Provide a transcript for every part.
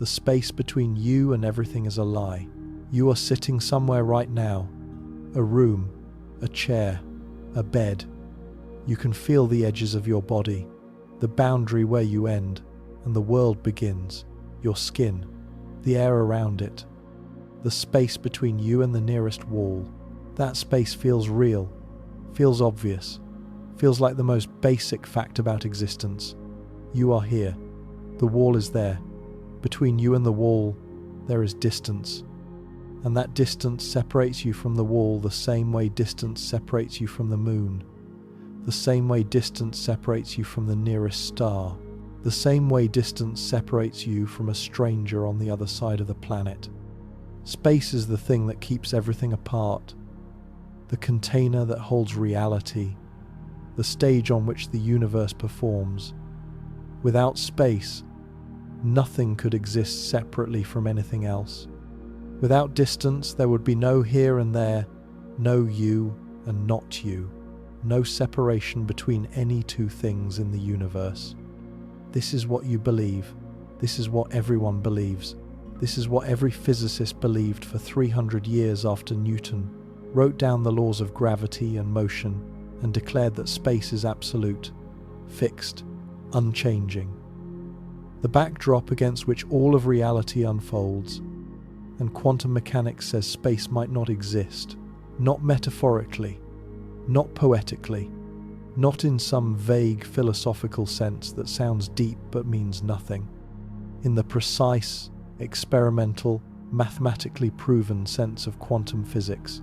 The space between you and everything is a lie. You are sitting somewhere right now. A room, a chair, a bed. You can feel the edges of your body, the boundary where you end and the world begins, your skin, the air around it. The space between you and the nearest wall. That space feels real, feels obvious, feels like the most basic fact about existence. You are here. The wall is there. Between you and the wall, there is distance. And that distance separates you from the wall the same way distance separates you from the moon. The same way distance separates you from the nearest star. The same way distance separates you from a stranger on the other side of the planet. Space is the thing that keeps everything apart. The container that holds reality. The stage on which the universe performs. Without space, nothing could exist separately from anything else. Without distance, there would be no here and there, no you and not you, no separation between any two things in the universe. This is what you believe. This is what everyone believes. This is what every physicist believed for 300 years after Newton wrote down the laws of gravity and motion and declared that space is absolute, fixed, unchanging. The backdrop against which all of reality unfolds. And quantum mechanics says space might not exist, not metaphorically, not poetically, not in some vague philosophical sense that sounds deep but means nothing. In the precise, experimental, mathematically proven sense of quantum physics,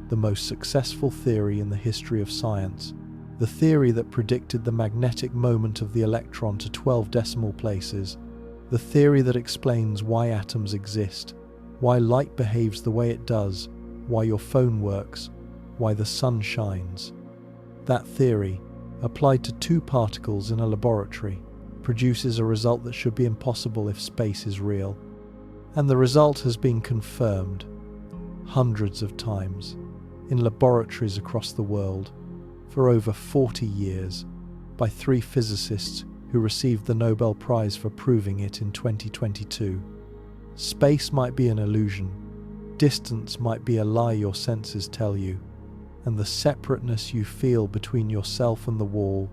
the most successful theory in the history of science, the theory that predicted the magnetic moment of the electron to 12 decimal places, the theory that explains why atoms exist, why light behaves the way it does, why your phone works, why the sun shines. That theory, applied to two particles in a laboratory, produces a result that should be impossible if space is real. And the result has been confirmed hundreds of times in laboratories across the world for over 40 years by 3 physicists who received the Nobel Prize for proving it in 2022. Space might be an illusion, distance might be a lie your senses tell you, and the separateness you feel between yourself and the wall,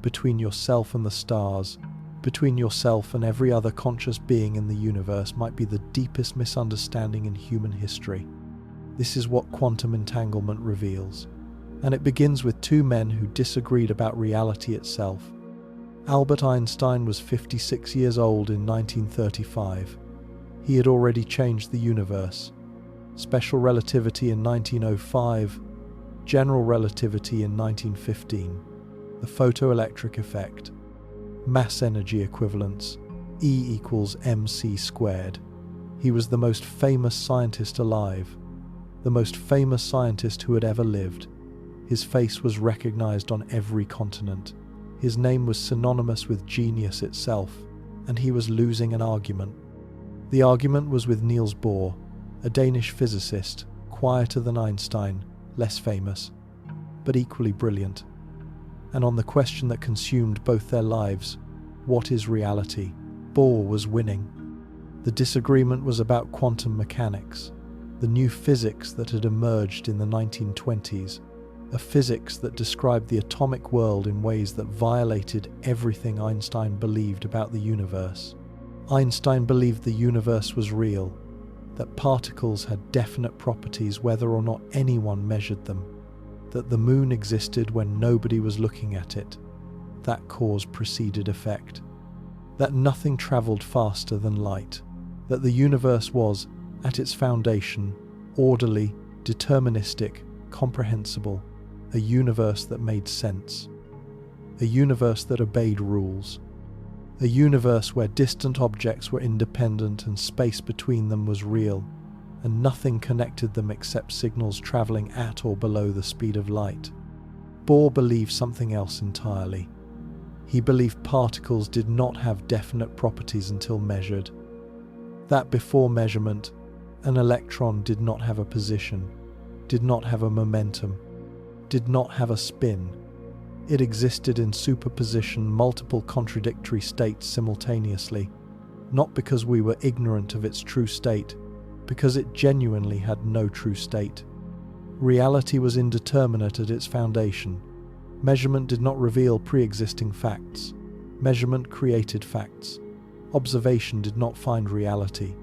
between yourself and the stars, between yourself and every other conscious being in the universe might be the deepest misunderstanding in human history. This is what quantum entanglement reveals. And it begins with 2 men who disagreed about reality itself. Albert Einstein was 56 years old in 1935. He had already changed the universe. Special relativity in 1905, general relativity in 1915, the photoelectric effect, mass energy equivalence, E equals mc squared. He was the most famous scientist alive, the most famous scientist who had ever lived. His face was recognized on every continent. His name was synonymous with genius itself, and he was losing an argument. The argument was with Niels Bohr, a Danish physicist, quieter than Einstein, less famous, but equally brilliant. And on the question that consumed both their lives, what is reality? Bohr was winning. The disagreement was about quantum mechanics, the new physics that had emerged in the 1920s, a physics that described the atomic world in ways that violated everything Einstein believed about the universe. Einstein believed the universe was real, that particles had definite properties whether or not anyone measured them, that the moon existed when nobody was looking at it, that cause preceded effect, that nothing traveled faster than light, that the universe was, at its foundation, orderly, deterministic, comprehensible, a universe that made sense, a universe that obeyed rules, a universe where distant objects were independent and space between them was real, and nothing connected them except signals traveling at or below the speed of light. Bohr believed something else entirely. He believed particles did not have definite properties until measured, that before measurement, an electron did not have a position, did not have a momentum, did not have a spin. It existed in superposition, multiple contradictory states simultaneously, not because we were ignorant of its true state, because it genuinely had no true state. Reality was indeterminate at its foundation. Measurement did not reveal pre-existing facts. Measurement created facts. Observation did not find reality.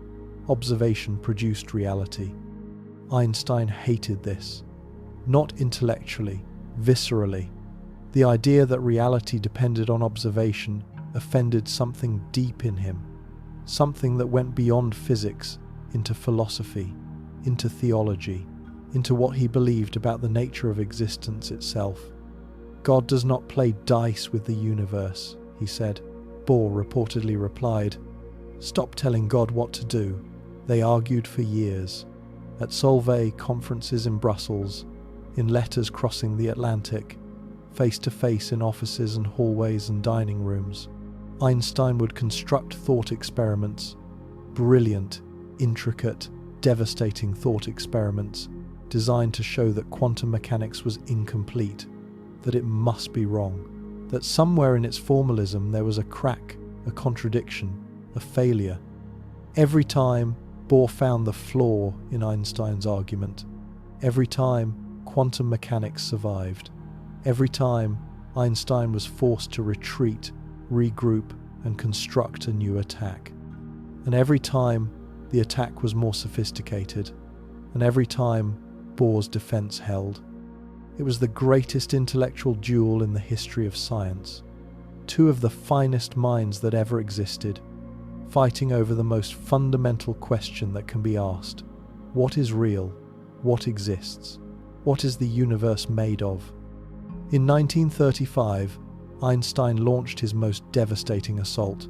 Observation produced reality. Einstein hated this. Not intellectually, viscerally. The idea that reality depended on observation offended something deep in him, something that went beyond physics into philosophy, into theology, into what he believed about the nature of existence itself. God does not play dice with the universe, he said. Bohr reportedly replied, "Stop telling God what to do." They argued for years. At Solvay conferences in Brussels, in letters crossing the Atlantic, face-to-face in offices and hallways and dining rooms. Einstein would construct thought experiments, brilliant, intricate, devastating thought experiments designed to show that quantum mechanics was incomplete, that it must be wrong, that somewhere in its formalism there was a crack, a contradiction, a failure. Every time, Bohr found the flaw in Einstein's argument. Every time, quantum mechanics survived. Every time, Einstein was forced to retreat, regroup, and construct a new attack. And every time, the attack was more sophisticated. And every time, Bohr's defense held. It was the greatest intellectual duel in the history of science. Two of the finest minds that ever existed, fighting over the most fundamental question that can be asked. What is real? What exists? What is the universe made of? In 1935, Einstein launched his most devastating assault,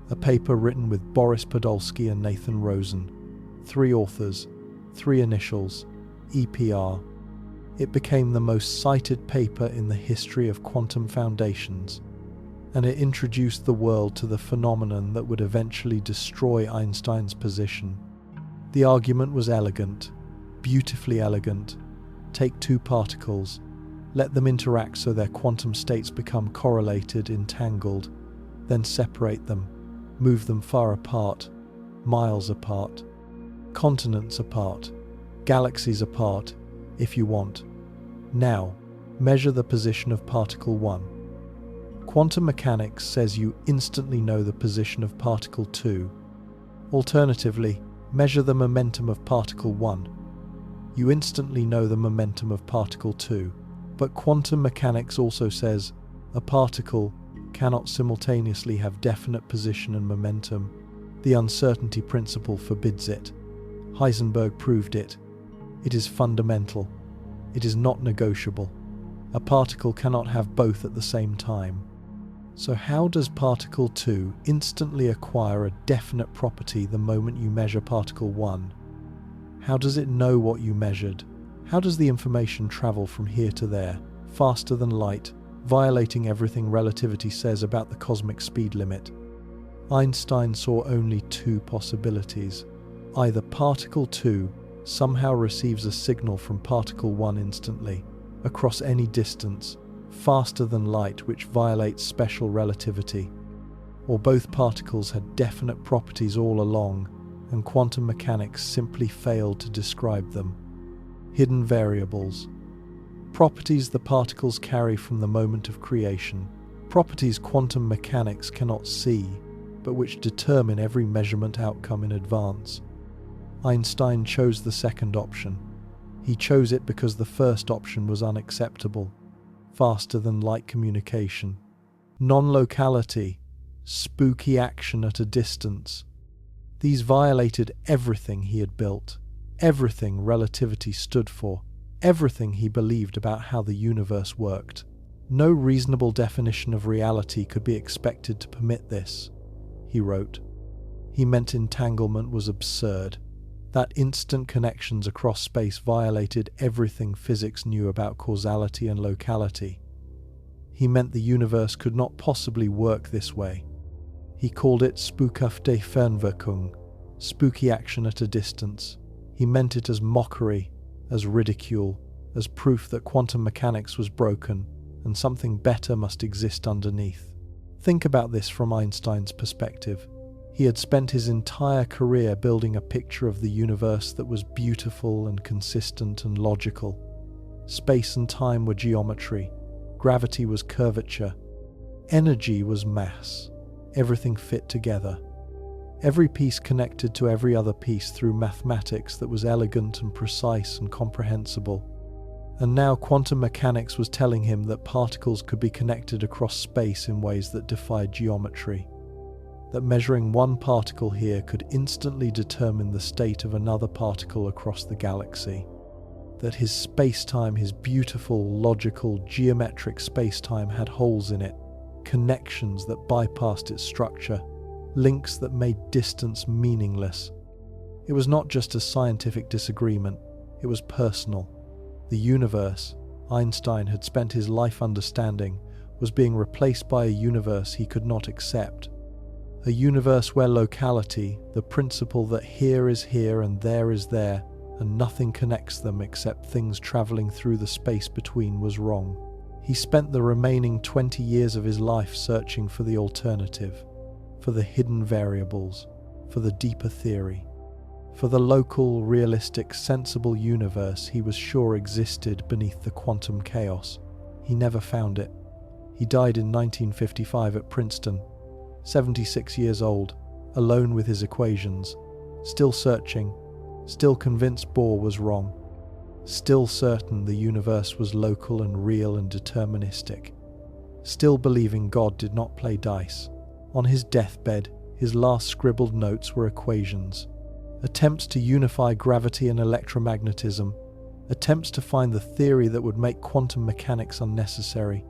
a paper written with Boris Podolsky and Nathan Rosen. 3 authors, 3 initials, EPR. It became the most cited paper in the history of quantum foundations, and it introduced the world to the phenomenon that would eventually destroy Einstein's position. The argument was elegant, beautifully elegant. Take 2 particles, let them interact so their quantum states become correlated, entangled, then separate them, move them far apart, miles apart, continents apart, galaxies apart, if you want. Now, measure the position of particle 1. Quantum mechanics says you instantly know the position of particle 2. Alternatively, measure the momentum of particle 1. You instantly know the momentum of particle 2. But quantum mechanics also says a particle cannot simultaneously have definite position and momentum. The uncertainty principle forbids it. Heisenberg proved it. It is fundamental. It is not negotiable. A particle cannot have both at the same time. So how does particle 2 instantly acquire a definite property the moment you measure particle 1? How does it know what you measured? How does the information travel from here to there, faster than light, violating everything relativity says about the cosmic speed limit? Einstein saw only 2 possibilities. Either particle 2 somehow receives a signal from particle 1 instantly, across any distance, faster than light, which violates special relativity, or both particles had definite properties all along, and quantum mechanics simply failed to describe them. Hidden variables. Properties the particles carry from the moment of creation. Properties quantum mechanics cannot see, but which determine every measurement outcome in advance. Einstein chose the second option. He chose it because the first option was unacceptable. Faster than light communication. Non-locality. Spooky action at a distance. These violated everything he had built. Everything relativity stood for, everything he believed about how the universe worked. No reasonable definition of reality could be expected to permit this, he wrote. He meant entanglement was absurd, that instant connections across space violated everything physics knew about causality and locality. He meant the universe could not possibly work this way. He called it spukhafte Fernwirkung, spooky action at a distance. He meant it as mockery, as ridicule, as proof that quantum mechanics was broken and something better must exist underneath. Think about this from Einstein's perspective. He had spent his entire career building a picture of the universe that was beautiful and consistent and logical. Space and time were geometry. Gravity was curvature. Energy was mass. Everything fit together. Every piece connected to every other piece through mathematics that was elegant and precise and comprehensible. And now quantum mechanics was telling him that particles could be connected across space in ways that defied geometry. That measuring one particle here could instantly determine the state of another particle across the galaxy. That his spacetime, his beautiful, logical, geometric spacetime had holes in it, connections that bypassed its structure, links that made distance meaningless. It was not just a scientific disagreement, it was personal. The universe, Einstein had spent his life understanding, was being replaced by a universe he could not accept. A universe where locality, the principle that here is here and there is there, and nothing connects them except things traveling through the space between, was wrong. He spent the remaining 20 years of his life searching for the alternative, for the hidden variables, for the deeper theory, for the local, realistic, sensible universe he was sure existed beneath the quantum chaos. He never found it. He died in 1955 at Princeton, 76 years old, alone with his equations, still searching, still convinced Bohr was wrong, still certain the universe was local and real and deterministic, still believing God did not play dice. On his deathbed, his last scribbled notes were equations, attempts to unify gravity and electromagnetism, attempts to find the theory that would make quantum mechanics unnecessary.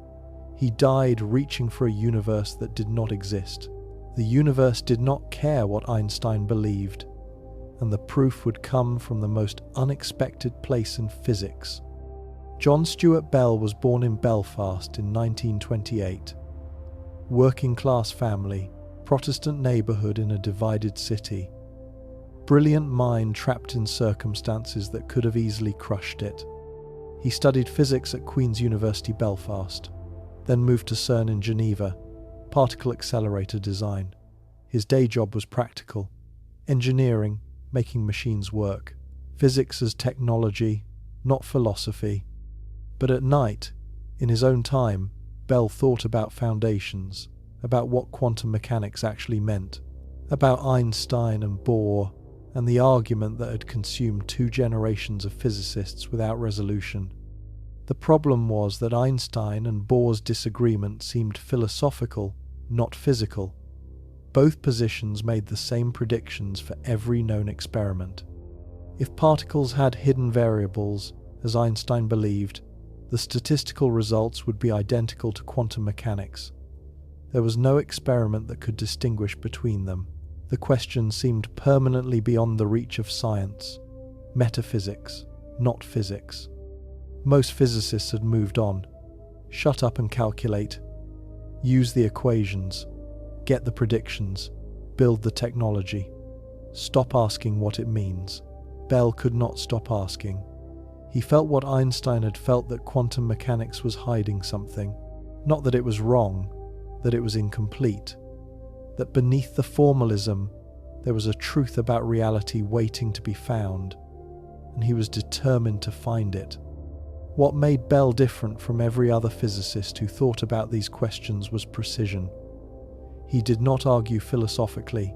He died reaching for a universe that did not exist. The universe did not care what Einstein believed, and the proof would come from the most unexpected place in physics. John Stuart Bell was born in Belfast in 1928. Working-class family, Protestant neighbourhood in a divided city. Brilliant mind trapped in circumstances that could have easily crushed it. He studied physics at Queen's University Belfast, then moved to CERN in Geneva, particle accelerator design. His day job was practical, engineering, making machines work, physics as technology, not philosophy. But at night, in his own time, Bell thought about foundations, about what quantum mechanics actually meant, about Einstein and Bohr, and the argument that had consumed 2 generations of physicists without resolution. The problem was that Einstein and Bohr's disagreement seemed philosophical, not physical. Both positions made the same predictions for every known experiment. If particles had hidden variables, as Einstein believed, the statistical results would be identical to quantum mechanics. There was no experiment that could distinguish between them. The question seemed permanently beyond the reach of science. Metaphysics, not physics. Most physicists had moved on. Shut up and calculate. Use the equations. Get the predictions. Build the technology. Stop asking what it means. Bell could not stop asking. He felt what Einstein had felt, that quantum mechanics was hiding something. Not that it was wrong, that it was incomplete. That beneath the formalism, there was a truth about reality waiting to be found, and he was determined to find it. What made Bell different from every other physicist who thought about these questions was precision. He did not argue philosophically.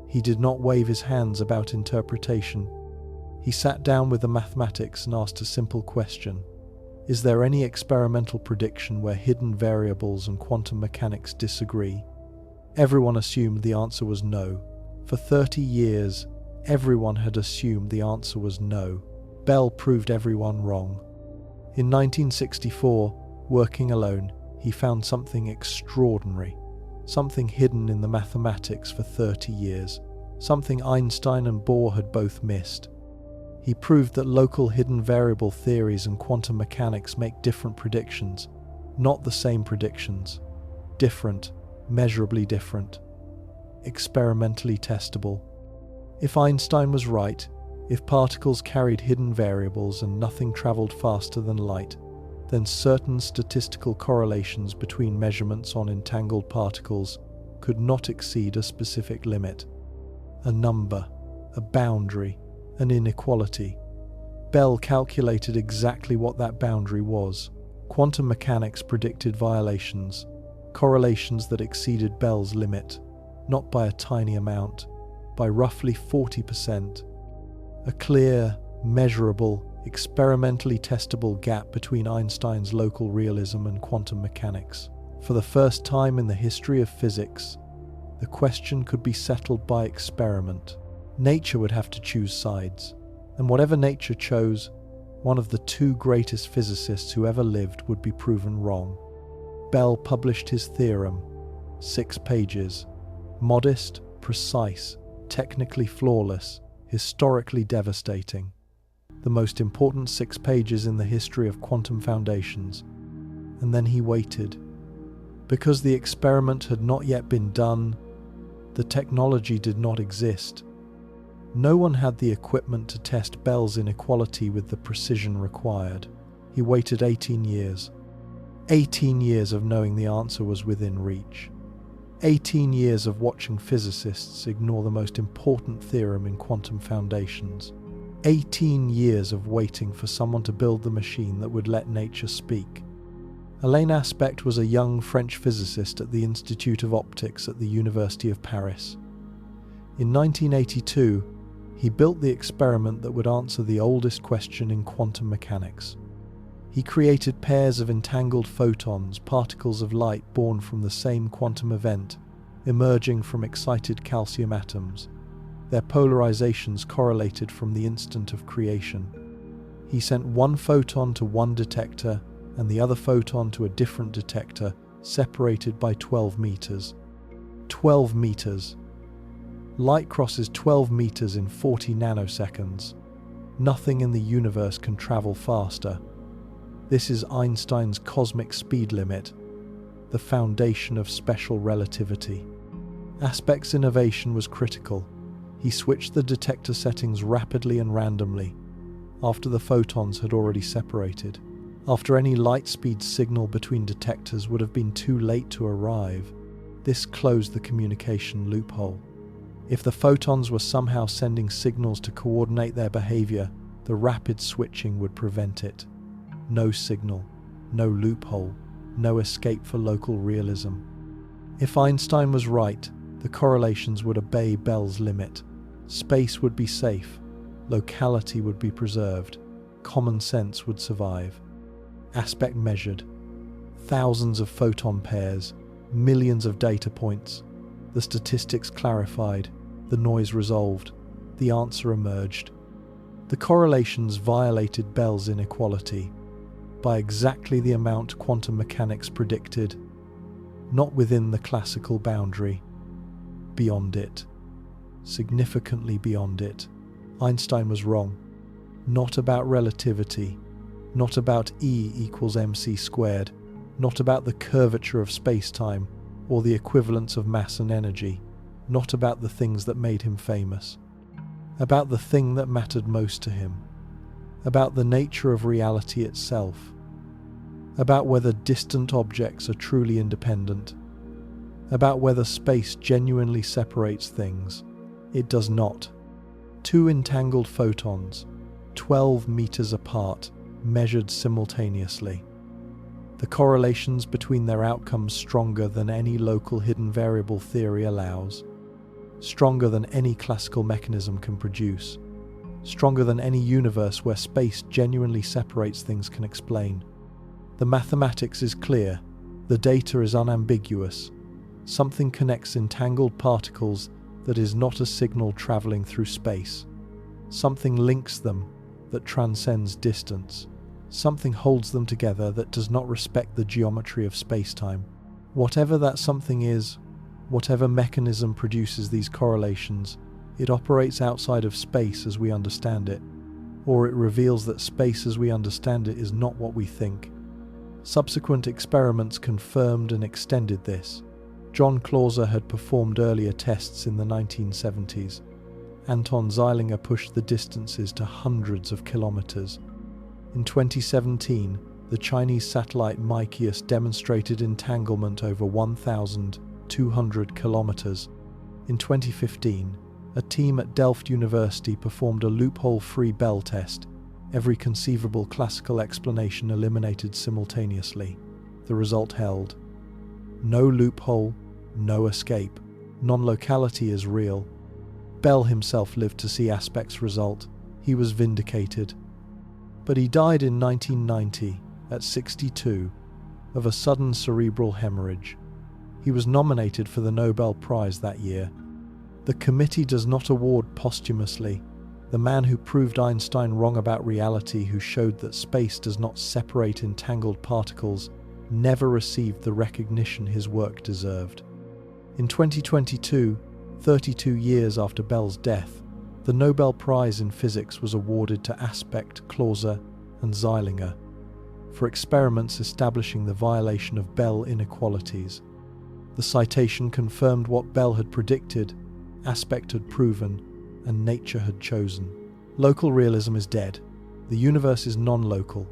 He did not wave his hands about interpretation. He sat down with the mathematics and asked a simple question. Is there any experimental prediction where hidden variables and quantum mechanics disagree? Everyone assumed the answer was no. For 30 years, everyone had assumed the answer was no. Bell proved everyone wrong. In 1964, working alone, he found something extraordinary, something hidden in the mathematics for 30 years, something Einstein and Bohr had both missed. He proved that local hidden variable theories and quantum mechanics make different predictions, not the same predictions. Different, measurably different, experimentally testable. If Einstein was right, if particles carried hidden variables and nothing traveled faster than light, then certain statistical correlations between measurements on entangled particles could not exceed a specific limit. A number, a boundary, an inequality. Bell calculated exactly what that boundary was. Quantum mechanics predicted violations, correlations that exceeded Bell's limit, not by a tiny amount, by roughly 40%. A clear, measurable, experimentally testable gap between Einstein's local realism and quantum mechanics. For the first time in the history of physics, the question could be settled by experiment. Nature would have to choose sides, and whatever nature chose, one of the two greatest physicists who ever lived would be proven wrong. Bell published his theorem, 6 pages, modest, precise, technically flawless, historically devastating. The most important 6 pages in the history of quantum foundations. And then he waited. Because the experiment had not yet been done, the technology did not exist. No one had the equipment to test Bell's inequality with the precision required. He waited 18 years. 18 years of knowing the answer was within reach. 18 years of watching physicists ignore the most important theorem in quantum foundations. 18 years of waiting for someone to build the machine that would let nature speak. Alain Aspect was a young French physicist at the Institute of Optics at the University of Paris. In 1982, he built the experiment that would answer the oldest question in quantum mechanics. He created pairs of entangled photons, particles of light born from the same quantum event, emerging from excited calcium atoms. Their polarizations correlated from the instant of creation. He sent one photon to one detector and the other photon to a different detector, separated by 12 meters. 12 meters. Light crosses 12 meters in 40 nanoseconds. Nothing in the universe can travel faster. This is Einstein's cosmic speed limit, the foundation of special relativity. Aspect's innovation was critical. He switched the detector settings rapidly and randomly, after the photons had already separated, after any light speed signal between detectors would have been too late to arrive. This closed the communication loophole. If the photons were somehow sending signals to coordinate their behavior, the rapid switching would prevent it. No signal, no loophole, no escape for local realism. If Einstein was right, the correlations would obey Bell's limit. Space would be safe, locality would be preserved, common sense would survive. Aspect measured. Thousands of photon pairs, millions of data points. The statistics clarified, the noise resolved, the answer emerged. The correlations violated Bell's inequality by exactly the amount quantum mechanics predicted, not within the classical boundary, beyond it, significantly beyond it. Einstein was wrong. Not about relativity, not about E equals mc squared, not about the curvature of space-time or the equivalence of mass and energy, not about the things that made him famous, about the thing that mattered most to him, about the nature of reality itself, about whether distant objects are truly independent, about whether space genuinely separates things. It does not. 2 entangled photons, 12 meters apart, measured simultaneously. The correlations between their outcomes stronger than any local hidden variable theory allows, stronger than any classical mechanism can produce, stronger than any universe where space genuinely separates things can explain. The mathematics is clear, the data is unambiguous. Something connects entangled particles that is not a signal traveling through space. Something links them that transcends distance. Something holds them together that does not respect the geometry of space-time. Whatever that something is, whatever mechanism produces these correlations, it operates outside of space as we understand it, or it reveals that space as we understand it is not what we think. Subsequent experiments confirmed and extended this. John Clauser had performed earlier tests in the 1970s. Anton Zeilinger pushed the distances to hundreds of kilometers. In 2017, the Chinese satellite Micius demonstrated entanglement over 1,000 200 kilometers. In 2015, a team at Delft University performed a loophole-free Bell test. Every conceivable classical explanation eliminated simultaneously. The result held. No loophole, no escape. Non-locality is real. Bell himself lived to see aspects result. He was vindicated. But he died in 1990, at 62, of a sudden cerebral hemorrhage. He was nominated for the Nobel Prize that year. The committee does not award posthumously. The man who proved Einstein wrong about reality, who showed that space does not separate entangled particles, never received the recognition his work deserved. In 2022, 32 years after Bell's death, the Nobel Prize in Physics was awarded to Aspect, Clauser, and Zeilinger for experiments establishing the violation of Bell inequalities. The citation confirmed what Bell had predicted, Aspect had proven, and nature had chosen. Local realism is dead. The universe is non-local.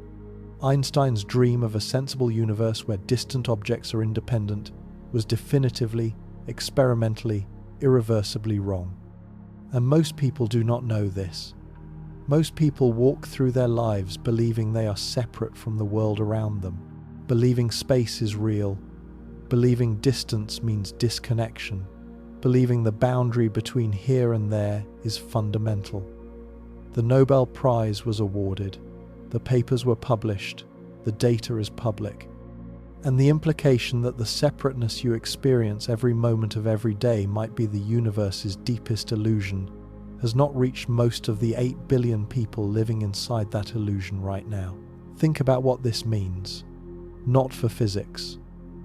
Einstein's dream of a sensible universe where distant objects are independent was definitively, experimentally, irreversibly wrong. And most people do not know this. Most people walk through their lives believing they are separate from the world around them, believing space is real, believing distance means disconnection, believing the boundary between here and there is fundamental. The Nobel Prize was awarded, the papers were published, the data is public, and the implication that the separateness you experience every moment of every day might be the universe's deepest illusion has not reached most of the 8 billion people living inside that illusion right now. Think about what this means. Not for physics,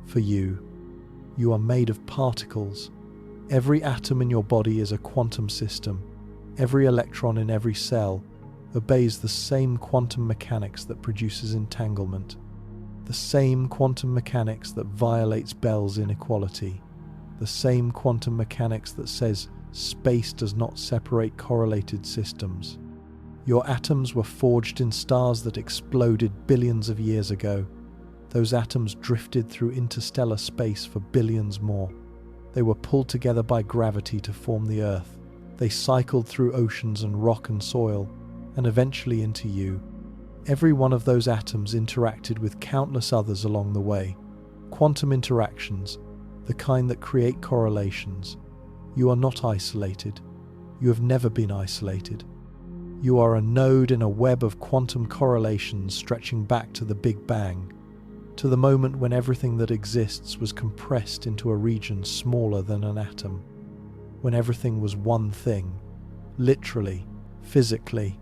for you. You are made of particles. Every atom in your body is a quantum system. Every electron in every cell obeys the same quantum mechanics that produces entanglement, the same quantum mechanics that violates Bell's inequality, the same quantum mechanics that says space does not separate correlated systems. Your atoms were forged in stars that exploded billions of years ago. Those atoms drifted through interstellar space for billions more. They were pulled together by gravity to form the Earth. They cycled through oceans and rock and soil, and eventually into you. Every one of those atoms interacted with countless others along the way. Quantum interactions, the kind that create correlations. You are not isolated. You have never been isolated. You are a node in a web of quantum correlations stretching back to the Big Bang, to the moment when everything that exists was compressed into a region smaller than an atom, when everything was one thing, literally, physically.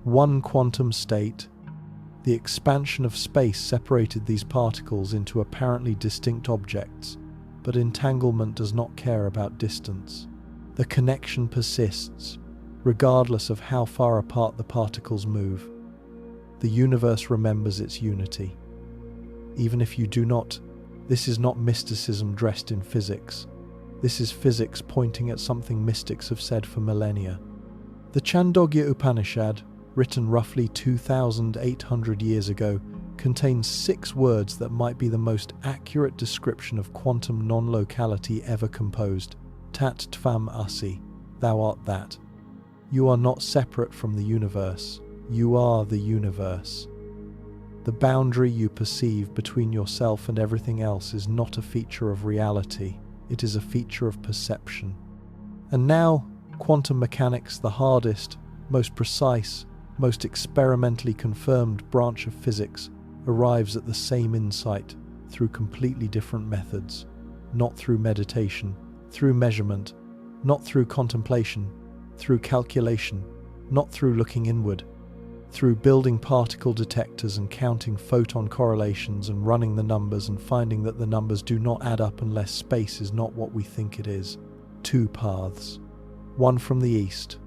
One quantum state. The expansion of space separated these particles into apparently distinct objects, but entanglement does not care about distance. The connection persists, regardless of how far apart the particles move. The universe remembers its unity. Even if you do not, this is not mysticism dressed in physics. This is physics pointing at something mystics have said for millennia. The Chandogya Upanishad, written roughly 2,800 years ago, contains 6 words that might be the most accurate description of quantum non-locality ever composed. Tat tvam asi, thou art that. You are not separate from the universe. You are the universe. The boundary you perceive between yourself and everything else is not a feature of reality. It is a feature of perception. And now, quantum mechanics, the hardest, most precise, most experimentally confirmed branch of physics, arrives at the same insight through completely different methods, not through meditation, through measurement, not through contemplation, through calculation, not through looking inward, through building particle detectors and counting photon correlations and running the numbers and finding that the numbers do not add up unless space is not what we think it is. 2 paths. One from the east,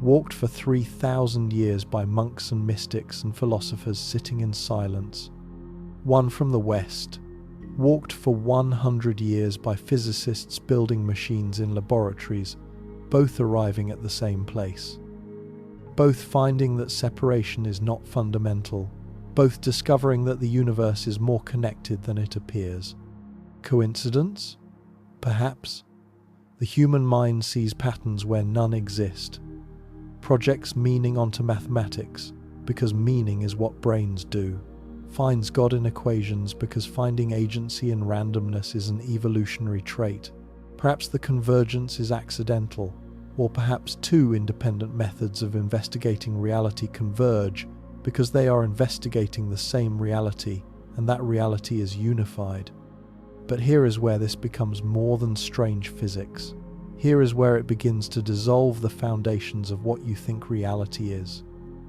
walked for 3,000 years by monks and mystics and philosophers sitting in silence. One from the west, walked for 100 years by physicists building machines in laboratories, both arriving at the same place. Both finding that separation is not fundamental, both discovering that the universe is more connected than it appears. Coincidence? Perhaps the human mind sees patterns where none exist, projects meaning onto mathematics because meaning is what brains do, finds God in equations because finding agency in randomness is an evolutionary trait. Perhaps the convergence is accidental, or perhaps two independent methods of investigating reality converge because they are investigating the same reality, and that reality is unified. But here is where this becomes more than strange physics. Here is where it begins to dissolve the foundations of what you think reality is.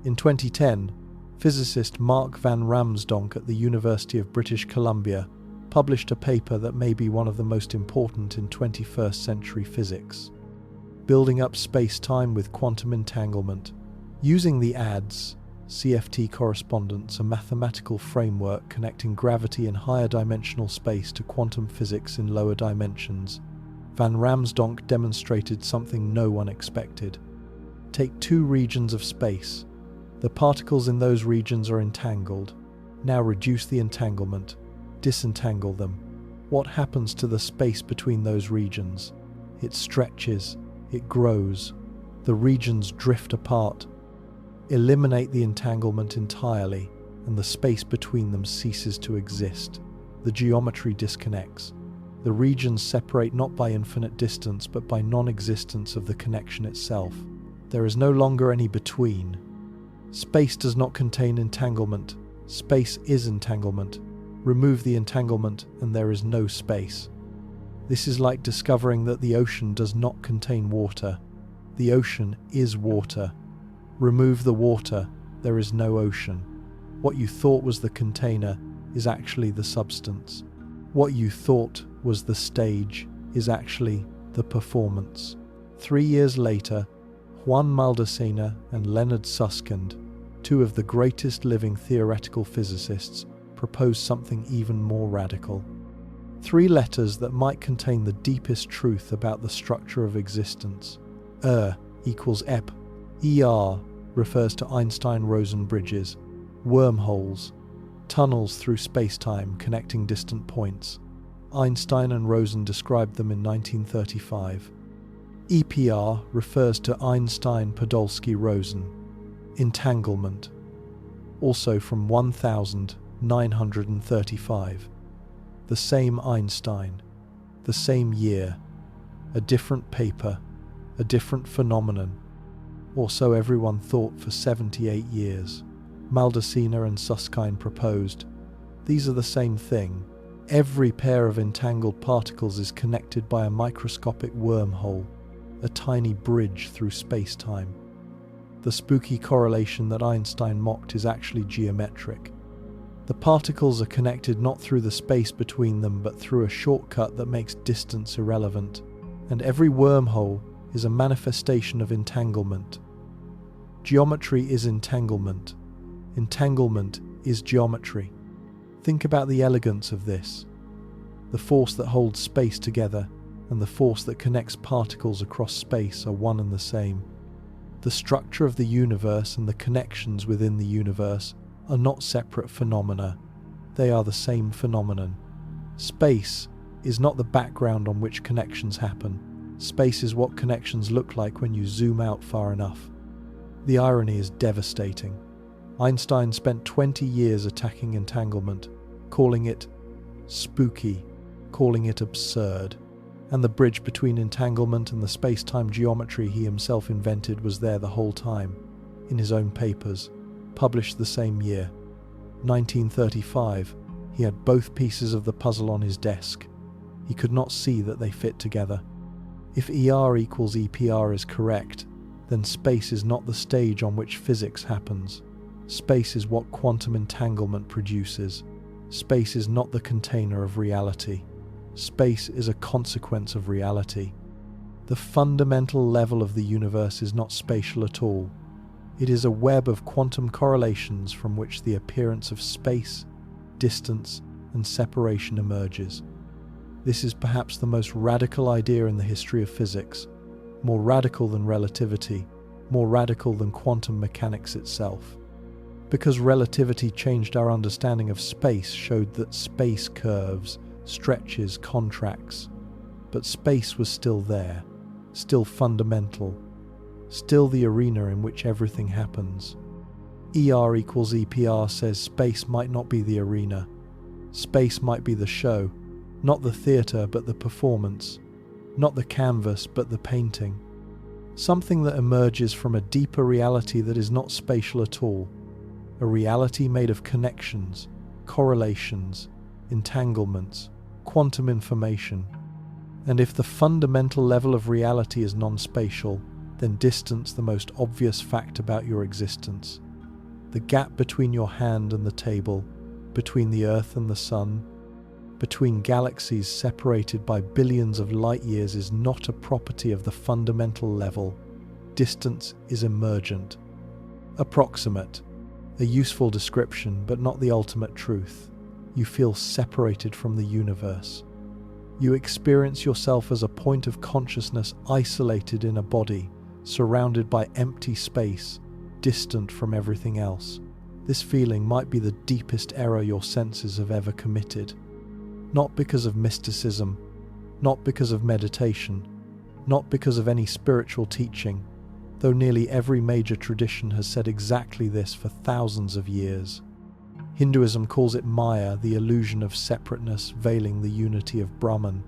In 2010, physicist Mark van Ramsdonk at the University of British Columbia published a paper that may be one of the most important in 21st century physics. Building up space-time with quantum entanglement, using the ADS, CFT correspondence, a mathematical framework connecting gravity in higher dimensional space to quantum physics in lower dimensions, Van Ramsdonk demonstrated something no one expected. Take two regions of space. The particles in those regions are entangled. Now reduce the entanglement, disentangle them. What happens to the space between those regions? It stretches, it grows. The regions drift apart. Eliminate the entanglement entirely, and the space between them ceases to exist. The geometry disconnects. The regions separate not by infinite distance, but by non-existence of the connection itself. There is no longer any between. Space does not contain entanglement. Space is entanglement. Remove the entanglement, and there is no space. This is like discovering that the ocean does not contain water. The ocean is water. Remove the water, there is no ocean. What you thought was the container is actually the substance. What you thought was the stage is actually the performance. 3 years later, Juan Maldacena and Leonard Susskind, two of the greatest living theoretical physicists, proposed something even more radical. 3 letters that might contain the deepest truth about the structure of existence. Equals EP. ER refers to Einstein-Rosen bridges, wormholes, tunnels through spacetime connecting distant points. Einstein and Rosen described them in 1935. EPR refers to Einstein-Podolsky-Rosen, entanglement, also from 1935. The same Einstein, the same year, a different paper, a different phenomenon, or so everyone thought for 78 years. Maldacena and Susskind proposed, these are the same thing. Every pair of entangled particles is connected by a microscopic wormhole, a tiny bridge through space-time. The spooky correlation that Einstein mocked is actually geometric. The particles are connected not through the space between them, but through a shortcut that makes distance irrelevant, and every wormhole is a manifestation of entanglement. Geometry is entanglement. Entanglement is geometry. Think about the elegance of this. The force that holds space together and the force that connects particles across space are one and the same. The structure of the universe and the connections within the universe are not separate phenomena. They are the same phenomenon. Space is not the background on which connections happen. Space is what connections look like when you zoom out far enough. The irony is devastating. Einstein spent 20 years attacking entanglement, calling it spooky, calling it absurd. And the bridge between entanglement and the space-time geometry he himself invented was there the whole time, in his own papers, published the same year. 1935, he had both pieces of the puzzle on his desk. He could not see that they fit together. If ER equals EPR is correct, then space is not the stage on which physics happens. Space is what quantum entanglement produces. Space is not the container of reality. Space is a consequence of reality. The fundamental level of the universe is not spatial at all. It is a web of quantum correlations from which the appearance of space, distance, and separation emerges. This is perhaps the most radical idea in the history of physics, more radical than relativity, more radical than quantum mechanics itself. Because relativity changed our understanding of space, showed that space curves, stretches, contracts. but space was still there, still fundamental, still the arena in which everything happens. ER equals EPR says space might not be the arena. Space might be the show, not the theatre but the performance, not the canvas but the painting. Something that emerges from a deeper reality that is not spatial at all, a reality made of connections, correlations, entanglements, quantum information. And if the fundamental level of reality is non-spatial, then distance the most obvious fact about your existence. The gap between your hand and the table, between the Earth and the Sun, between galaxies separated by billions of light years is not a property of the fundamental level. Distance is emergent. Approximate. A useful description, but not the ultimate truth. You feel separated from the universe. You experience yourself as a point of consciousness isolated in a body, surrounded by empty space, distant from everything else. This feeling might be the deepest error your senses have ever committed. Not because of mysticism, not because of meditation, not because of any spiritual teaching, though nearly every major tradition has said exactly this for thousands of years. Hinduism calls it Maya, the illusion of separateness veiling the unity of Brahman.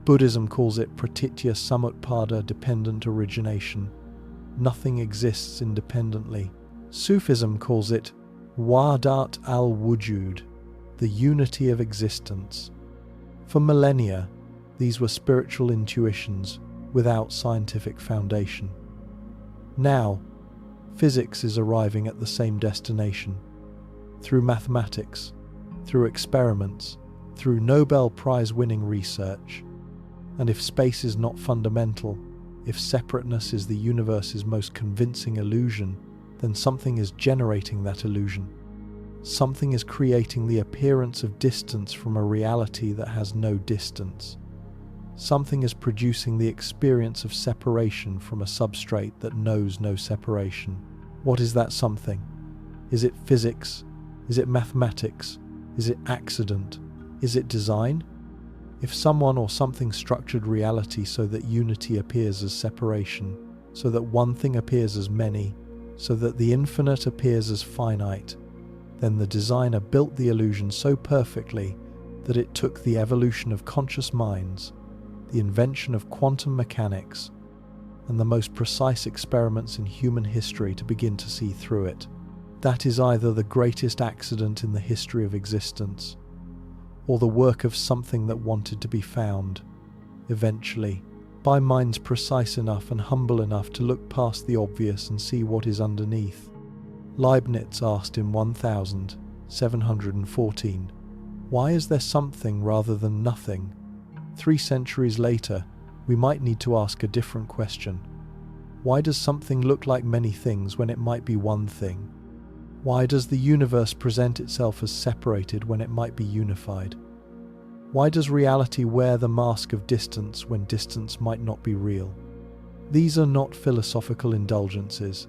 Buddhism calls it Pratitya Samutpada, dependent origination. Nothing exists independently. Sufism calls it Wahdat al-Wujud, the unity of existence. For millennia, these were spiritual intuitions without scientific foundation. Now, physics is arriving at the same destination. Through mathematics, through experiments, through Nobel Prize winning research. And if space is not fundamental, if separateness is the universe's most convincing illusion, then something is generating that illusion. Something is creating the appearance of distance from a reality that has no distance. Something is producing the experience of separation from a substrate that knows no separation. What is that something? Is it physics? Is it mathematics? Is it accident? Is it design? If someone or something structured reality so that unity appears as separation, so that one thing appears as many, so that the infinite appears as finite, then the designer built the illusion so perfectly that it took the evolution of conscious minds, the invention of quantum mechanics, and the most precise experiments in human history to begin to see through it. That is either the greatest accident in the history of existence, or the work of something that wanted to be found, eventually, by minds precise enough and humble enough to look past the obvious and see what is underneath. Leibniz asked in 1714, "Why is there something rather than nothing?" 3 centuries later, we might need to ask a different question. Why does something look like many things when it might be one thing? Why does the universe present itself as separated when it might be unified? Why does reality wear the mask of distance when distance might not be real? These are not philosophical indulgences.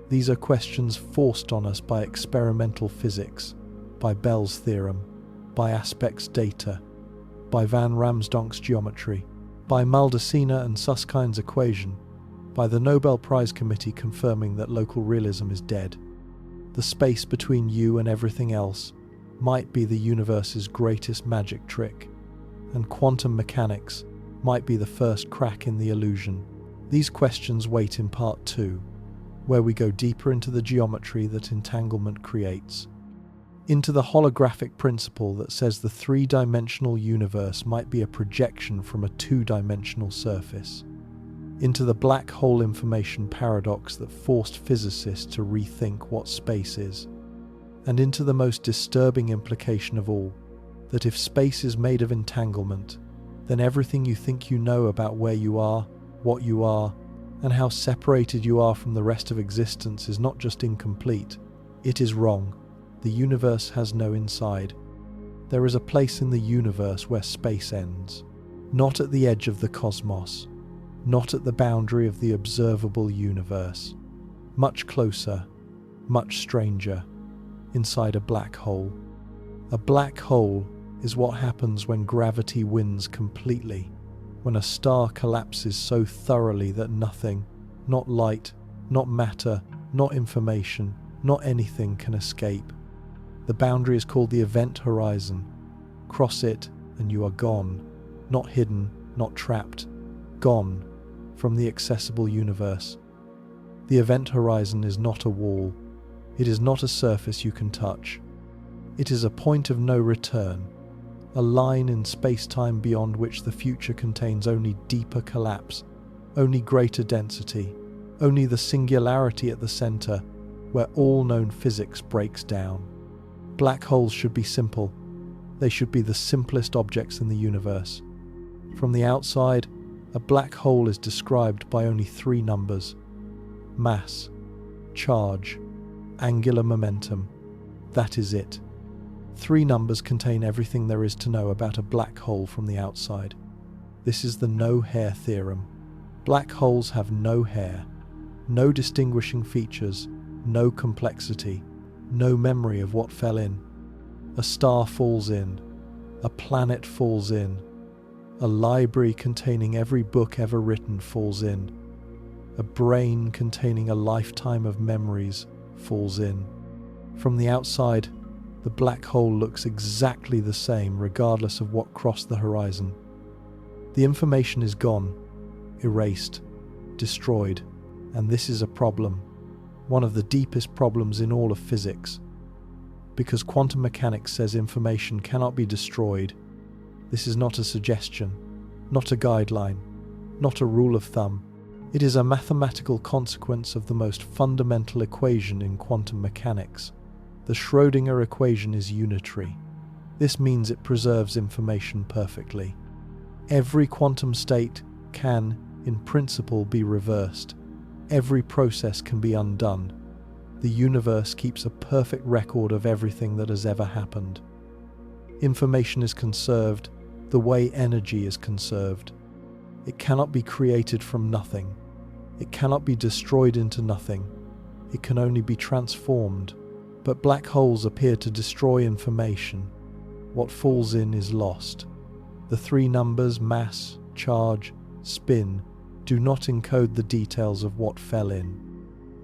These are questions forced on us by experimental physics, by Bell's theorem, by Aspect's data, by Van Ramsdonk's geometry, by Maldacena and Suskind's equation, by the Nobel Prize Committee confirming that local realism is dead. The space between you and everything else might be the universe's greatest magic trick, and quantum mechanics might be the first crack in the illusion. These questions wait in part 2, where we go deeper into the geometry that entanglement creates, into the holographic principle that says the 3-dimensional universe might be a projection from a 2-dimensional surface, into the black hole information paradox that forced physicists to rethink what space is, and into the most disturbing implication of all, that if space is made of entanglement, then everything you think you know about where you are, what you are, and how separated you are from the rest of existence is not just incomplete, it is wrong. The universe has no inside. There is a place in the universe where space ends, not at the edge of the cosmos, not at the boundary of the observable universe, much closer, much stranger, inside a black hole. A black hole is what happens when gravity wins completely, when a star collapses so thoroughly that nothing, not light, not matter, not information, not anything can escape. The boundary is called the event horizon. Cross it and you are gone, not hidden, not trapped, gone from the accessible universe. The event horizon is not a wall. It is not a surface you can touch. It is a point of no return, a line in space-time beyond which the future contains only deeper collapse, only greater density, only the singularity at the center, where all known physics breaks down. Black holes should be simple. They should be the simplest objects in the universe. From the outside, a black hole is described by only 3 numbers: mass, charge, angular momentum. That is it. 3 numbers contain everything there is to know about a black hole from the outside. This is the no-hair theorem. Black holes have no hair, no distinguishing features, no complexity, no memory of what fell in. A star falls in, a planet falls in, a library containing every book ever written falls in, a brain containing a lifetime of memories falls in. From the outside, the black hole looks exactly the same regardless of what crossed the horizon. The information is gone, erased, destroyed, and this is a problem, one of the deepest problems in all of physics. Because quantum mechanics says information cannot be destroyed, this is not a suggestion, not a guideline, not a rule of thumb. It is a mathematical consequence of the most fundamental equation in quantum mechanics. The Schrödinger equation is unitary. This means it preserves information perfectly. Every quantum state can, in principle, be reversed. Every process can be undone. The universe keeps a perfect record of everything that has ever happened. Information is conserved the way energy is conserved. It cannot be created from nothing. It cannot be destroyed into nothing. It can only be transformed. But black holes appear to destroy information. What falls in is lost. The 3 numbers, mass, charge, spin, do not encode the details of what fell in.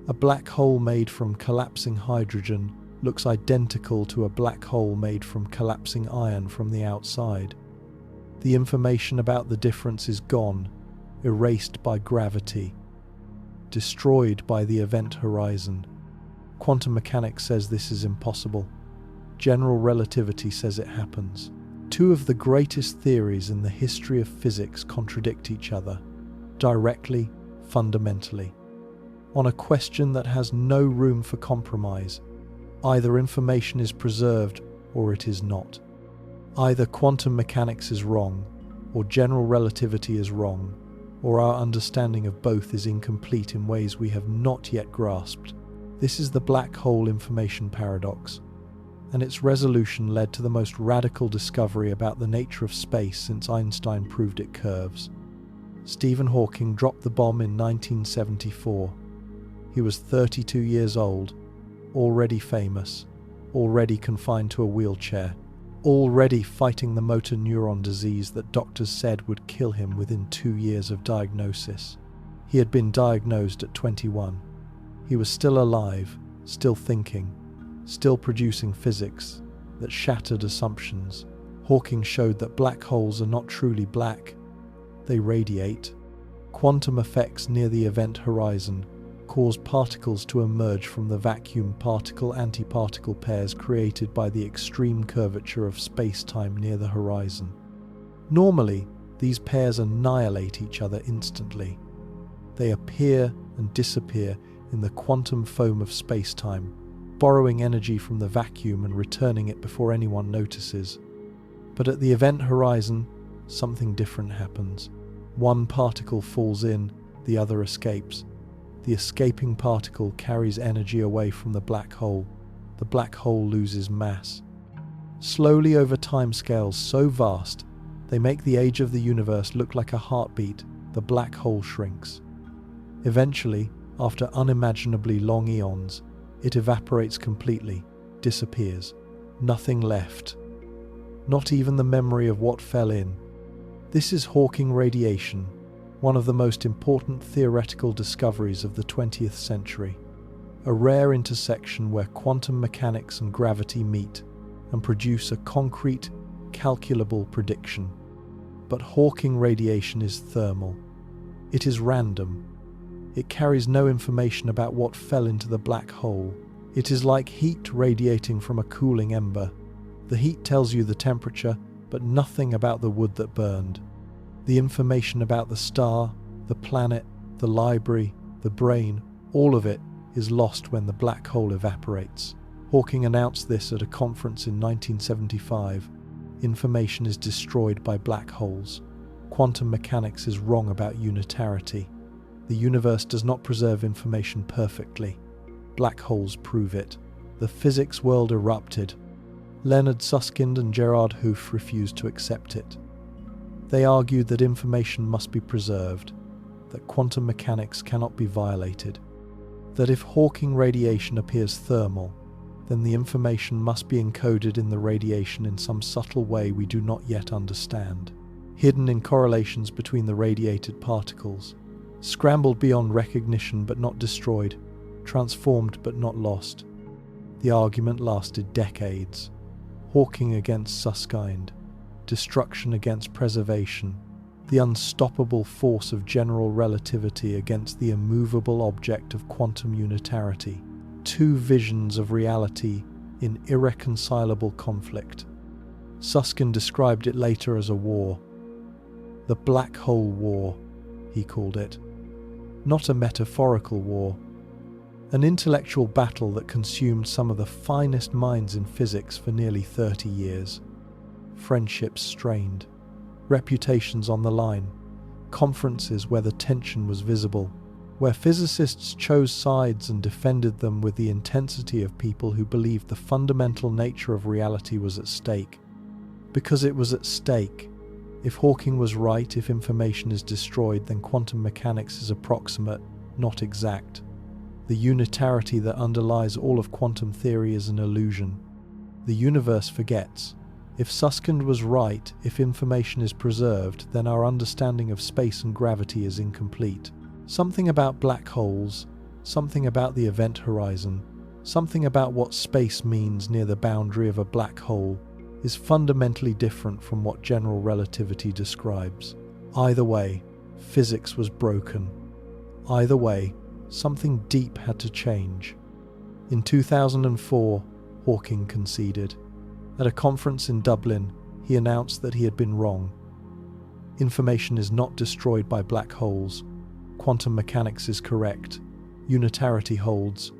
A black hole made from collapsing hydrogen looks identical to a black hole made from collapsing iron from the outside. The information about the difference is gone, erased by gravity, destroyed by the event horizon. Quantum mechanics says this is impossible. General relativity says it happens. 2 of the greatest theories in the history of physics contradict each other, directly, fundamentally. On a question that has no room for compromise, either information is preserved or it is not. Either quantum mechanics is wrong, or general relativity is wrong, or our understanding of both is incomplete in ways we have not yet grasped. This is the black hole information paradox, and its resolution led to the most radical discovery about the nature of space since Einstein proved it curves. Stephen Hawking dropped the bomb in 1974. He was 32 years old, already famous, already confined to a wheelchair, already fighting the motor neuron disease that doctors said would kill him within 2 years of diagnosis. He had been diagnosed at 21. He was still alive, still thinking, still producing physics that shattered assumptions. Hawking showed that black holes are not truly black. They radiate. Quantum effects near the event horizon cause particles to emerge from the vacuum particle-antiparticle pairs created by the extreme curvature of space-time near the horizon. Normally, these pairs annihilate each other instantly. They appear and disappear in the quantum foam of space-time, borrowing energy from the vacuum and returning it before anyone notices. But at the event horizon, something different happens. One particle falls in, the other escapes. The escaping particle carries energy away from the black hole. The black hole loses mass. Slowly over timescales so vast, they make the age of the universe look like a heartbeat. The black hole shrinks. Eventually, after unimaginably long eons, it evaporates completely, disappears. Nothing left. Not even the memory of what fell in. This is Hawking radiation, one of the most important theoretical discoveries of the 20th century, a rare intersection where quantum mechanics and gravity meet and produce a concrete, calculable prediction. But Hawking radiation is thermal. It is random. It carries no information about what fell into the black hole. It is like heat radiating from a cooling ember. The heat tells you the temperature, but nothing about the wood that burned. The information about the star, the planet, the library, the brain, all of it is lost when the black hole evaporates. Hawking announced this at a conference in 1975. Information is destroyed by black holes. Quantum mechanics is wrong about unitarity. The universe does not preserve information perfectly. Black holes prove it. The physics world erupted. Leonard Susskind and Gerard Hoof refused to accept it. They argued that information must be preserved, that quantum mechanics cannot be violated, that if Hawking radiation appears thermal, then the information must be encoded in the radiation in some subtle way we do not yet understand, hidden in correlations between the radiated particles, scrambled beyond recognition but not destroyed, transformed but not lost. The argument lasted decades. Hawking against Susskind, destruction against preservation, the unstoppable force of general relativity against the immovable object of quantum unitarity, two visions of reality in irreconcilable conflict. Susskind described it later as a war. The Black Hole War, he called it. Not a metaphorical war. An intellectual battle that consumed some of the finest minds in physics for nearly 30 years. Friendships strained, reputations on the line, conferences where the tension was visible, where physicists chose sides and defended them with the intensity of people who believed the fundamental nature of reality was at stake. Because it was at stake. If Hawking was right, if information is destroyed, then quantum mechanics is approximate, not exact. The unitarity that underlies all of quantum theory is an illusion. The universe forgets. If Susskind was right, if information is preserved, then our understanding of space and gravity is incomplete. Something about black holes, something about the event horizon, something about what space means near the boundary of a black hole is fundamentally different from what general relativity describes. Either way, physics was broken. Either way, something deep had to change. In 2004, Hawking conceded. At a conference in Dublin, he announced that he had been wrong. Information is not destroyed by black holes. Quantum mechanics is correct. Unitarity holds.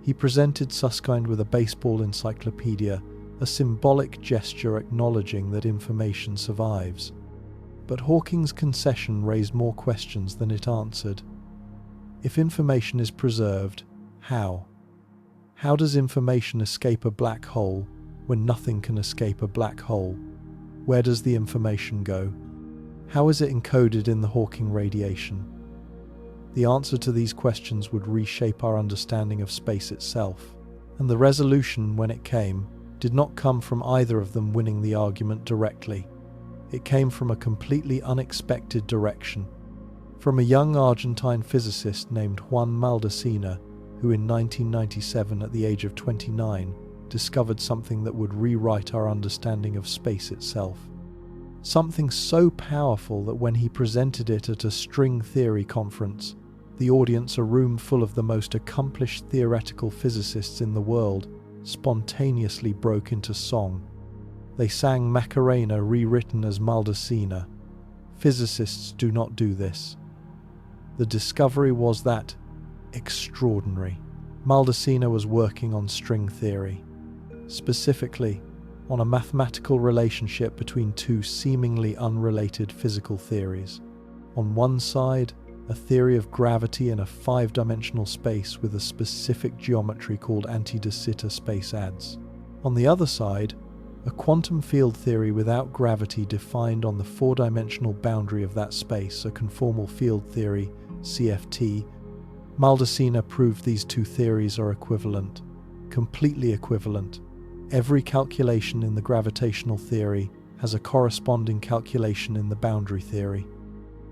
He presented Susskind with a baseball encyclopedia, a symbolic gesture acknowledging that information survives. But Hawking's concession raised more questions than it answered. If information is preserved, how? How does information escape a black hole when nothing can escape a black hole? Where does the information go? How is it encoded in the Hawking radiation? The answer to these questions would reshape our understanding of space itself, and the resolution, when it came, did not come from either of them winning the argument directly. It came from a completely unexpected direction. From a young Argentine physicist named Juan Maldacena, who in 1997, at the age of 29, discovered something that would rewrite our understanding of space itself. Something so powerful that when he presented it at a string theory conference, the audience, a room full of the most accomplished theoretical physicists in the world, spontaneously broke into song. They sang Macarena rewritten as Maldacena. Physicists do not do this. The discovery was that extraordinary. Maldacena was working on string theory, specifically on a mathematical relationship between two seemingly unrelated physical theories. On one side, a theory of gravity in a five-dimensional space with a specific geometry called anti-de Sitter space ads. On the other side, a quantum field theory without gravity defined on the four-dimensional boundary of that space, a conformal field theory, CFT. Maldacena proved these two theories are equivalent, completely equivalent. Every calculation in the gravitational theory has a corresponding calculation in the boundary theory.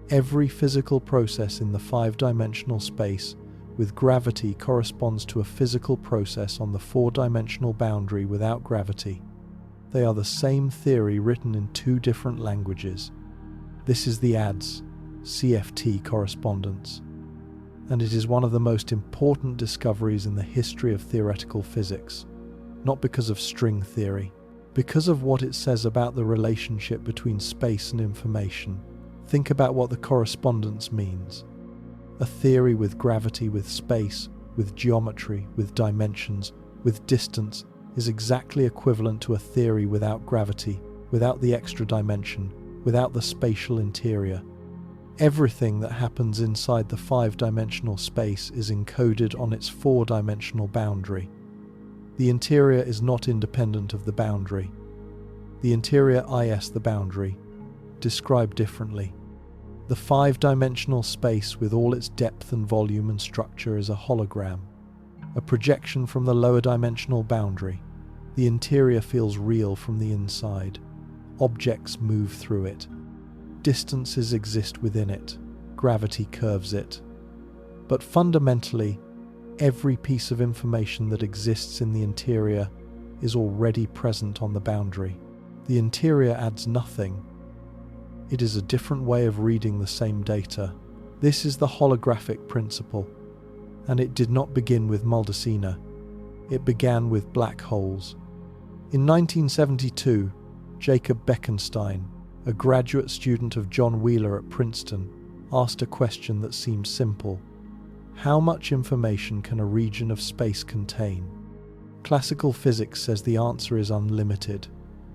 Every physical process in the five-dimensional space with gravity corresponds to a physical process on the four-dimensional boundary without gravity. They are the same theory written in two different languages. This is the ADS, CFT correspondence, and it is one of the most important discoveries in the history of theoretical physics, not because of string theory, because of what it says about the relationship between space and information. Think about what the correspondence means. A theory with gravity, with space, with geometry, with dimensions, with distance is exactly equivalent to a theory without gravity, without the extra dimension, without the spatial interior. Everything that happens inside the five-dimensional space is encoded on its four-dimensional boundary. The interior is not independent of the boundary. The interior is the boundary, described differently. The five-dimensional space with all its depth and volume and structure is a hologram, a projection from the lower dimensional boundary. The interior feels real from the inside. Objects move through it. Distances exist within it. Gravity curves it. But fundamentally, every piece of information that exists in the interior is already present on the boundary. The interior adds nothing. It is a different way of reading the same data. This is the holographic principle, and it did not begin with Muldacina. It began with black holes. In 1972, Jacob Bekenstein, a graduate student of John Wheeler at Princeton, asked a question that seemed simple. How much information can a region of space contain? Classical physics says the answer is unlimited.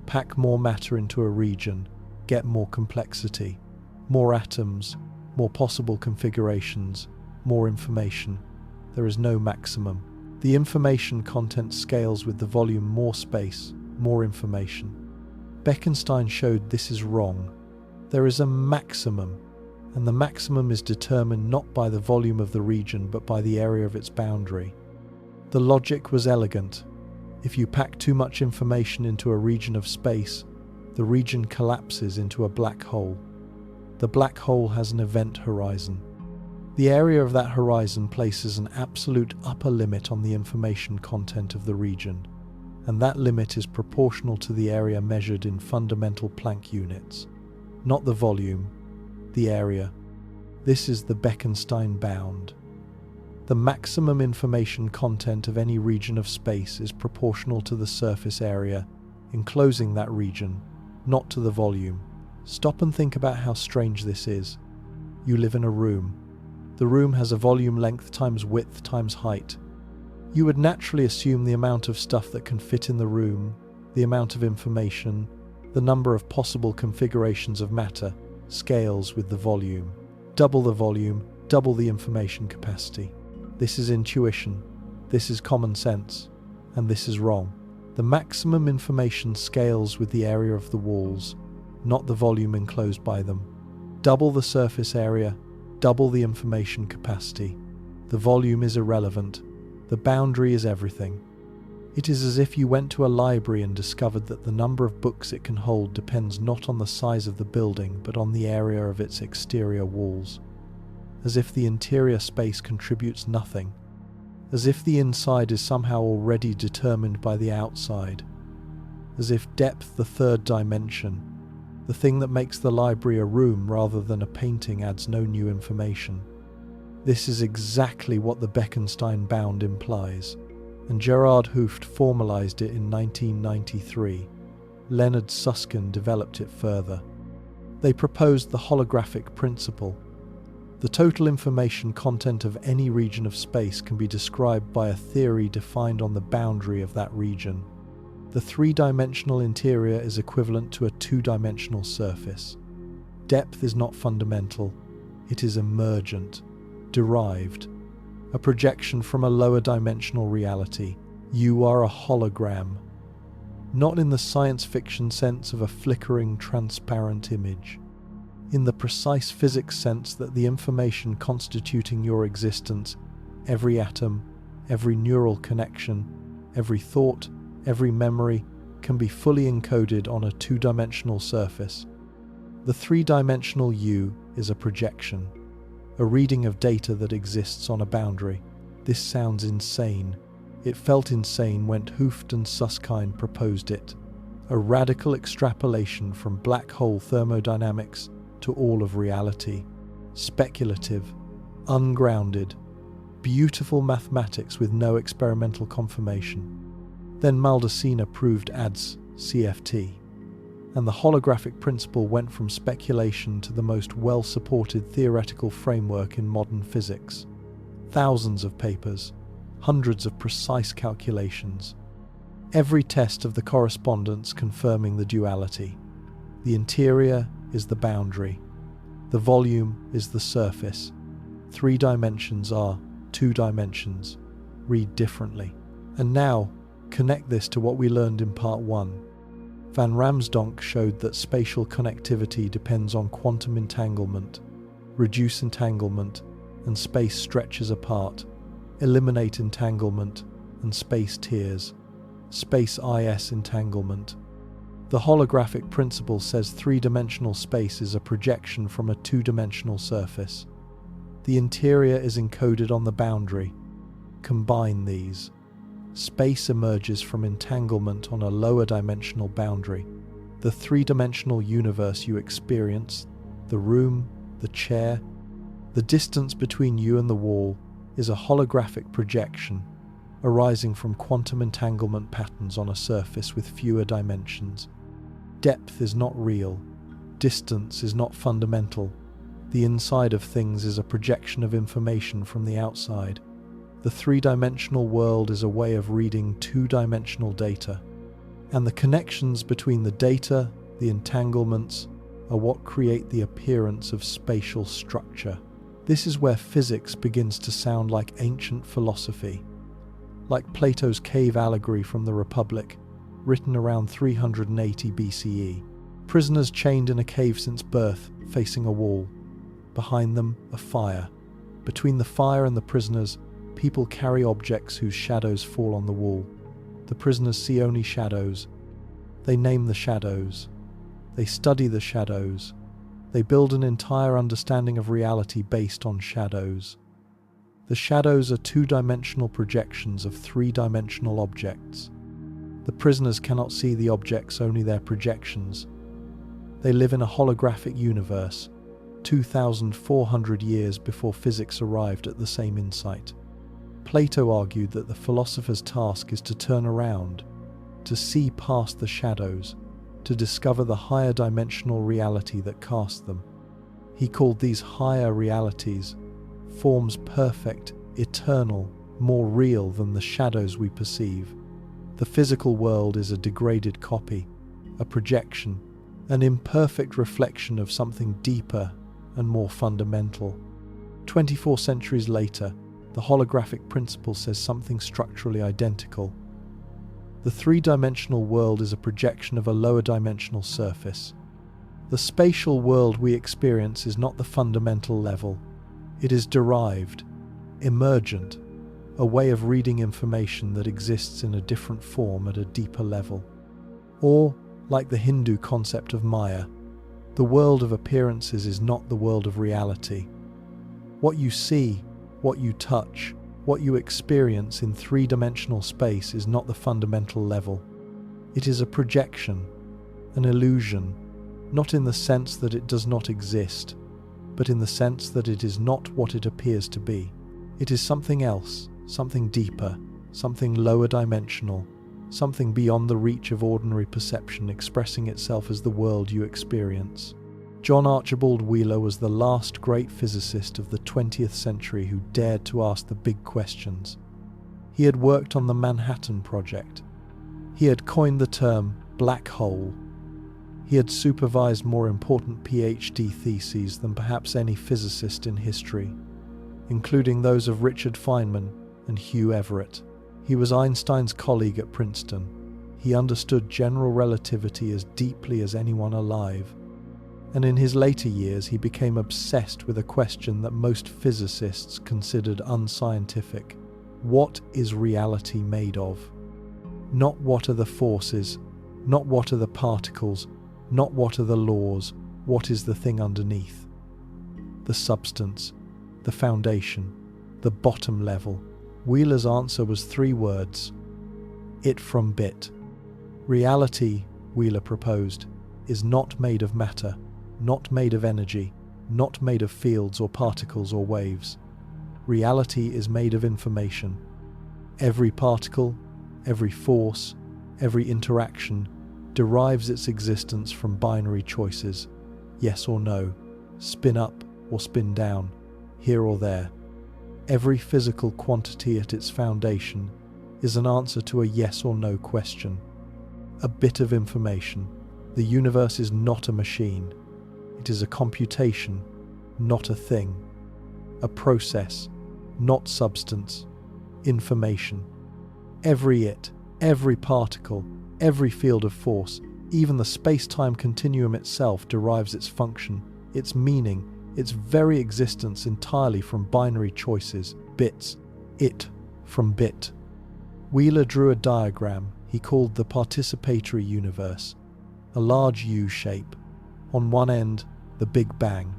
Pack more matter into a region, get more complexity, more atoms, more possible configurations, more information. There is no maximum. The information content scales with the volume. More space, more information. Bekenstein showed this is wrong. There is a maximum, and the maximum is determined not by the volume of the region but by the area of its boundary. The logic was elegant. If you pack too much information into a region of space, the region collapses into a black hole. The black hole has an event horizon. The area of that horizon places an absolute upper limit on the information content of the region, and that limit is proportional to the area measured in fundamental Planck units. Not the volume, the area. This is the Bekenstein bound. The maximum information content of any region of space is proportional to the surface area enclosing that region, not to the volume. Stop and think about how strange this is. You live in a room. The room has a volume length times width times height. You would naturally assume the amount of stuff that can fit in the room, the amount of information, the number of possible configurations of matter, scales with the volume. Double the volume, double the information capacity. This is intuition, this is common sense, and this is wrong. The maximum information scales with the area of the walls, not the volume enclosed by them. Double the surface area, double the information capacity. The volume is irrelevant. The boundary is everything. It is as if you went to a library and discovered that the number of books it can hold depends not on the size of the building but on the area of its exterior walls. As if the interior space contributes nothing. As if the inside is somehow already determined by the outside. As if depth, the third dimension, the thing that makes the library a room rather than a painting, adds no new information. This is exactly what the Bekenstein bound implies, and Gerard Hooft formalized it in 1993. Leonard Susskind developed it further. They proposed the holographic principle. The total information content of any region of space can be described by a theory defined on the boundary of that region. The three-dimensional interior is equivalent to a two-dimensional surface. Depth is not fundamental, it is emergent, derived, a projection from a lower dimensional reality. You are a hologram, not in the science fiction sense of a flickering, transparent image. In the precise physics sense that the information constituting your existence, every atom, every neural connection, every thought, every memory, can be fully encoded on a two-dimensional surface. The three-dimensional U is a projection, a reading of data that exists on a boundary. This sounds insane. It felt insane when Hooft and Susskind proposed it. A radical extrapolation from black hole thermodynamics to all of reality. Speculative, ungrounded, beautiful mathematics with no experimental confirmation. Then Maldacena proved ADS CFT, and the holographic principle went from speculation to the most well-supported theoretical framework in modern physics. Thousands of papers, hundreds of precise calculations. Every test of the correspondence confirming the duality. The interior is the boundary. The volume is the surface. 3 dimensions are 2 dimensions. Read differently. And now, connect this to what we learned in part 1. Van Ramsdonk showed that spatial connectivity depends on quantum entanglement. Reduce entanglement, and space stretches apart. Eliminate entanglement, and space tears. Space is entanglement. The holographic principle says 3-dimensional space is a projection from a 2-dimensional surface. The interior is encoded on the boundary. Combine these. Space emerges from entanglement on a lower dimensional boundary. The 3-dimensional universe you experience, the room, the chair, the distance between you and the wall, is a holographic projection arising from quantum entanglement patterns on a surface with fewer dimensions. Depth is not real. Distance is not fundamental. The inside of things is a projection of information from the outside. The 3-dimensional world is a way of reading 2-dimensional data. And the connections between the data, the entanglements, are what create the appearance of spatial structure. This is where physics begins to sound like ancient philosophy. Like Plato's cave allegory from the Republic, written around 380 BCE. Prisoners chained in a cave since birth, facing a wall. Behind them, a fire. Between the fire and the prisoners, people carry objects whose shadows fall on the wall. The prisoners see only shadows. They name the shadows. They study the shadows. They build an entire understanding of reality based on shadows. The shadows are 2-dimensional projections of 3-dimensional objects. The prisoners cannot see the objects, only their projections. They live in a holographic universe, 2,400 years before physics arrived at the same insight. Plato argued that the philosopher's task is to turn around, to see past the shadows, to discover the higher dimensional reality that cast them. He called these higher realities forms perfect, eternal, more real than the shadows we perceive. The physical world is a degraded copy, a projection, an imperfect reflection of something deeper and more fundamental. 24 centuries later, the holographic principle says something structurally identical. The 3-dimensional world is a projection of a lower dimensional surface. The spatial world we experience is not the fundamental level. It is derived, emergent, a way of reading information that exists in a different form at a deeper level. Or, like the Hindu concept of Maya, the world of appearances is not the world of reality. What you see, what you touch, what you experience in 3-dimensional space is not the fundamental level. It is a projection, an illusion, not in the sense that it does not exist, but in the sense that it is not what it appears to be. It is something else, something deeper, something lower dimensional, something beyond the reach of ordinary perception expressing itself as the world you experience. John Archibald Wheeler was the last great physicist of the 20th century who dared to ask the big questions. He had worked on the Manhattan Project. He had coined the term black hole. He had supervised more important PhD theses than perhaps any physicist in history, including those of Richard Feynman and Hugh Everett. He was Einstein's colleague at Princeton. He understood general relativity as deeply as anyone alive. And in his later years he became obsessed with a question that most physicists considered unscientific. What is reality made of? Not what are the forces, Not what are the particles, not what are the laws, what is the thing underneath. The substance, the foundation, the bottom level. Wheeler's answer was 3 words. It from bit. Reality, Wheeler proposed, is not made of matter, not made of energy, not made of fields or particles or waves. Reality is made of information. Every particle, every force, every interaction derives its existence from binary choices, yes or no, spin up or spin down, here or there. Every physical quantity at its foundation is an answer to a yes or no question. A bit of information. The universe is not a machine. It is a computation, not a thing. A process, not substance. Information. Every particle, every field of force, even the space-time continuum itself derives its function, its meaning, its very existence entirely from binary choices, bits, it from bit. Wheeler drew a diagram he called the participatory universe, a large U shape. On one end, the Big Bang.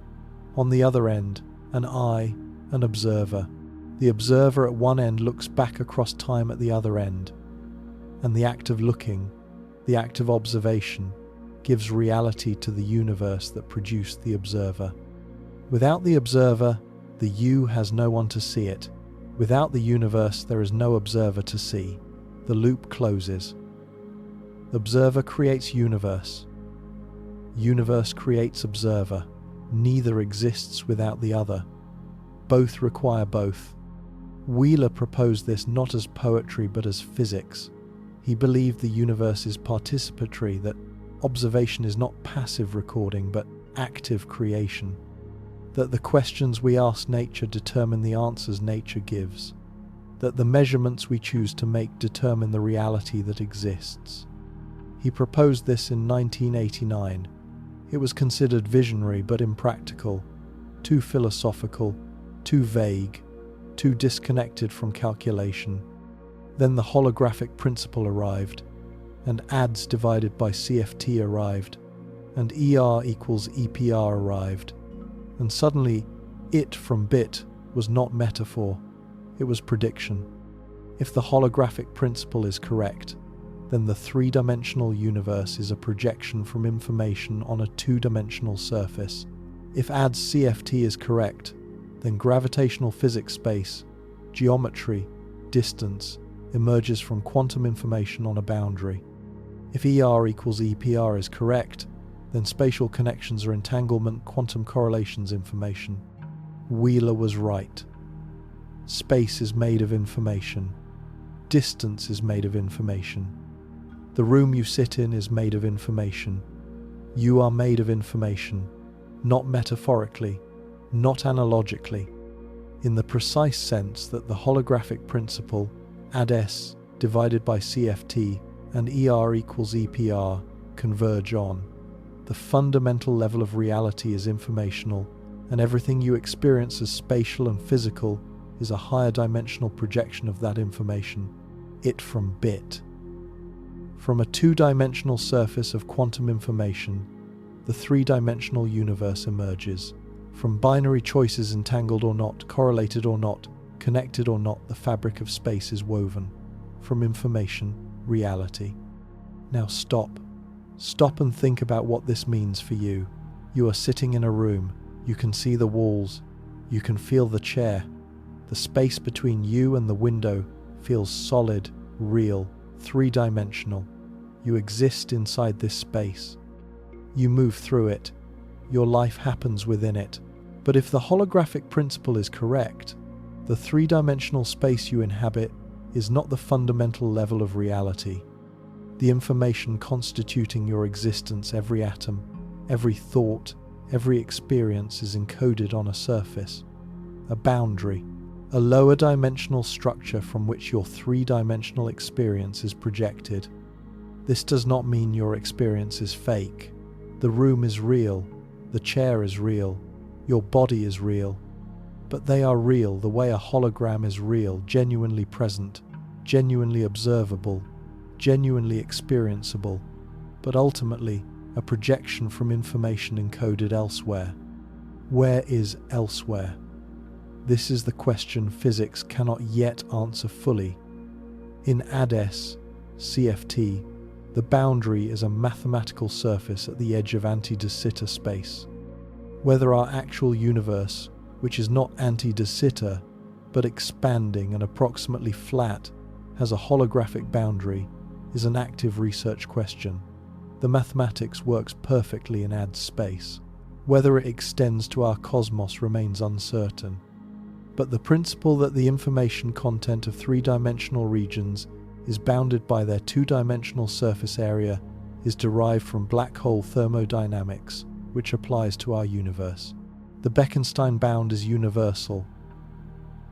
On the other end, an eye, an observer. The observer at one end looks back across time at the other end. And the act of looking, the act of observation, gives reality to the universe that produced the observer. Without the observer, the U has no one to see it. Without the universe, there is no observer to see. The loop closes. Observer creates universe. Universe creates observer. Neither exists without the other. Both require both. Wheeler proposed this not as poetry but as physics. He believed the universe is participatory, that observation is not passive recording but active creation. That the questions we ask nature determine the answers nature gives. That the measurements we choose to make determine the reality that exists. He proposed this in 1989. It was considered visionary but impractical, too philosophical, too vague, too disconnected from calculation. Then the holographic principle arrived, and ADS divided by CFT arrived, and ER equals EPR arrived, and suddenly it from bit was not metaphor, it was prediction. If the holographic principle is correct, then the 3-dimensional universe is a projection from information on a 2-dimensional surface. If ADS CFT is correct, then gravitational physics space, geometry, distance, emerges from quantum information on a boundary. If ER equals EPR is correct, then spatial connections are entanglement, quantum correlations information. Wheeler was right. Space is made of information. Distance is made of information. The room you sit in is made of information. You are made of information, not metaphorically, not analogically, in the precise sense that the holographic principle, ADS divided by CFT, and ER equals EPR converge on. The fundamental level of reality is informational, and everything you experience as spatial and physical is a higher dimensional projection of that information, it from bit. From a 2-dimensional surface of quantum information, the 3-dimensional universe emerges. From binary choices entangled or not, correlated or not, connected or not, the fabric of space is woven. From information, reality. Now stop. Stop and think about what this means for you. You are sitting in a room. You can see the walls. You can feel the chair. The space between you and the window feels solid, real, 3-dimensional. You exist inside this space. You move through it. Your life happens within it. But if the holographic principle is correct, the 3-dimensional space you inhabit is not the fundamental level of reality. The information constituting your existence, every atom, every thought, every experience is encoded on a surface, a boundary, a lower dimensional structure from which your 3-dimensional experience is projected. This does not mean your experience is fake. The room is real, the chair is real, your body is real. But they are real the way a hologram is real, genuinely present, genuinely observable, genuinely experienceable, but ultimately a projection from information encoded elsewhere. Where is elsewhere? This is the question physics cannot yet answer fully. In ADS, CFT, the boundary is a mathematical surface at the edge of anti-de Sitter space. Whether our actual universe, which is not anti-de Sitter, but expanding and approximately flat, has a holographic boundary, is an active research question. The mathematics works perfectly in ADS space. Whether it extends to our cosmos remains uncertain. But the principle that the information content of three-dimensional regions is bounded by their two-dimensional surface area is derived from black hole thermodynamics, which applies to our universe. The Bekenstein bound is universal.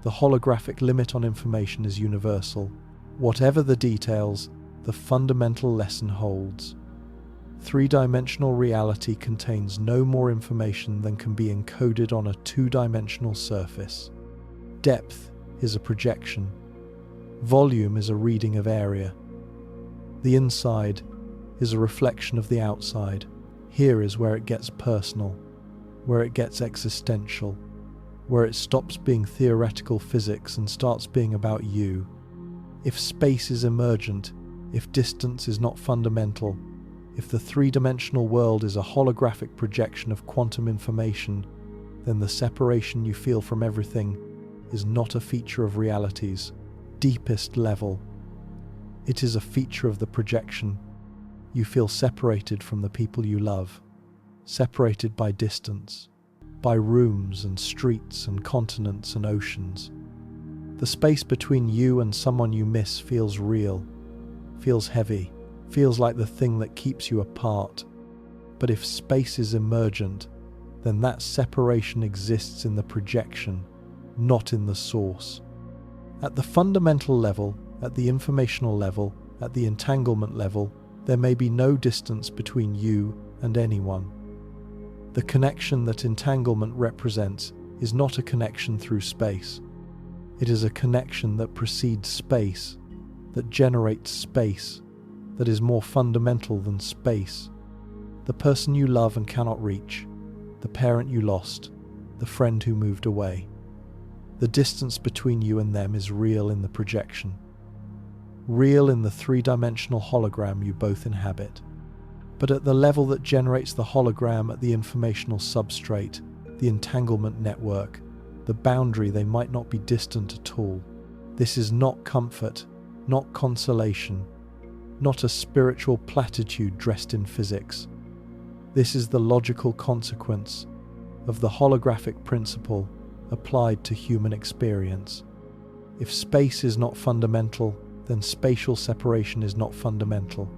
The holographic limit on information is universal. Whatever the details, the fundamental lesson holds. Three-dimensional reality contains no more information than can be encoded on a two-dimensional surface. Depth is a projection. Volume is a reading of area. The inside is a reflection of the outside. Here is where it gets personal, where it gets existential, where it stops being theoretical physics and starts being about you. If space is emergent, if distance is not fundamental, if the three-dimensional world is a holographic projection of quantum information, then the separation you feel from everything is not a feature of reality's deepest level. It is a feature of the projection. You feel separated from the people you love, separated by distance, by rooms and streets and continents and oceans. The space between you and someone you miss feels real, feels heavy, feels like the thing that keeps you apart. But if space is emergent, then that separation exists in the projection, not in the source. At the fundamental level, at the informational level, at the entanglement level, there may be no distance between you and anyone. The connection that entanglement represents is not a connection through space. It is a connection that precedes space, that generates space, that is more fundamental than space. The person you love and cannot reach, the parent you lost, the friend who moved away. The distance between you and them is real in the projection, real in the three-dimensional hologram you both inhabit. But at the level that generates the hologram, at the informational substrate, the entanglement network, the boundary, they might not be distant at all. This is not comfort, not consolation, not a spiritual platitude dressed in physics. This is the logical consequence of the holographic principle applied to human experience. If space is not fundamental, then spatial separation is not fundamental.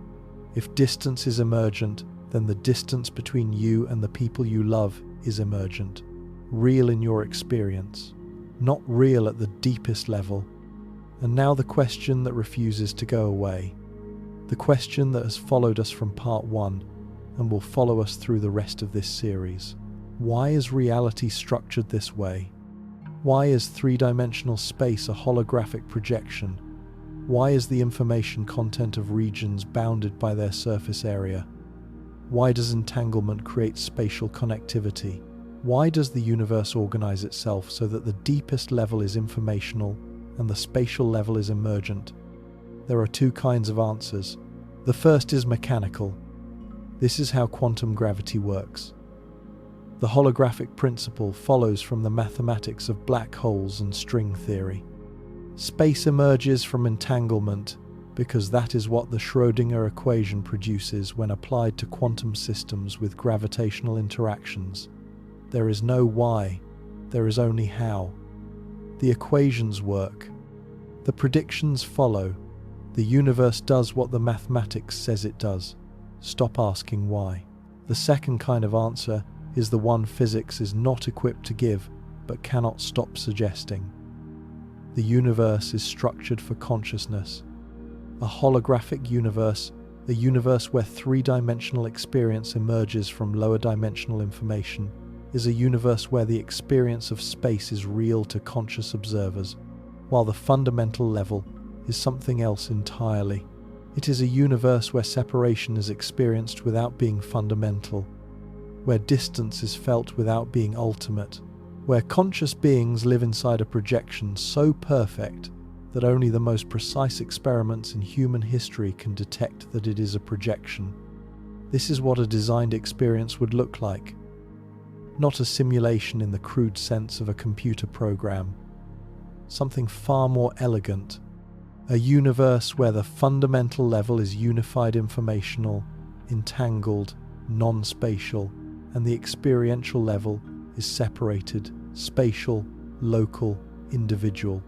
If distance is emergent, then the distance between you and the people you love is emergent, real in your experience, not real at the deepest level. And now the question that refuses to go away, the question that has followed us from part 1 and will follow us through the rest of this series. Why is reality structured this way? Why is three-dimensional space a holographic projection? Why is the information content of regions bounded by their surface area? Why does entanglement create spatial connectivity? Why does the universe organize itself so that the deepest level is informational and the spatial level is emergent? There are two kinds of answers. The first is mechanical. This is how quantum gravity works. The holographic principle follows from the mathematics of black holes and string theory. Space emerges from entanglement because that is what the Schrödinger equation produces when applied to quantum systems with gravitational interactions. There is no why, there is only how. The equations work. The predictions follow. The universe does what the mathematics says it does. Stop asking why. The second kind of answer is the one physics is not equipped to give, but cannot stop suggesting. The universe is structured for consciousness. A holographic universe, a universe where three-dimensional experience emerges from lower-dimensional information, is a universe where the experience of space is real to conscious observers, while the fundamental level is something else entirely. It is a universe where separation is experienced without being fundamental, where distance is felt without being ultimate, where conscious beings live inside a projection so perfect that only the most precise experiments in human history can detect that it is a projection. This is what a designed experience would look like. Not a simulation in the crude sense of a computer program. Something far more elegant. A universe where the fundamental level is unified informational, entangled, non-spatial, and the experiential level is separated, spatial, local, individual.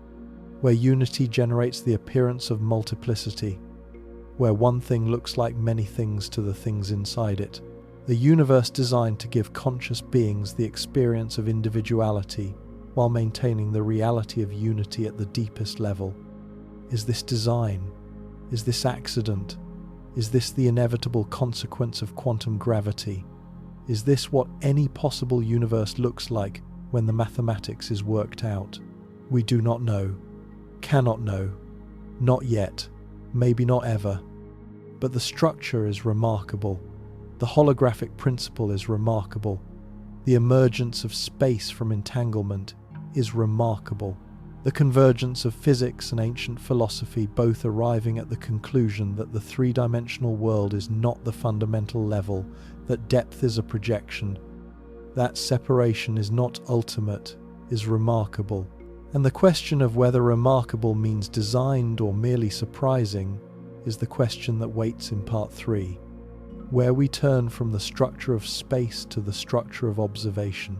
Where unity generates the appearance of multiplicity, where one thing looks like many things to the things inside it. A universe designed to give conscious beings the experience of individuality while maintaining the reality of unity at the deepest level. Is this design? Is this accident? Is this the inevitable consequence of quantum gravity? Is this what any possible universe looks like when the mathematics is worked out? We do not know. Cannot know. Not yet. Maybe not ever. But the structure is remarkable. The holographic principle is remarkable. The emergence of space from entanglement is remarkable. The convergence of physics and ancient philosophy both arriving at the conclusion that the three-dimensional world is not the fundamental level, that depth is a projection, that separation is not ultimate, is remarkable. And the question of whether remarkable means designed or merely surprising is the question that waits in part 3, where we turn from the structure of space to the structure of observation,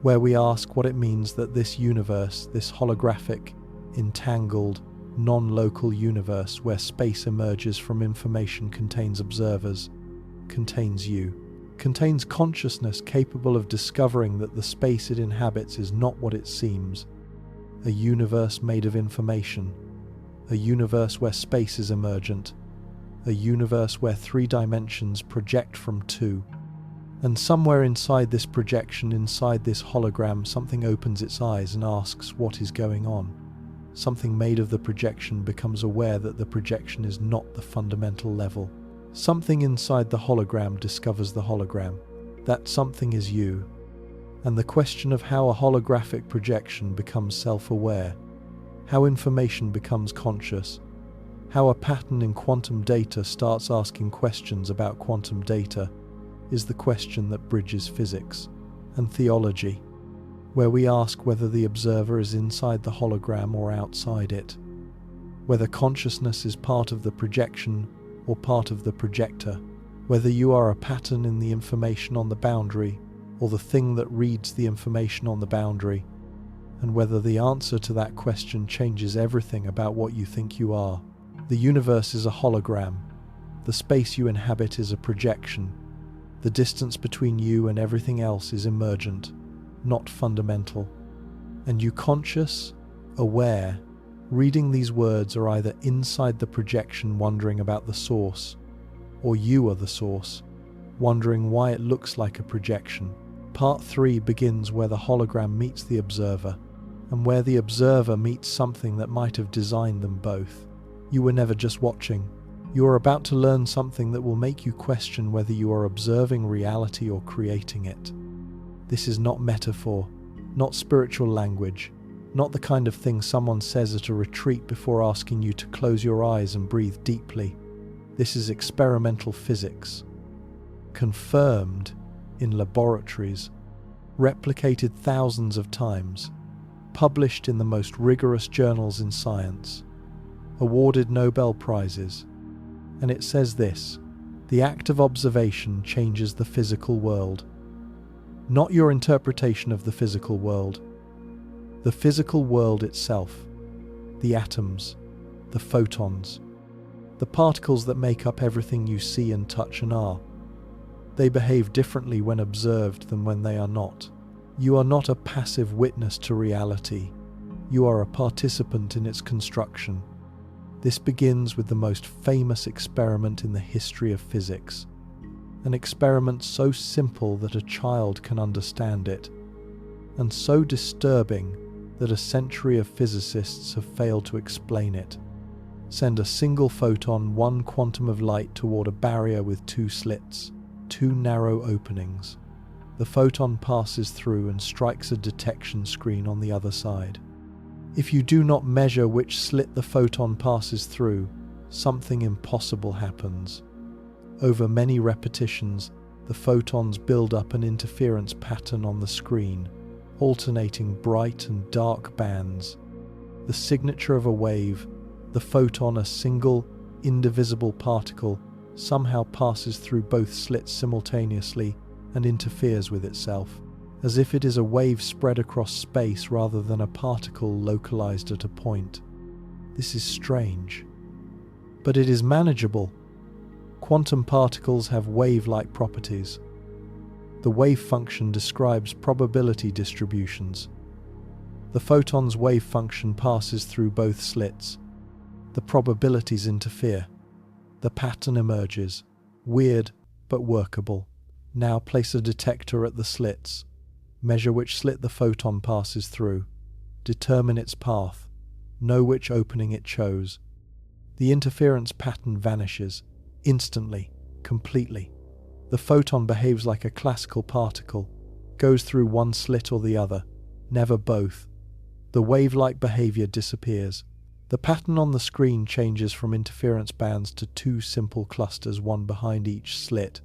where we ask what it means that this universe, this holographic, entangled, non-local universe where space emerges from information contains observers, contains you, contains consciousness capable of discovering that the space it inhabits is not what it seems. A universe made of information, a universe where space is emergent, a universe where 3 dimensions project from 2. And somewhere inside this projection, inside this hologram, something opens its eyes and asks what is going on. Something made of the projection becomes aware that the projection is not the fundamental level. Something inside the hologram discovers the hologram. That something is you. And the question of how a holographic projection becomes self-aware, how information becomes conscious, how a pattern in quantum data starts asking questions about quantum data, is the question that bridges physics and theology, where we ask whether the observer is inside the hologram or outside it, whether consciousness is part of the projection or part of the projector, whether you are a pattern in the information on the boundary or the thing that reads the information on the boundary, and whether the answer to that question changes everything about what you think you are. The universe is a hologram. The space you inhabit is a projection. The distance between you and everything else is emergent, not fundamental. And you conscious, aware, reading these words are either inside the projection wondering about the source, or you are the source, wondering why it looks like a projection. Part 3 begins where the hologram meets the observer, and where the observer meets something that might have designed them both. You were never just watching. You are about to learn something that will make you question whether you are observing reality or creating it. This is not metaphor, not spiritual language, not the kind of thing someone says at a retreat before asking you to close your eyes and breathe deeply. This is experimental physics, confirmed in laboratories, replicated thousands of times, published in the most rigorous journals in science, awarded Nobel Prizes. And it says this: the act of observation changes the physical world. Not your interpretation of the physical world. The physical world itself. The atoms, the photons, the particles that make up everything you see and touch and are. They behave differently when observed than when they are not. You are not a passive witness to reality. You are a participant in its construction. This begins with the most famous experiment in the history of physics. An experiment so simple that a child can understand it, and so disturbing that a century of physicists have failed to explain it. Send a single photon 1 quantum of light toward a barrier with 2 slits, 2 narrow openings. The photon passes through and strikes a detection screen on the other side. If you do not measure which slit the photon passes through, something impossible happens. Over many repetitions, the photons build up an interference pattern on the screen, alternating bright and dark bands. The signature of a wave, the photon, a single, indivisible particle, somehow passes through both slits simultaneously and interferes with itself, as if it is a wave spread across space rather than a particle localized at a point. This is strange. But it is manageable. Quantum particles have wave-like properties. The wave function describes probability distributions. The photon's wave function passes through both slits. The probabilities interfere. The pattern emerges. Weird, but workable. Now place a detector at the slits. Measure which slit the photon passes through. Determine its path. Know which opening it chose. The interference pattern vanishes. Instantly. Completely. The photon behaves like a classical particle. Goes through one slit or the other. Never both. The wave-like behavior disappears. The pattern on the screen changes from interference bands to 2 simple clusters, one behind each slit.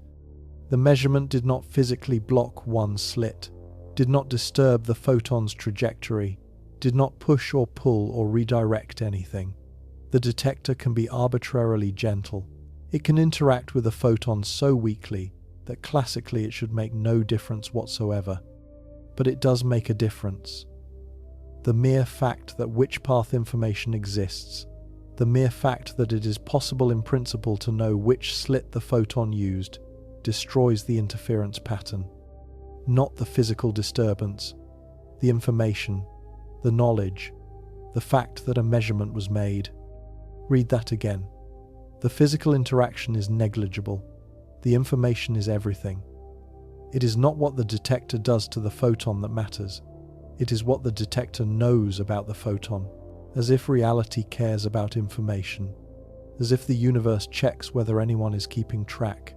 The measurement did not physically block one slit, did not disturb the photon's trajectory, did not push or pull or redirect anything. The detector can be arbitrarily gentle. It can interact with a photon so weakly that classically it should make no difference whatsoever. But it does make a difference. The mere fact that which path information exists, the mere fact that it is possible in principle to know which slit the photon used, destroys the interference pattern. Not the physical disturbance, the information, the knowledge, the fact that a measurement was made. Read that again. The physical interaction is negligible. The information is everything. It is not what the detector does to the photon that matters. It is what the detector knows about the photon, as if reality cares about information, as if the universe checks whether anyone is keeping track,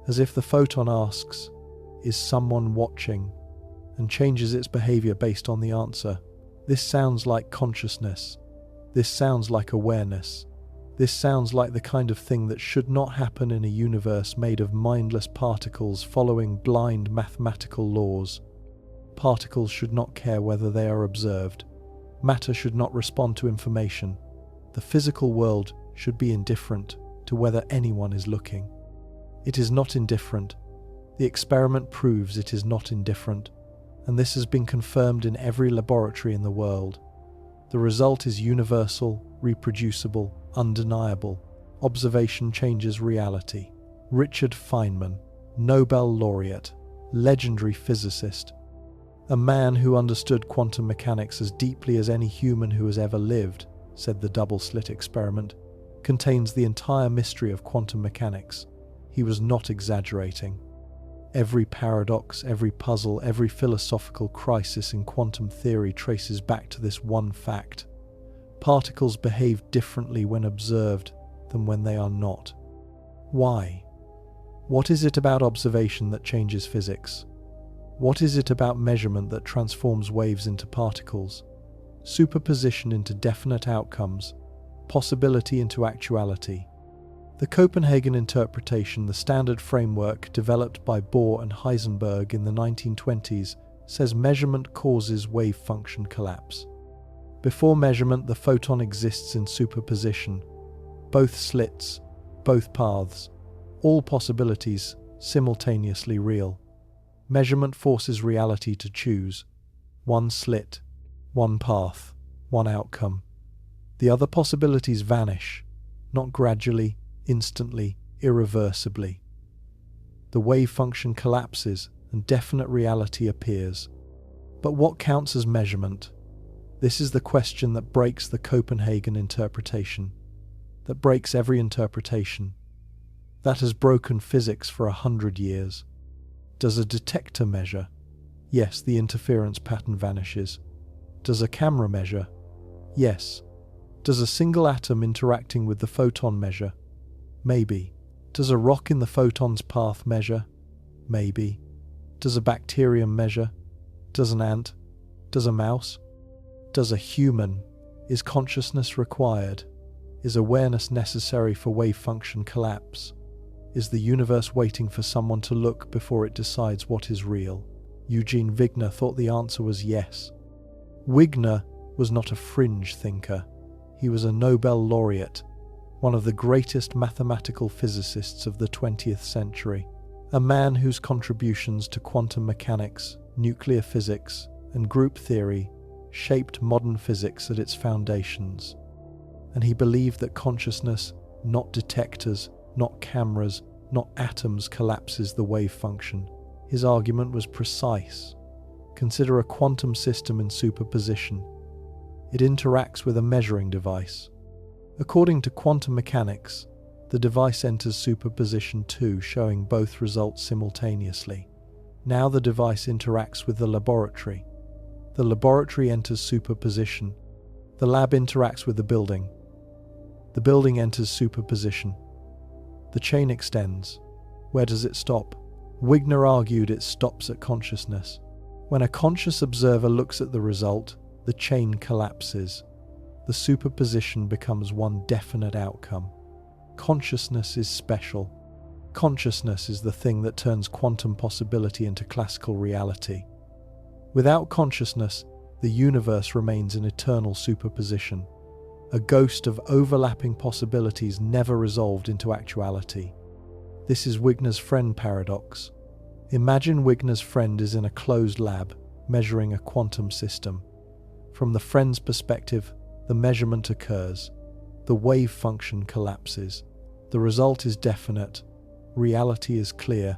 as if the photon asks, "Is someone watching?" and changes its behavior based on the answer. This sounds like consciousness. This sounds like awareness. This sounds like the kind of thing that should not happen in a universe made of mindless particles following blind mathematical laws. Particles should not care whether they are observed. Matter should not respond to information. The physical world should be indifferent to whether anyone is looking. It is not indifferent. The experiment proves it is not indifferent, and this has been confirmed in every laboratory in the world. The result is universal, reproducible, undeniable. Observation changes reality. Richard Feynman, Nobel laureate, legendary physicist, a man who understood quantum mechanics as deeply as any human who has ever lived, said the double-slit experiment contains the entire mystery of quantum mechanics. He was not exaggerating. Every paradox, every puzzle, every philosophical crisis in quantum theory traces back to this one fact. Particles behave differently when observed than when they are not. Why? What is it about observation that changes physics? What is it about measurement that transforms waves into particles, superposition into definite outcomes, possibility into actuality? The Copenhagen interpretation, the standard framework developed by Bohr and Heisenberg in the 1920s, says measurement causes wave function collapse. Before measurement, the photon exists in superposition. Both slits, both paths, all possibilities simultaneously real. Measurement forces reality to choose. One slit, one path, one outcome. The other possibilities vanish, not gradually, instantly, irreversibly. The wave function collapses and definite reality appears. But what counts as measurement? This is the question that breaks the Copenhagen interpretation, that breaks every interpretation, that has broken physics for 100 years. Does a detector measure? Yes, the interference pattern vanishes. Does a camera measure? Yes. Does a single atom interacting with the photon measure? Maybe. Does a rock in the photon's path measure? Maybe. Does a bacterium measure? Does an ant? Does a mouse? Does a human? Is consciousness required? Is awareness necessary for wave function collapse? Is the universe waiting for someone to look before it decides what is real? Eugene Wigner thought the answer was yes. Wigner was not a fringe thinker. He was a Nobel laureate, one of the greatest mathematical physicists of the 20th century, a man whose contributions to quantum mechanics, nuclear physics, and group theory shaped modern physics at its foundations. And he believed that consciousness, not detectors, not cameras, not atoms, collapses the wave function. His argument was precise. Consider a quantum system in superposition. It interacts with a measuring device. According to quantum mechanics, the device enters superposition too, showing both results simultaneously. Now the device interacts with the laboratory. The laboratory enters superposition. The lab interacts with the building. The building enters superposition. The chain extends. Where does it stop? Wigner argued it stops at consciousness. When a conscious observer looks at the result, the chain collapses. The superposition becomes one definite outcome. Consciousness is special. Consciousness is the thing that turns quantum possibility into classical reality. Without consciousness, the universe remains in eternal superposition, a ghost of overlapping possibilities never resolved into actuality. This is Wigner's friend paradox. Imagine Wigner's friend is in a closed lab, measuring a quantum system. From the friend's perspective, the measurement occurs. The wave function collapses. The result is definite. Reality is clear.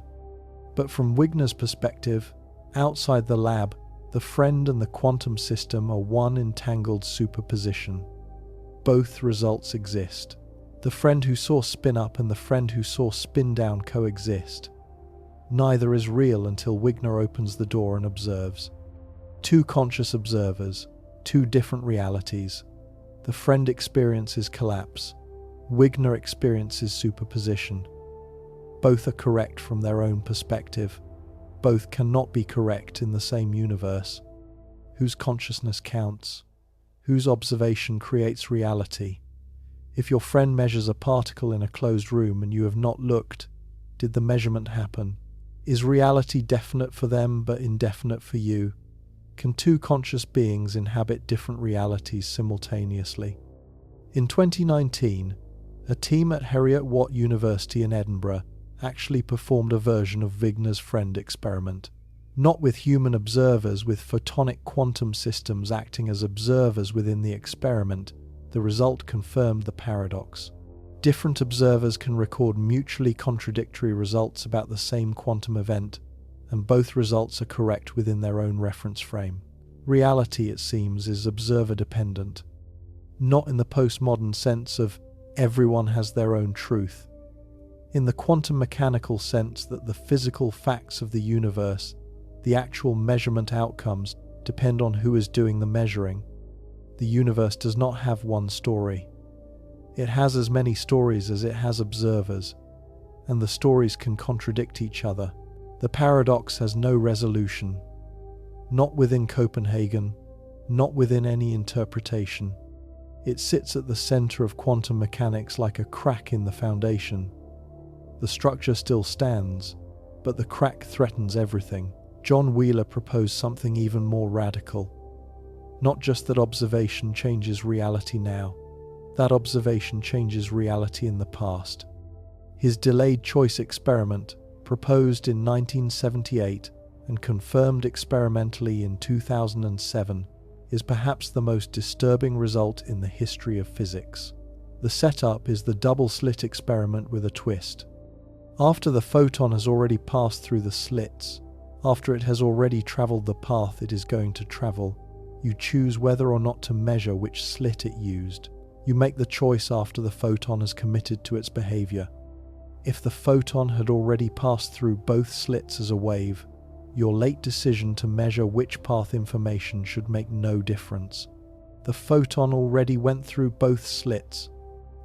But from Wigner's perspective, outside the lab, the friend and the quantum system are one entangled superposition. Both results exist. The friend who saw spin up and the friend who saw spin down coexist. Neither is real until Wigner opens the door and observes. Two conscious observers, two different realities. The friend experiences collapse. Wigner experiences superposition. Both are correct from their own perspective. Both cannot be correct in the same universe. Whose consciousness counts? Whose observation creates reality? If your friend measures a particle in a closed room and you have not looked, did the measurement happen? Is reality definite for them but indefinite for you? Can two conscious beings inhabit different realities simultaneously? In 2019, a team at Heriot-Watt University in Edinburgh actually performed a version of Wigner's friend experiment. Not with human observers, with photonic quantum systems acting as observers within the experiment. The result confirmed the paradox. Different observers can record mutually contradictory results about the same quantum event, and both results are correct within their own reference frame. Reality, it seems, is observer-dependent. Not in the postmodern sense of everyone has their own truth. In the quantum mechanical sense that the physical facts of the universe, the actual measurement outcomes, depend on who is doing the measuring. The universe does not have one story. It has as many stories as it has observers, and the stories can contradict each other. The paradox has no resolution. Not within Copenhagen, not within any interpretation. It sits at the center of quantum mechanics like a crack in the foundation. The structure still stands, but the crack threatens everything. John Wheeler proposed something even more radical. Not just that observation changes reality now, that observation changes reality in the past. His delayed choice experiment, proposed in 1978 and confirmed experimentally in 2007, is perhaps the most disturbing result in the history of physics. The setup is the double slit experiment with a twist. After the photon has already passed through the slits, after it has already traveled the path it is going to travel, you choose whether or not to measure which slit it used. You make the choice after the photon has committed to its behavior. If the photon had already passed through both slits as a wave, your late decision to measure which path information should make no difference. The photon already went through both slits.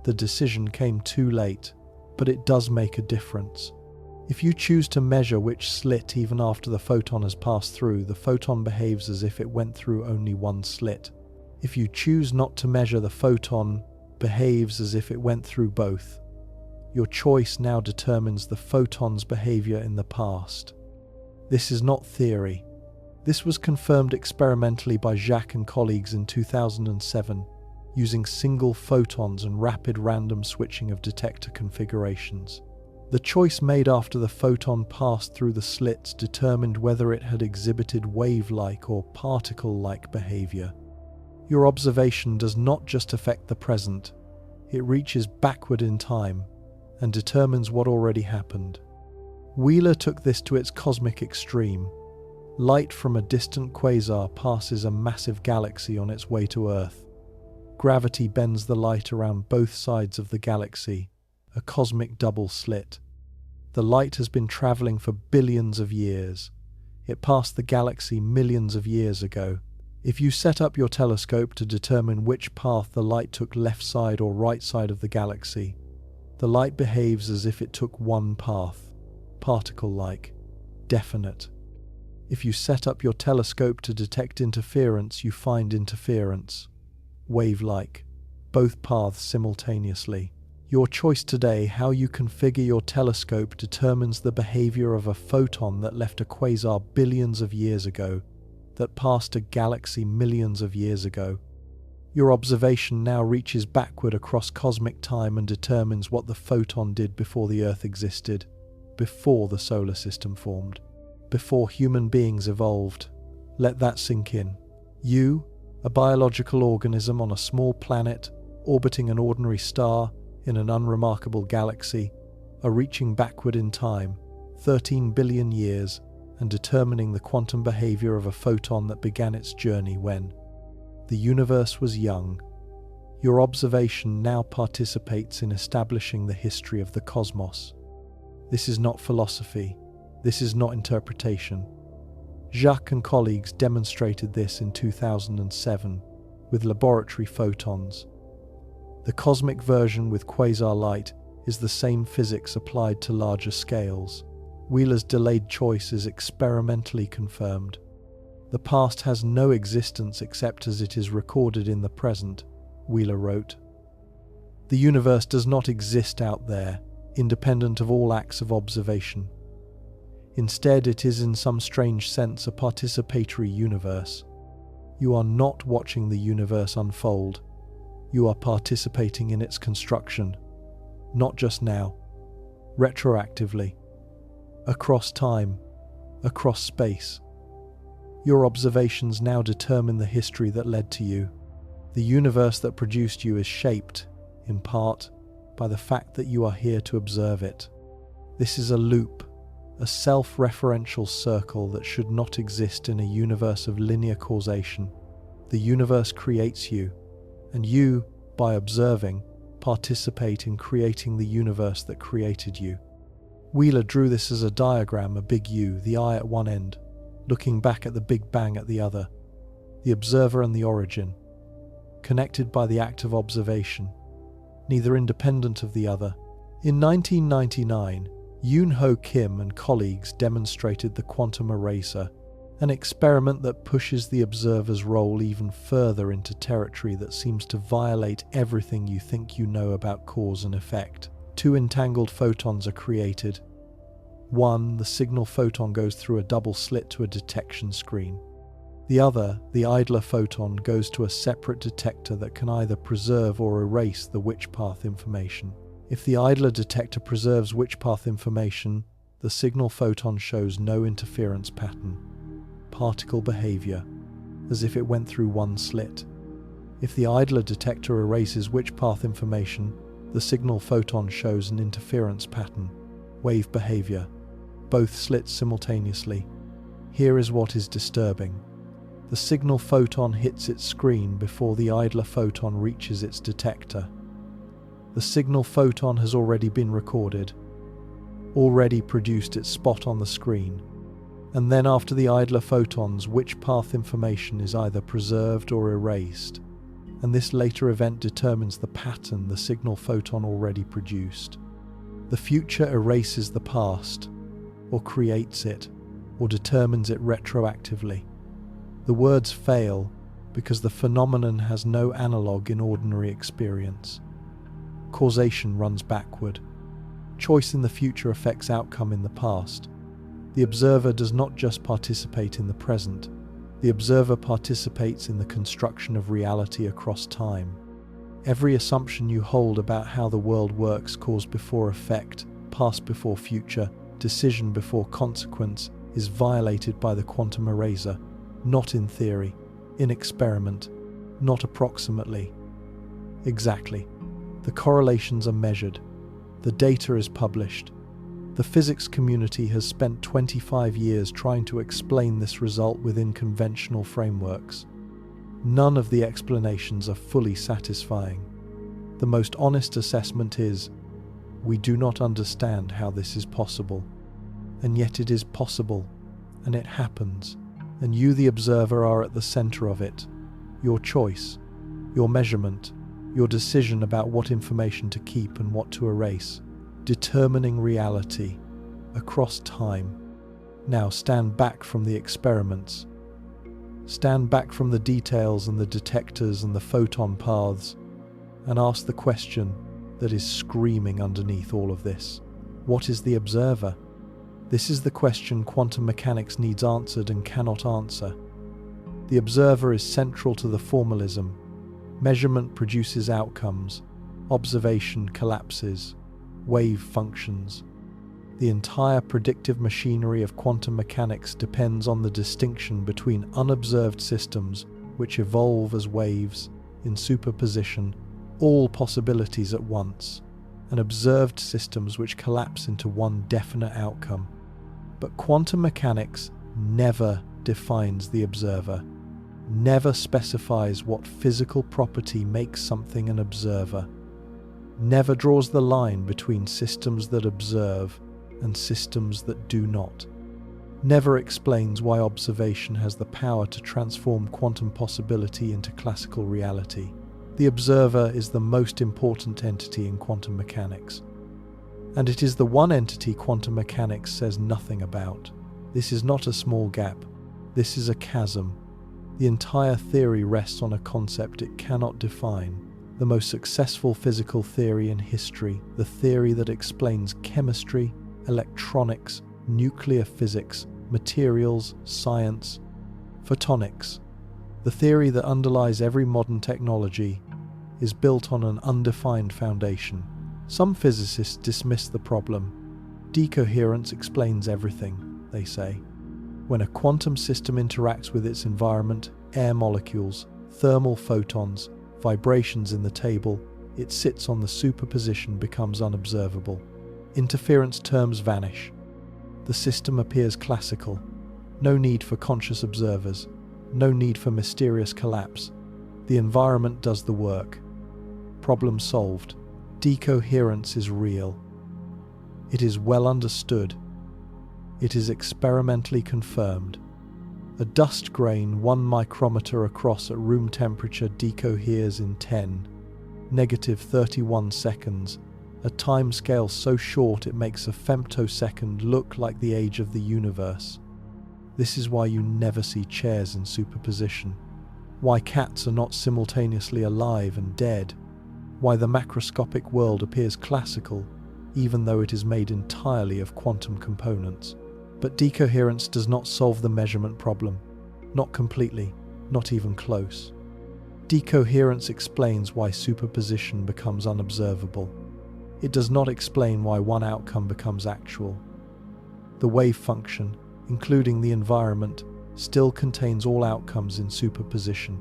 The decision came too late, but it does make a difference. If you choose to measure which slit even after the photon has passed through, the photon behaves as if it went through only one slit. If you choose not to measure, the photon behaves as if it went through both. Your choice now determines the photon's behavior in the past. This is not theory. This was confirmed experimentally by Jacques and colleagues in 2007, using single photons and rapid random switching of detector configurations. The choice made after the photon passed through the slits determined whether it had exhibited wave-like or particle-like behavior. Your observation does not just affect the present, it reaches backward in time and determines what already happened. Wheeler took this to its cosmic extreme. Light from a distant quasar passes a massive galaxy on its way to Earth. Gravity bends the light around both sides of the galaxy, a cosmic double slit. The light has been traveling for billions of years. It passed the galaxy millions of years ago. If you set up your telescope to determine which path the light took, left side or right side of the galaxy, the light behaves as if it took one path, particle-like, definite. If you set up your telescope to detect interference, you find interference, wave-like, both paths simultaneously. Your choice today, how you configure your telescope, determines the behavior of a photon that left a quasar billions of years ago, that passed a galaxy millions of years ago. Your observation now reaches backward across cosmic time and determines what the photon did before the Earth existed, before the solar system formed, before human beings evolved. Let that sink in. You, a biological organism on a small planet, orbiting an ordinary star in an unremarkable galaxy, are reaching backward in time, 13 billion years, and determining the quantum behavior of a photon that began its journey when the universe was young. Your observation now participates in establishing the history of the cosmos. This is not philosophy. This is not interpretation. Jacques and colleagues demonstrated this in 2007 with laboratory photons. The cosmic version with quasar light is the same physics applied to larger scales. Wheeler's delayed choice is experimentally confirmed. The past has no existence except as it is recorded in the present, Wheeler wrote. The universe does not exist out there, independent of all acts of observation. Instead, it is in some strange sense a participatory universe. You are not watching the universe unfold. You are participating in its construction, not just now, retroactively, across time, across space. Your observations now determine the history that led to you. The universe that produced you is shaped, in part, by the fact that you are here to observe it. This is a loop, a self-referential circle that should not exist in a universe of linear causation. The universe creates you, and you, by observing, participate in creating the universe that created you. Wheeler drew this as a diagram, a big U, the eye at one end, looking back at the Big Bang at the other, the observer and the origin, connected by the act of observation, neither independent of the other. In 1999, Yoon Ho Kim and colleagues demonstrated the quantum eraser, an experiment that pushes the observer's role even further into territory that seems to violate everything you think you know about cause and effect. Two entangled photons are created. One, the signal photon, goes through a double slit to a detection screen. The other, the idler photon, goes to a separate detector that can either preserve or erase the witch path information. If the idler detector preserves witch path information, the signal photon shows no interference pattern, particle behavior, as if it went through one slit. If the idler detector erases witch path information, the signal photon shows an interference pattern, wave behavior, both slits simultaneously. Here is what is disturbing. The signal photon hits its screen before the idler photon reaches its detector. The signal photon has already been recorded, already produced its spot on the screen, and then after the idler photon's witch path information is either preserved or erased, and this later event determines the pattern the signal photon already produced. The future erases the past, or creates it, or determines it retroactively. The words fail because the phenomenon has no analogue in ordinary experience. Causation runs backward. Choice in the future affects outcome in the past. The observer does not just participate in the present, the observer participates in the construction of reality across time. Every assumption you hold about how the world works, cause before effect, past before future, decision before consequence, is violated by the quantum eraser, not in theory, in experiment, not approximately. Exactly. The correlations are measured. The data is published. The physics community has spent 25 years trying to explain this result within conventional frameworks. None of the explanations are fully satisfying. The most honest assessment is, we do not understand how this is possible. And yet it is possible, and it happens, and you, the observer, are at the center of it. Your choice, your measurement, your decision about what information to keep and what to erase, determining reality across time. Now stand back from the experiments. Stand back from the details and the detectors and the photon paths, and ask the question that is screaming underneath all of this. What is the observer? This is the question quantum mechanics needs answered and cannot answer. The observer is central to the formalism. Measurement produces outcomes. Observation collapses. Wave functions. The entire predictive machinery of quantum mechanics depends on the distinction between unobserved systems, which evolve as waves, in superposition, all possibilities at once, and observed systems which collapse into one definite outcome. But quantum mechanics never defines the observer, never specifies what physical property makes something an observer, never draws the line between systems that observe and systems that do not, never explains why observation has the power to transform quantum possibility into classical reality. The observer is the most important entity in quantum mechanics. And it is the one entity quantum mechanics says nothing about. This is not a small gap. This is a chasm. The entire theory rests on a concept it cannot define. The most successful physical theory in history, the theory that explains chemistry, electronics, nuclear physics, materials, science, photonics. The theory that underlies every modern technology is built on an undefined foundation. Some physicists dismiss the problem. Decoherence explains everything, they say. When a quantum system interacts with its environment, air molecules, thermal photons, vibrations in the table, it sits on the superposition, becomes unobservable. Interference terms vanish. The system appears classical. No need for conscious observers. No need for mysterious collapse. The environment does the work. Problem solved. Decoherence is real. It is well understood. It is experimentally confirmed. A dust grain 1 micrometer across at room temperature decoheres in 10^-31 seconds, a timescale so short it makes a femtosecond look like the age of the universe. This is why you never see chairs in superposition. Why cats are not simultaneously alive and dead. Why the macroscopic world appears classical, even though it is made entirely of quantum components. But decoherence does not solve the measurement problem. Not completely, not even close. Decoherence explains why superposition becomes unobservable. It does not explain why one outcome becomes actual. The wave function, including the environment, still contains all outcomes in superposition.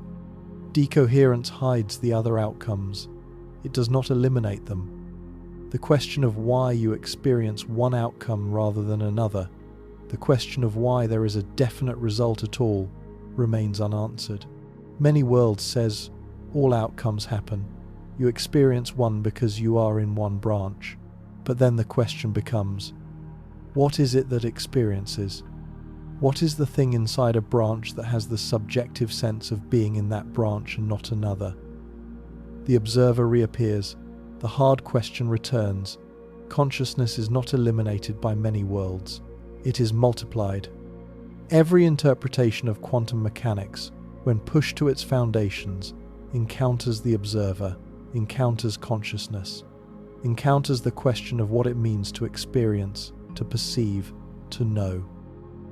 Decoherence hides the other outcomes. It does not eliminate them. The question of why you experience one outcome rather than another, the question of why there is a definite result at all, remains unanswered. Many worlds says, all outcomes happen. You experience one because you are in one branch. But then the question becomes, what is it that experiences? What is the thing inside a branch that has the subjective sense of being in that branch and not another? The observer reappears. The hard question returns. Consciousness is not eliminated by many worlds. It is multiplied. Every interpretation of quantum mechanics, when pushed to its foundations, encounters the observer, encounters consciousness, encounters the question of what it means to experience, to perceive, to know.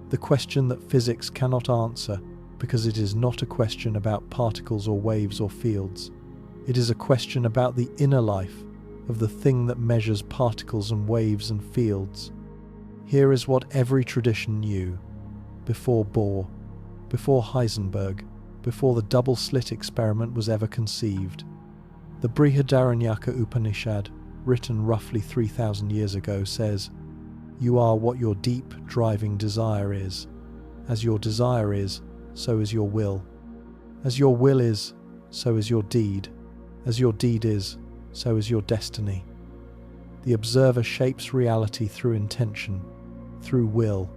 The question that physics cannot answer, because it is not a question about particles or waves or fields. It is a question about the inner life of the thing that measures particles and waves and fields. Here is what every tradition knew. Before Bohr, before Heisenberg, before the double slit experiment was ever conceived. The Brihadaranyaka Upanishad, written roughly 3,000 years ago, says, "You are what your deep, driving desire is. As your desire is, so is your will. As your will is, so is your deed. As your deed is, so is your destiny." The observer shapes reality through intention, through will,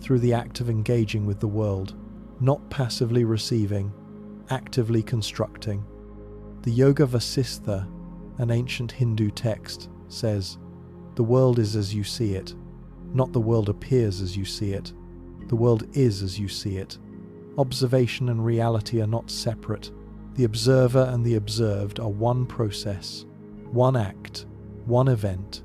through the act of engaging with the world, not passively receiving, actively constructing. The Yoga Vasistha, an ancient Hindu text, says, "The world is as you see it, not the world appears as you see it. The world is as you see it." Observation and reality are not separate. The observer and the observed are one process, one act, one event.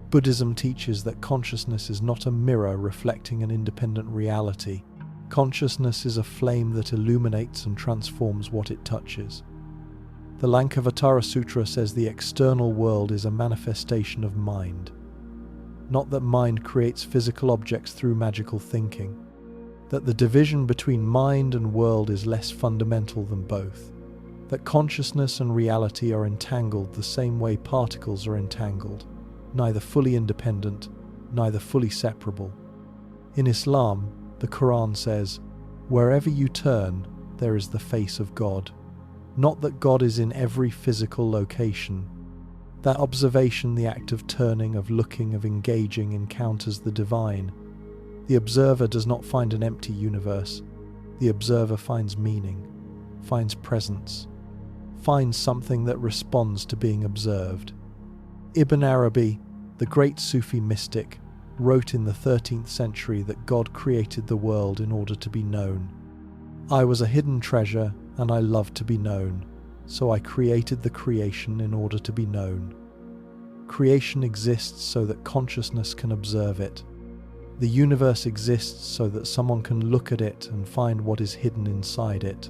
Buddhism teaches that consciousness is not a mirror reflecting an independent reality. Consciousness is a flame that illuminates and transforms what it touches. The Lankavatara Sutra says the external world is a manifestation of mind. Not that mind creates physical objects through magical thinking. That the division between mind and world is less fundamental than both. That consciousness and reality are entangled the same way particles are entangled, neither fully independent, neither fully separable. In Islam, the Quran says, "Wherever you turn, there is the face of God." Not that God is in every physical location. That observation, the act of turning, of looking, of engaging, encounters the divine. The observer does not find an empty universe. The observer finds meaning, finds presence, finds something that responds to being observed. Ibn Arabi, the great Sufi mystic, wrote in the 13th century that God created the world in order to be known. "I was a hidden treasure, and I loved to be known, so I created the creation in order to be known." Creation exists so that consciousness can observe it. The universe exists so that someone can look at it and find what is hidden inside it.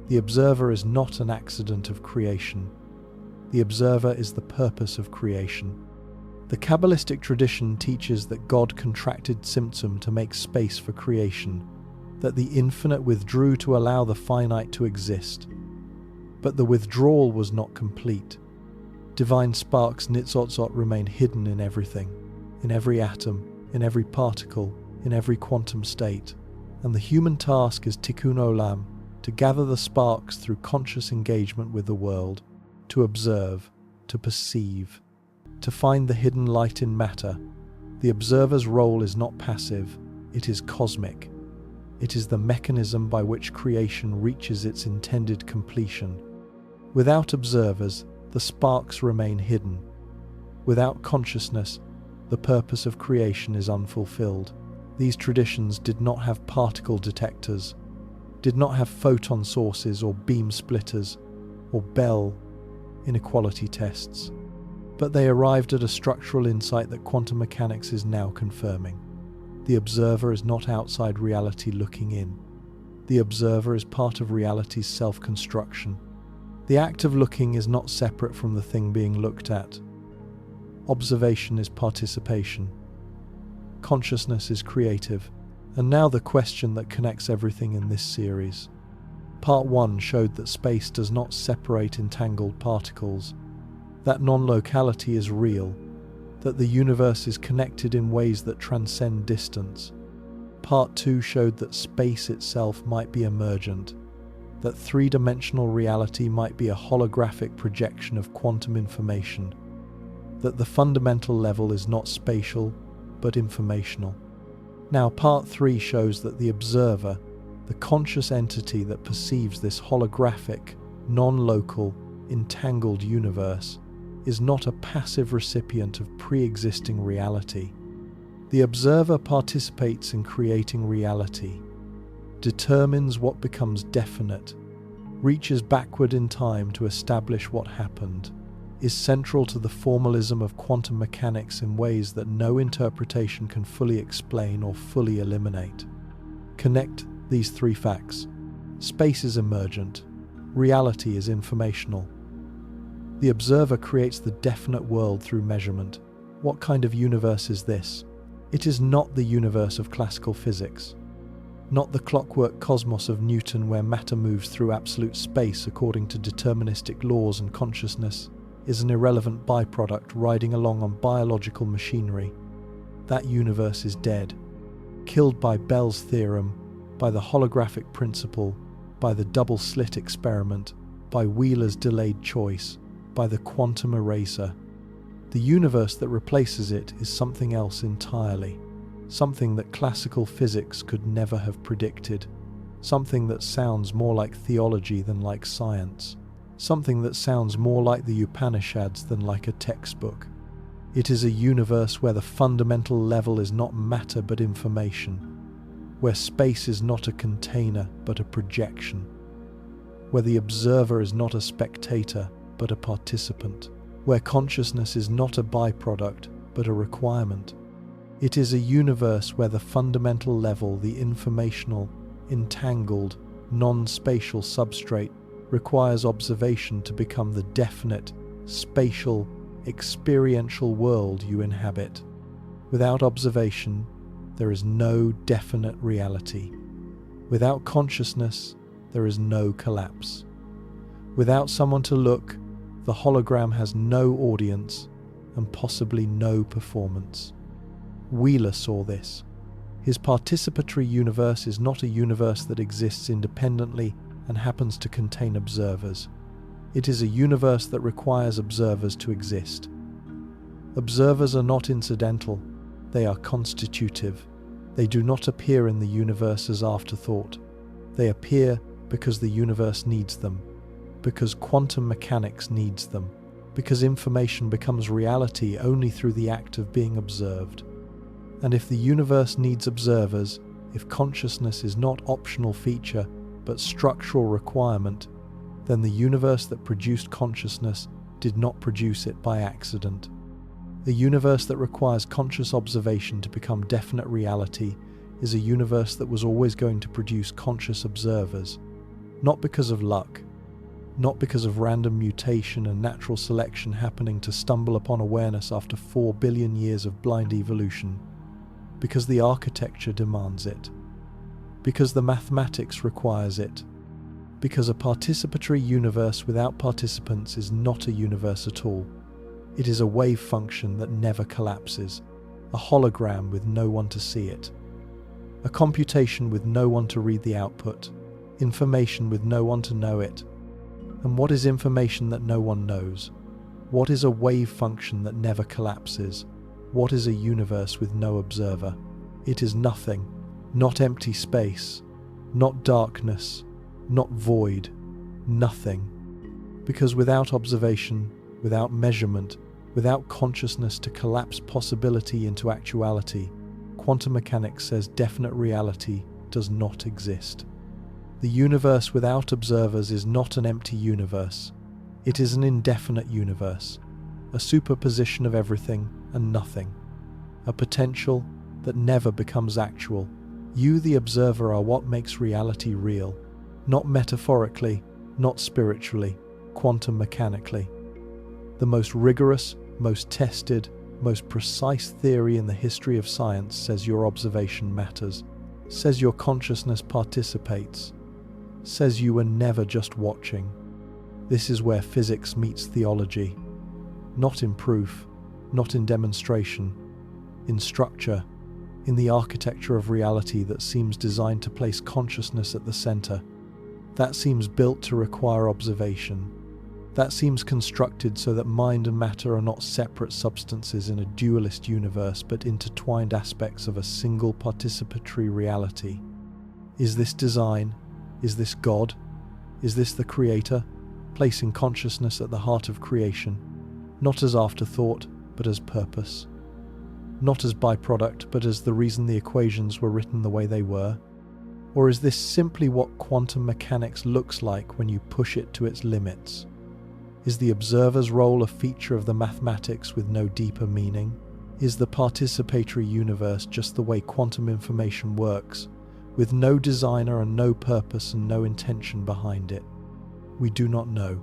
The observer is not an accident of creation. The observer is the purpose of creation. The Kabbalistic tradition teaches that God contracted Tzimtzum to make space for creation, that the infinite withdrew to allow the finite to exist. But the withdrawal was not complete. Divine sparks Nitzotzot remain hidden in everything, in every atom, in every particle, in every quantum state. And the human task is tikkun olam, to gather the sparks through conscious engagement with the world, to observe, to perceive, to find the hidden light in matter. The observer's role is not passive, it is cosmic. It is the mechanism by which creation reaches its intended completion. Without observers, the sparks remain hidden. Without consciousness, the purpose of creation is unfulfilled. These traditions did not have particle detectors, did not have photon sources or beam splitters or Bell inequality tests, but they arrived at a structural insight that quantum mechanics is now confirming. The observer is not outside reality looking in. The observer is part of reality's self-construction. The act of looking is not separate from the thing being looked at. Observation is participation. Consciousness is creative. And now the question that connects everything in this series. Part 1 showed that space does not separate entangled particles, that non-locality is real, that the universe is connected in ways that transcend distance. Part 2 showed that space itself might be emergent, that three-dimensional reality might be a holographic projection of quantum information, that the fundamental level is not spatial, but informational. Now, Part 3 shows that the observer, the conscious entity that perceives this holographic, non-local, entangled universe is not a passive recipient of pre-existing reality. The observer participates in creating reality, determines what becomes definite, reaches backward in time to establish what happened, is central to the formalism of quantum mechanics in ways that no interpretation can fully explain or fully eliminate. Connect these three facts. Space is emergent. Reality is informational. The observer creates the definite world through measurement. What kind of universe is this? It is not the universe of classical physics, not the clockwork cosmos of Newton where matter moves through absolute space according to deterministic laws and consciousness is an irrelevant byproduct riding along on biological machinery. That universe is dead, killed by Bell's theorem, by the holographic principle, by the double slit experiment, by Wheeler's delayed choice, by the quantum eraser. The universe that replaces it is something else entirely, something that classical physics could never have predicted, something that sounds more like theology than like science, something that sounds more like the Upanishads than like a textbook. It is a universe where the fundamental level is not matter but information, where space is not a container but a projection, where the observer is not a spectator but a participant, where consciousness is not a byproduct but a requirement. It is a universe where the fundamental level, the informational, entangled, non-spatial substrate, requires observation to become the definite, spatial, experiential world you inhabit. Without observation, there is no definite reality. Without consciousness, there is no collapse. Without someone to look, the hologram has no audience and possibly no performance. Wheeler saw this. His participatory universe is not a universe that exists independently and happens to contain observers. It is a universe that requires observers to exist. Observers are not incidental, they are constitutive. They do not appear in the universe as afterthought. They appear because the universe needs them, because quantum mechanics needs them, because information becomes reality only through the act of being observed. And if the universe needs observers, if consciousness is not optional feature but structural requirement, then the universe that produced consciousness did not produce it by accident. The universe that requires conscious observation to become definite reality is a universe that was always going to produce conscious observers, not because of luck, not because of random mutation and natural selection happening to stumble upon awareness after 4 billion years of blind evolution, because the architecture demands it, because the mathematics requires it, because a participatory universe without participants is not a universe at all. It is a wave function that never collapses, a hologram with no one to see it, a computation with no one to read the output, information with no one to know it. And what is information that no one knows? What is a wave function that never collapses? What is a universe with no observer? It is nothing, not empty space, not darkness, not void, nothing. Because without observation, without measurement, without consciousness to collapse possibility into actuality, quantum mechanics says definite reality does not exist. The universe without observers is not an empty universe. It is an indefinite universe, a superposition of everything and nothing, a potential that never becomes actual. You, the observer, are what makes reality real, not metaphorically, not spiritually, quantum mechanically. The most rigorous, most tested, most precise theory in the history of science says your observation matters, says your consciousness participates, says you were never just watching. This is where physics meets theology, not in proof, not in demonstration, in structure, in the architecture of reality that seems designed to place consciousness at the center, that seems built to require observation, that seems constructed so that mind and matter are not separate substances in a dualist universe but intertwined aspects of a single participatory reality. Is this design? Is this God? Is this the Creator? placing consciousness at the heart of creation, not as afterthought, but as purpose. Not as byproduct, but as the reason the equations were written the way they were? Or is this simply what quantum mechanics looks like when you push it to its limits? Is the observer's role a feature of the mathematics with no deeper meaning? Is the participatory universe just the way quantum information works, with no designer and no purpose and no intention behind it? We do not know.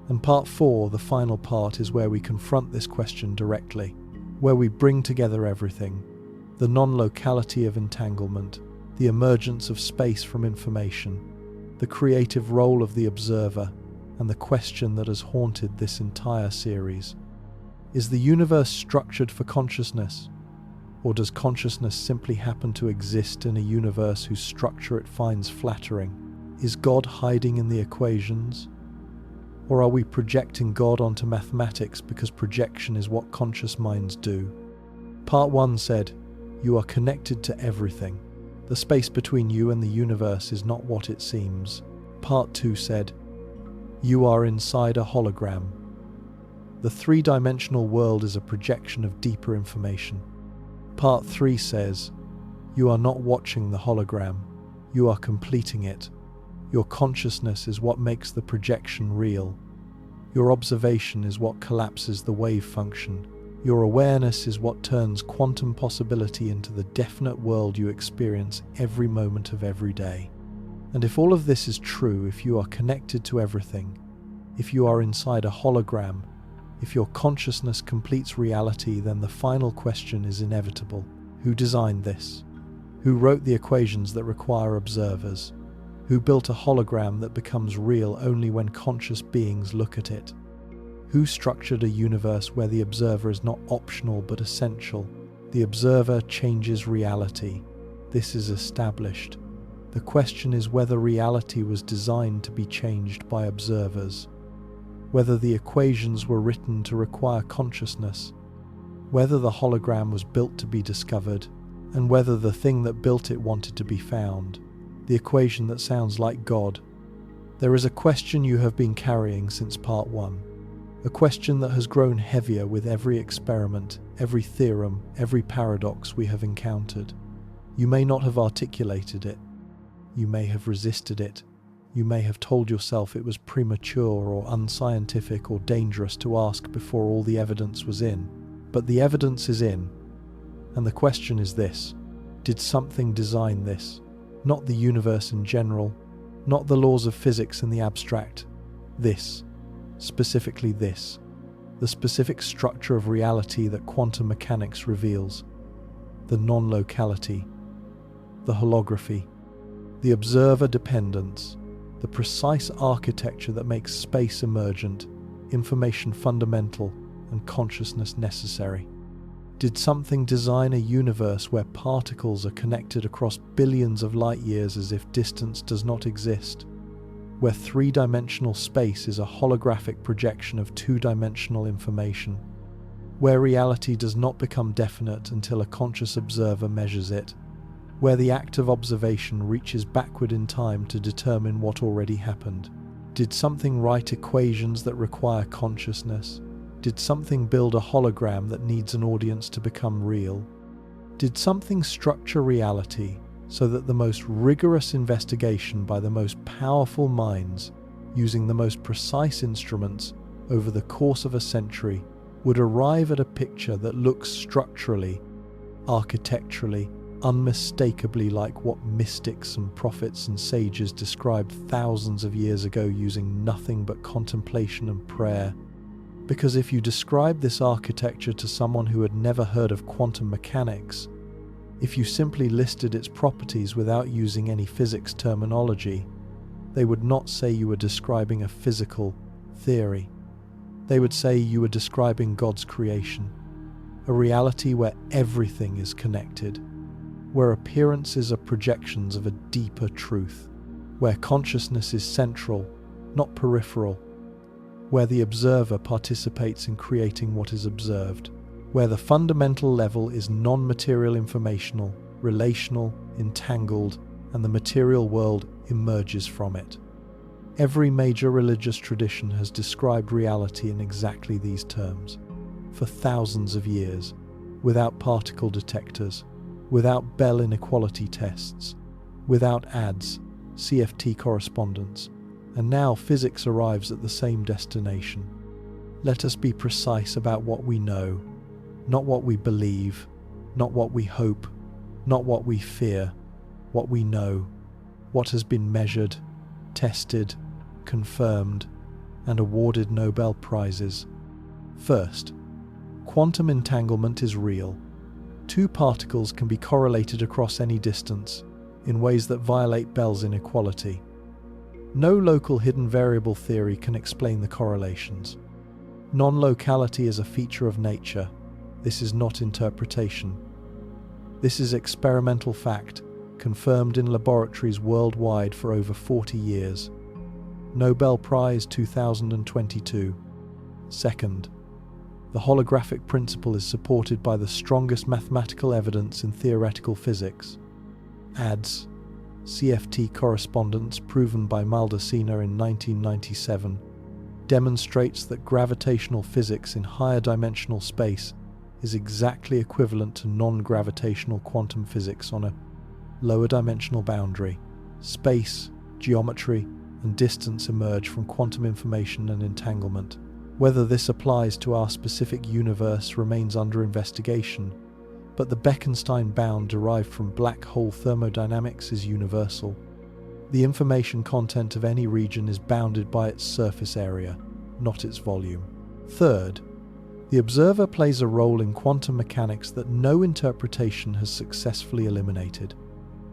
And part 4, the final part, is where we confront this question directly, where we bring together everything: the non-locality of entanglement, the emergence of space from information, the creative role of the observer, and the question that has haunted this entire series. Is the universe structured for consciousness? Or does consciousness simply happen to exist in a universe whose structure it finds flattering? Is God hiding in the equations? Or are we projecting God onto mathematics because projection is what conscious minds do? Part 1 said, "You are connected to everything. The space between you and the universe is not what it seems." Part 2 said, "You are inside a hologram. The three-dimensional world is a projection of deeper information." Part 3 says, "You are not watching the hologram, you are completing it. Your consciousness is what makes the projection real. Your observation is what collapses the wave function. Your awareness is what turns quantum possibility into the definite world you experience every moment of every day." And if all of this is true, if you are connected to everything, if you are inside a hologram, if your consciousness completes reality, then the final question is inevitable. Who designed this? Who wrote the equations that require observers? Who built a hologram that becomes real only when conscious beings look at it? Who structured a universe where the observer is not optional but essential? The observer changes reality. This is established. The question is whether reality was designed to be changed by observers, whether the equations were written to require consciousness, whether the hologram was built to be discovered, and whether the thing that built it wanted to be found, the equation that sounds like God. There is a question you have been carrying since part 1, a question that has grown heavier with every experiment, every theorem, every paradox we have encountered. You may not have articulated it. You may have resisted it. You may have told yourself it was premature or unscientific or dangerous to ask before all the evidence was in. But the evidence is in. And the question is this: did something design this? Not the universe in general, not the laws of physics in the abstract. This, specifically this, the specific structure of reality that quantum mechanics reveals. The non-locality, the holography, the observer dependence, the precise architecture that makes space emergent, information fundamental, and consciousness necessary. Did something design a universe where particles are connected across billions of light years as if distance does not exist? Where three-dimensional space is a holographic projection of two-dimensional information? Where reality does not become definite until a conscious observer measures it? Where the act of observation reaches backward in time to determine what already happened? Did something write equations that require consciousness? Did something build a hologram that needs an audience to become real? Did something structure reality so that the most rigorous investigation by the most powerful minds, using the most precise instruments over the course of a century, would arrive at a picture that looks structurally, architecturally, unmistakably like what mystics and prophets and sages described thousands of years ago using nothing but contemplation and prayer? Because if you describe this architecture to someone who had never heard of quantum mechanics, if you simply listed its properties without using any physics terminology, they would not say you were describing a physical theory. They would say you were describing God's creation, a reality where everything is connected, where appearances are projections of a deeper truth, where consciousness is central, not peripheral, where the observer participates in creating what is observed, where the fundamental level is non-material informational, relational, entangled, and the material world emerges from it. Every major religious tradition has described reality in exactly these terms. For thousands of years, without particle detectors, without Bell inequality tests, without ads, CFT correspondence, and now physics arrives at the same destination. Let us be precise about what we know, not what we believe, not what we hope, not what we fear, what we know, what has been measured, tested, confirmed, and awarded Nobel Prizes. First, quantum entanglement is real. Two particles can be correlated across any distance in ways that violate Bell's inequality. No local hidden variable theory can explain the correlations. Non-locality is a feature of nature. This is not interpretation. This is experimental fact, confirmed in laboratories worldwide for over 40 years. Nobel Prize 2022. Second, the holographic principle is supported by the strongest mathematical evidence in theoretical physics. ADS, CFT correspondence proven by Maldacena in 1997, demonstrates that gravitational physics in higher dimensional space is exactly equivalent to non-gravitational quantum physics on a lower dimensional boundary. Space, geometry, and distance emerge from quantum information and entanglement. Whether this applies to our specific universe remains under investigation, but the Bekenstein bound derived from black hole thermodynamics is universal. The information content of any region is bounded by its surface area, not its volume. Third, the observer plays a role in quantum mechanics that no interpretation has successfully eliminated.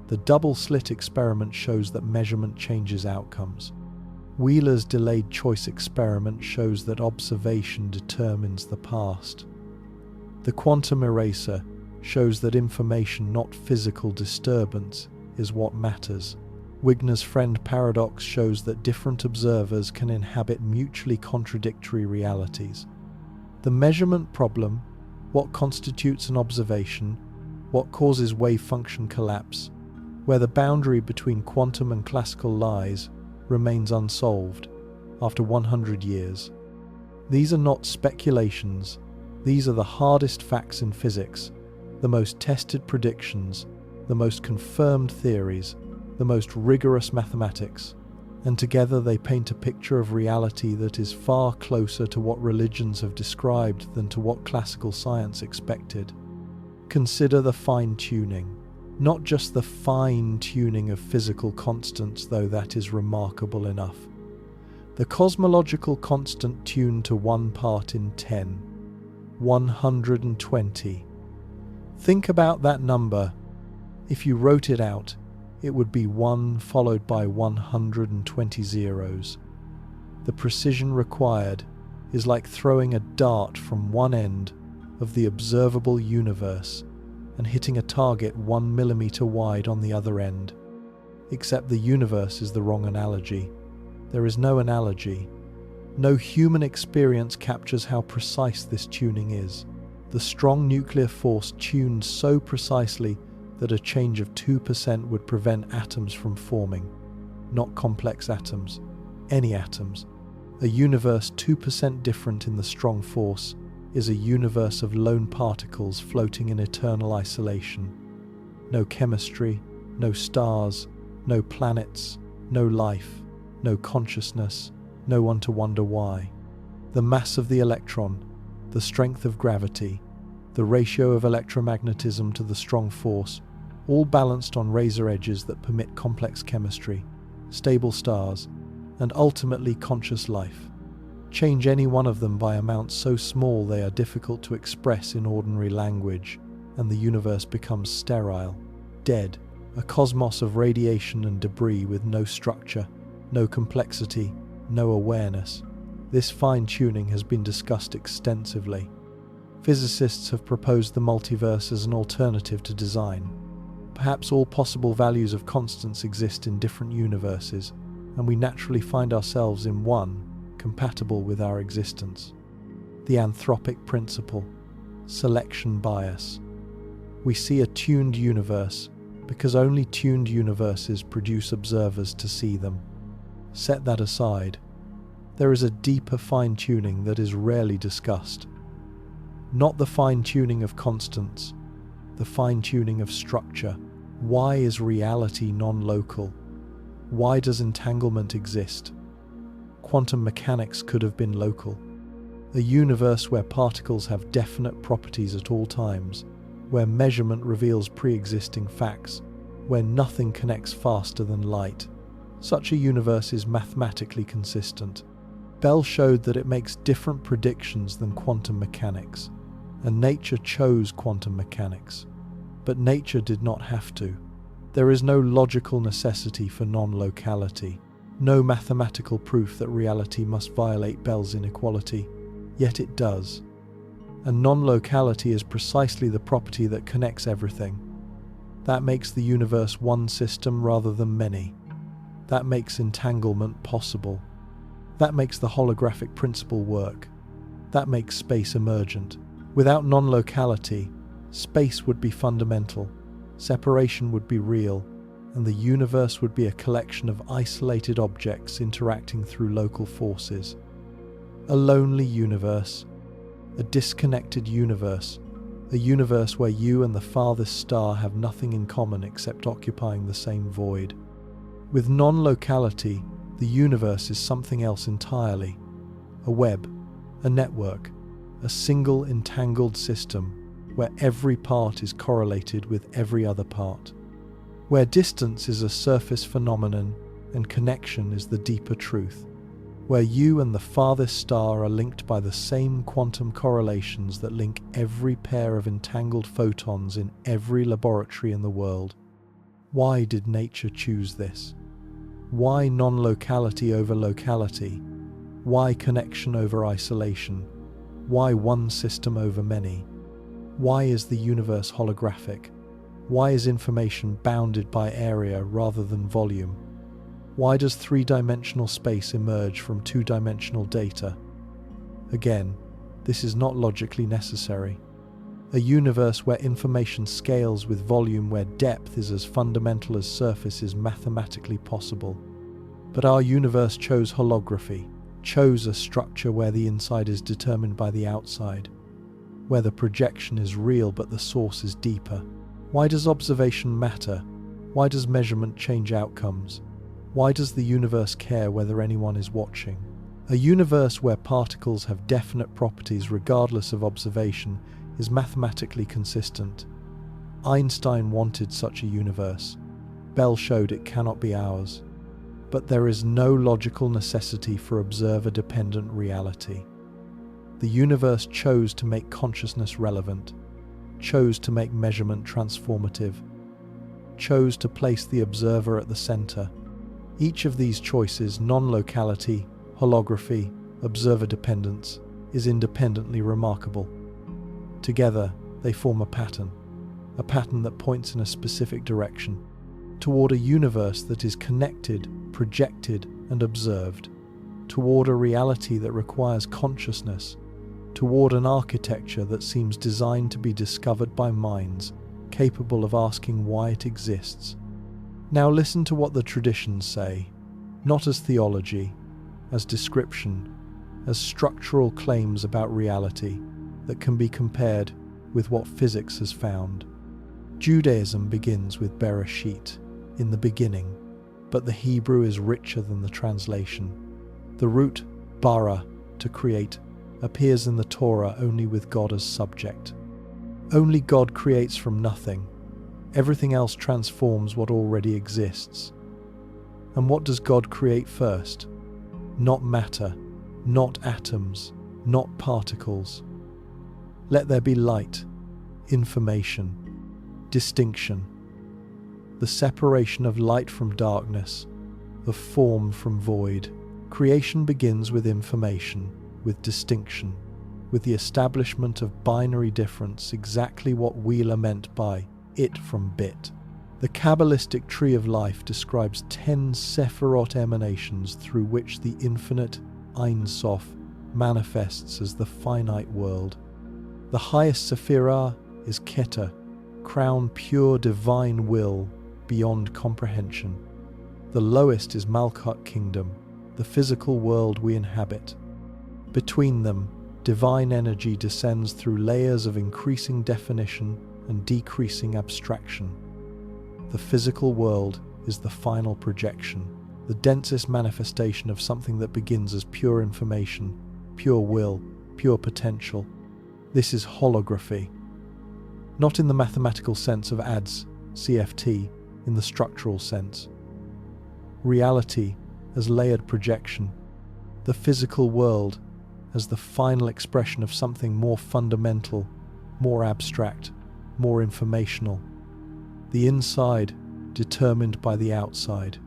The double slit experiment shows that measurement changes outcomes. Wheeler's delayed choice experiment shows that observation determines the past. The quantum eraser shows that information, not physical disturbance, is what matters. Wigner's friend paradox shows that different observers can inhabit mutually contradictory realities. The measurement problem, what constitutes an observation, what causes wave function collapse, where the boundary between quantum and classical lies, remains unsolved after 100 years. These are not speculations, these are the hardest facts in physics, the most tested predictions, the most confirmed theories, the most rigorous mathematics, and together they paint a picture of reality that is far closer to what religions have described than to what classical science expected. Consider the fine-tuning. Not just the fine-tuning of physical constants, though that is remarkable enough. The cosmological constant tuned to 1 part in 10, 120. Think about that number. If you wrote it out, it would be 1 followed by 120 zeros. The precision required is like throwing a dart from one end of the observable universe and hitting a target 1 millimeter wide on the other end. Except the universe is the wrong analogy. There is no analogy. No human experience captures how precise this tuning is. The strong nuclear force tuned so precisely that a change of 2% would prevent atoms from forming. Not complex atoms, any atoms. A universe 2% different in the strong force is a universe of lone particles floating in eternal isolation. No chemistry, no stars, no planets, no life, no consciousness, no one to wonder why. The mass of the electron, the strength of gravity, the ratio of electromagnetism to the strong force, all balanced on razor edges that permit complex chemistry, stable stars, and ultimately conscious life. Change any one of them by amounts so small they are difficult to express in ordinary language, and the universe becomes sterile, dead, a cosmos of radiation and debris with no structure, no complexity, no awareness. This fine-tuning has been discussed extensively. Physicists have proposed the multiverse as an alternative to design. Perhaps all possible values of constants exist in different universes, and we naturally find ourselves in one, compatible with our existence. The anthropic principle, selection bias. We see a tuned universe because only tuned universes produce observers to see them. Set that aside. There is a deeper fine-tuning that is rarely discussed. Not the fine-tuning of constants, the fine-tuning of structure. Why is reality non-local? Why does entanglement exist? Quantum mechanics could have been local. A universe where particles have definite properties at all times, where measurement reveals pre-existing facts, where nothing connects faster than light. Such a universe is mathematically consistent. Bell showed that it makes different predictions than quantum mechanics, and nature chose quantum mechanics. But nature did not have to. There is no logical necessity for non-locality, no mathematical proof that reality must violate Bell's inequality, yet it does. And non-locality is precisely the property that connects everything. That makes the universe one system rather than many. That makes entanglement possible. That makes the holographic principle work. That makes space emergent. Without non-locality, space would be fundamental, separation would be real, and the universe would be a collection of isolated objects interacting through local forces. A lonely universe, a disconnected universe, a universe where you and the farthest star have nothing in common except occupying the same void. With non-locality, the universe is something else entirely. A web, a network, a single entangled system where every part is correlated with every other part. Where distance is a surface phenomenon and connection is the deeper truth. Where you and the farthest star are linked by the same quantum correlations that link every pair of entangled photons in every laboratory in the world. Why did nature choose this? Why non-locality over locality? Why connection over isolation? Why one system over many? Why is the universe holographic? Why is information bounded by area rather than volume? Why does three-dimensional space emerge from two-dimensional data? Again, this is not logically necessary. A universe where information scales with volume, where depth is as fundamental as surface, is mathematically possible. But our universe chose holography, chose a structure where the inside is determined by the outside, where the projection is real but the source is deeper. Why does observation matter? Why does measurement change outcomes? Why does the universe care whether anyone is watching? A universe where particles have definite properties regardless of observation is mathematically consistent. Einstein wanted such a universe. Bell showed it cannot be ours. But there is no logical necessity for observer-dependent reality. The universe chose to make consciousness relevant, chose to make measurement transformative, chose to place the observer at the center. Each of these choices, non-locality, holography, observer dependence, is independently remarkable. Together, they form a pattern that points in a specific direction, toward a universe that is connected, projected, and observed, toward a reality that requires consciousness, toward an architecture that seems designed to be discovered by minds capable of asking why it exists. Now listen to what the traditions say, not as theology, as description, as structural claims about reality that can be compared with what physics has found. Judaism begins with Bereshit, in the beginning, but the Hebrew is richer than the translation. The root, bara, to create, appears in the Torah only with God as subject. Only God creates from nothing. Everything else transforms what already exists. And what does God create first? Not matter, not atoms, not particles. Let there be light, information, distinction. The separation of light from darkness, of form from void. Creation begins with information, with distinction, with the establishment of binary difference, exactly what Wheeler meant by it from bit. The Kabbalistic tree of life describes 10 Sephirot emanations through which the infinite Ein Sof manifests as the finite world. The highest Sephirah is Keter, crown pure divine will beyond comprehension. The lowest is Malkut kingdom, the physical world we inhabit. Between them, divine energy descends through layers of increasing definition and decreasing abstraction. The physical world is the final projection, the densest manifestation of something that begins as pure information, pure will, pure potential. This is holography. Not in the mathematical sense of ADS, CFT, in the structural sense. Reality as layered projection, the physical world as the final expression of something more fundamental, more abstract, more informational. The inside determined by the outside,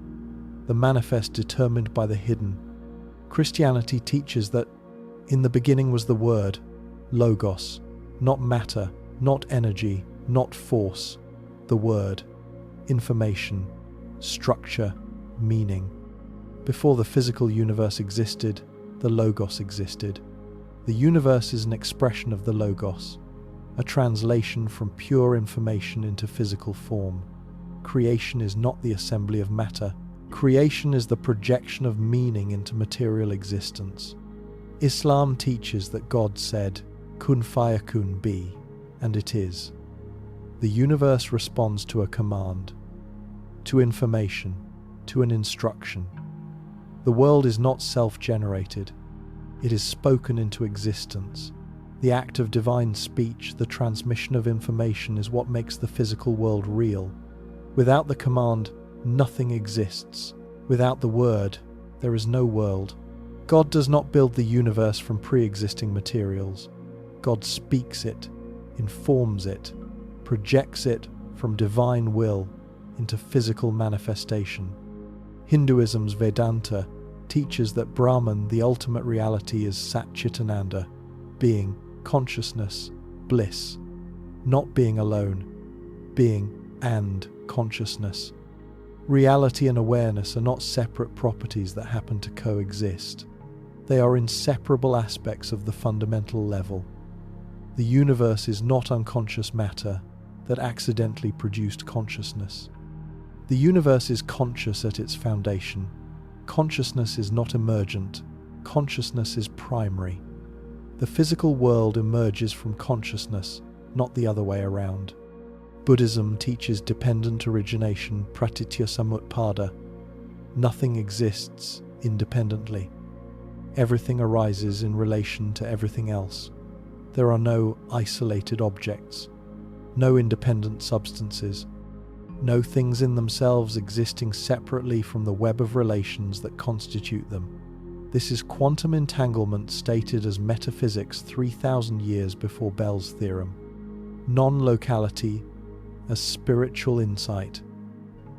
the manifest determined by the hidden. Christianity teaches that in the beginning was the Word, logos, not matter, not energy, not force, the Word, information, structure, meaning. Before the physical universe existed, the logos existed. The universe is an expression of the logos, a translation from pure information into physical form. Creation is not the assembly of matter. Creation is the projection of meaning into material existence. Islam teaches that God said, "Kun fayakun, be," and it is. The universe responds to a command, to information, to an instruction. The world is not self-generated. It is spoken into existence. The act of divine speech, the transmission of information, is what makes the physical world real. Without the command, nothing exists. Without the word, there is no world. God does not build the universe from pre-existing materials. God speaks it, informs it, projects it from divine will into physical manifestation. Hinduism's Vedanta teaches that Brahman, the ultimate reality, is Sat Chitananda, being, consciousness, bliss, not being alone, being and consciousness. Reality and awareness are not separate properties that happen to coexist. They are inseparable aspects of the fundamental level. The universe is not unconscious matter that accidentally produced consciousness. The universe is conscious at its foundation. Consciousness is not emergent. Consciousness is primary. The physical world emerges from consciousness, not the other way around. Buddhism teaches dependent origination, pratityasamutpada. Nothing exists independently. Everything arises in relation to everything else. There are no isolated objects, no independent substances, no things in themselves existing separately from the web of relations that constitute them. This is quantum entanglement stated as metaphysics 3,000 years before Bell's theorem. Non-locality as spiritual insight.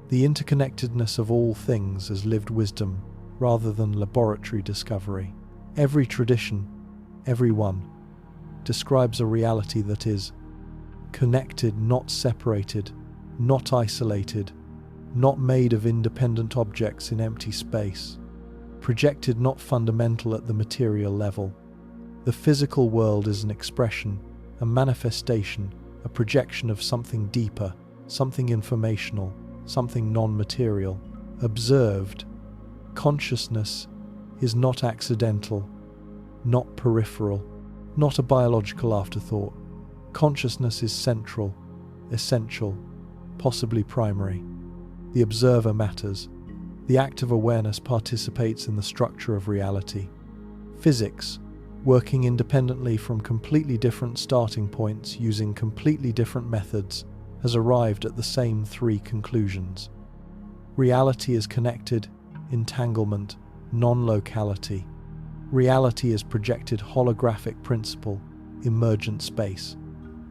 The interconnectedness of all things as lived wisdom rather than laboratory discovery. Every tradition, every one, describes a reality that is connected, not separated, not isolated, not made of independent objects in empty space, projected, not fundamental at the material level. The physical world is an expression, a manifestation, a projection of something deeper, something informational, something non-material, observed. Consciousness is not accidental, not peripheral, not a biological afterthought. Consciousness is central, essential, possibly primary. The observer matters. The act of awareness participates in the structure of reality. Physics, working independently from completely different starting points using completely different methods, has arrived at the same three conclusions. Reality is connected, entanglement, non-locality. Reality is projected holographic principle, emergent space.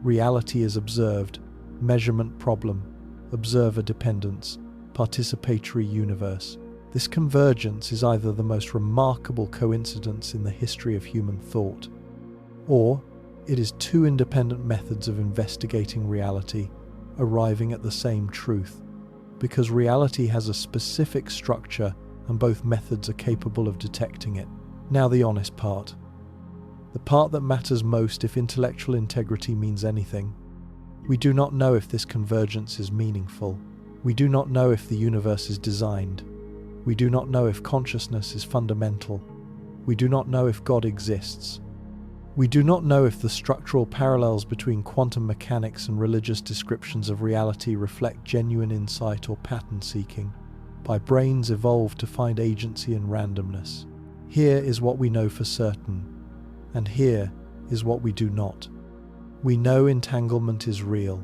Reality is observed, measurement problem, observer dependence, participatory universe. This convergence is either the most remarkable coincidence in the history of human thought, or it is two independent methods of investigating reality, arriving at the same truth, because reality has a specific structure and both methods are capable of detecting it. Now the honest part. The part that matters most if intellectual integrity means anything. We do not know if this convergence is meaningful. We do not know if the universe is designed. We do not know if consciousness is fundamental. We do not know if God exists. We do not know if the structural parallels between quantum mechanics and religious descriptions of reality reflect genuine insight or pattern seeking, by brains evolved to find agency in randomness. Here is what we know for certain, and here is what we do not. We know entanglement is real.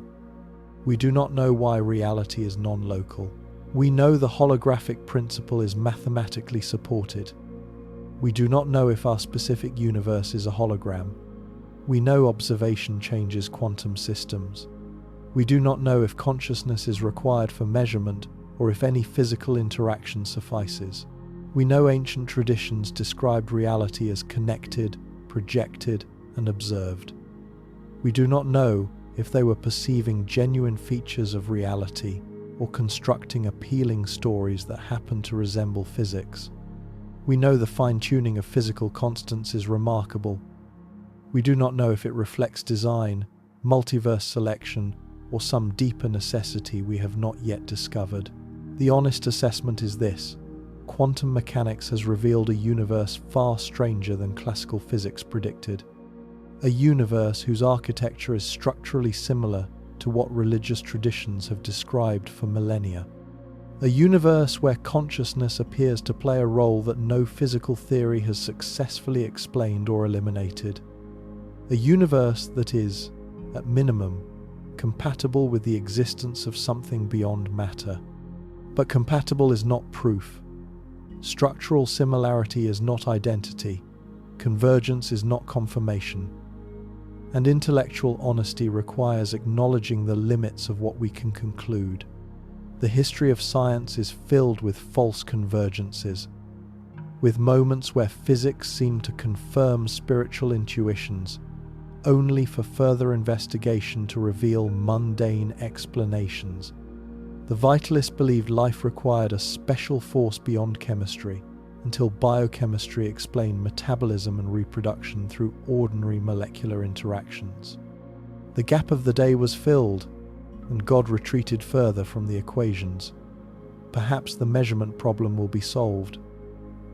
We do not know why reality is non-local. We know the holographic principle is mathematically supported. We do not know if our specific universe is a hologram. We know observation changes quantum systems. We do not know if consciousness is required for measurement or if any physical interaction suffices. We know ancient traditions described reality as connected, projected, and observed. We do not know if they were perceiving genuine features of reality or constructing appealing stories that happen to resemble physics. We know the fine-tuning of physical constants is remarkable. We do not know if it reflects design, multiverse selection, or some deeper necessity we have not yet discovered. The honest assessment is this: quantum mechanics has revealed a universe far stranger than classical physics predicted. A universe whose architecture is structurally similar to what religious traditions have described for millennia. A universe where consciousness appears to play a role that no physical theory has successfully explained or eliminated. A universe that is, at minimum, compatible with the existence of something beyond matter. But compatible is not proof. Structural similarity is not identity. Convergence is not confirmation. And intellectual honesty requires acknowledging the limits of what we can conclude. The history of science is filled with false convergences, with moments where physics seemed to confirm spiritual intuitions, only for further investigation to reveal mundane explanations. The vitalists believed life required a special force beyond chemistry, until biochemistry explained metabolism and reproduction through ordinary molecular interactions. The gap of the day was filled, and God retreated further from the equations. Perhaps the measurement problem will be solved.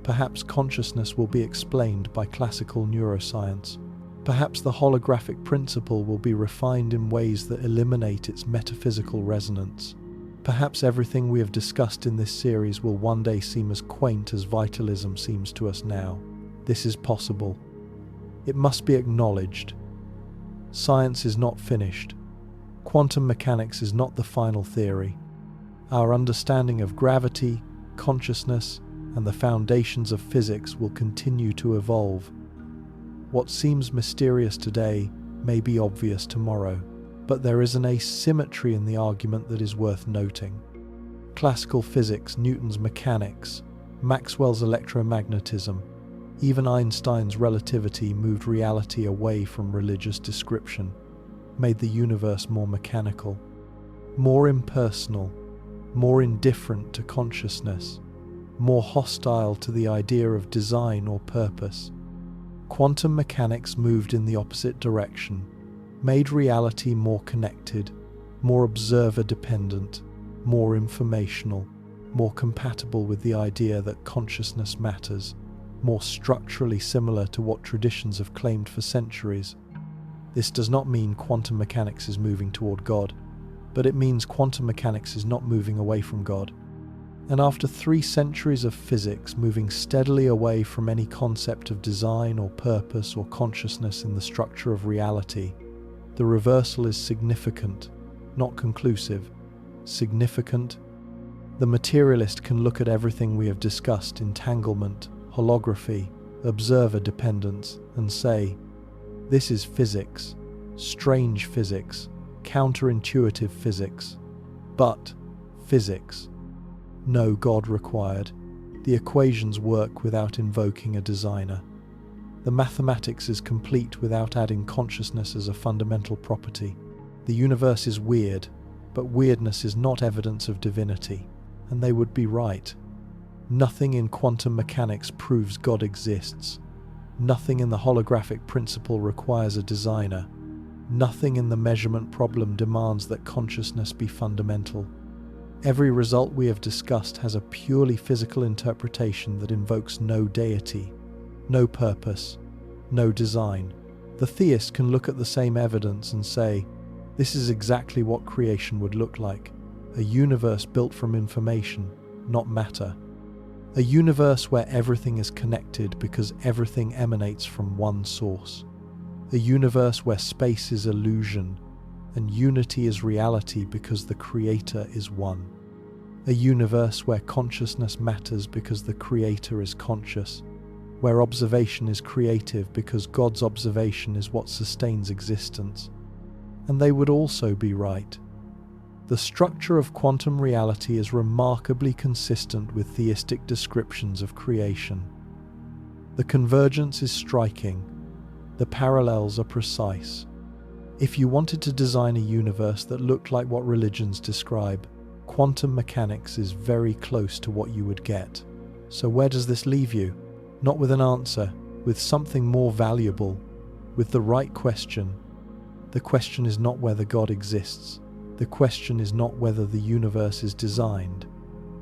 Perhaps consciousness will be explained by classical neuroscience. Perhaps the holographic principle will be refined in ways that eliminate its metaphysical resonance. Perhaps everything we have discussed in this series will one day seem as quaint as vitalism seems to us now. This is possible. It must be acknowledged. Science is not finished. Quantum mechanics is not the final theory. Our understanding of gravity, consciousness, and the foundations of physics will continue to evolve. What seems mysterious today may be obvious tomorrow, but there is an asymmetry in the argument that is worth noting. Classical physics, Newton's mechanics, Maxwell's electromagnetism, even Einstein's relativity moved reality away from religious description, made the universe more mechanical, more impersonal, more indifferent to consciousness, more hostile to the idea of design or purpose. Quantum mechanics moved in the opposite direction, made reality more connected, more observer-dependent, more informational, more compatible with the idea that consciousness matters, more structurally similar to what traditions have claimed for centuries. This does not mean quantum mechanics is moving toward God, but it means quantum mechanics is not moving away from God. And after 3 centuries of physics moving steadily away from any concept of design or purpose or consciousness in the structure of reality, the reversal is significant, not conclusive. Significant. The materialist can look at everything we have discussed, entanglement, holography, observer dependence, and say, this is physics, strange physics, counterintuitive physics, but physics. No God required. The equations work without invoking a designer. The mathematics is complete without adding consciousness as a fundamental property. The universe is weird, but weirdness is not evidence of divinity, and they would be right. Nothing in quantum mechanics proves God exists. Nothing in the holographic principle requires a designer. Nothing in the measurement problem demands that consciousness be fundamental. Every result we have discussed has a purely physical interpretation that invokes no deity, no purpose, no design. The theist can look at the same evidence and say, this is exactly what creation would look like. A universe built from information, not matter. A universe where everything is connected because everything emanates from one source. A universe where space is illusion and unity is reality because the creator is one. A universe where consciousness matters because the creator is conscious, where observation is creative because God's observation is what sustains existence. And they would also be right. The structure of quantum reality is remarkably consistent with theistic descriptions of creation. The convergence is striking. The parallels are precise. If you wanted to design a universe that looked like what religions describe, quantum mechanics is very close to what you would get. So where does this leave you? Not with an answer, with something more valuable, with the right question. The question is not whether God exists. The question is not whether the universe is designed.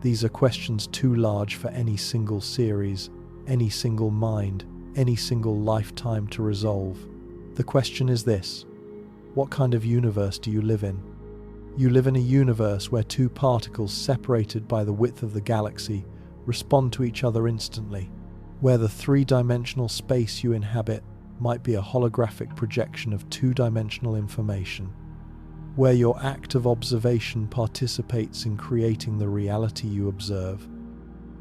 These are questions too large for any single series, any single mind, any single lifetime to resolve. The question is this: what kind of universe do you live in? You live in a universe where two particles separated by the width of the galaxy respond to each other instantly, where the three-dimensional space you inhabit might be a holographic projection of two-dimensional information, where your act of observation participates in creating the reality you observe,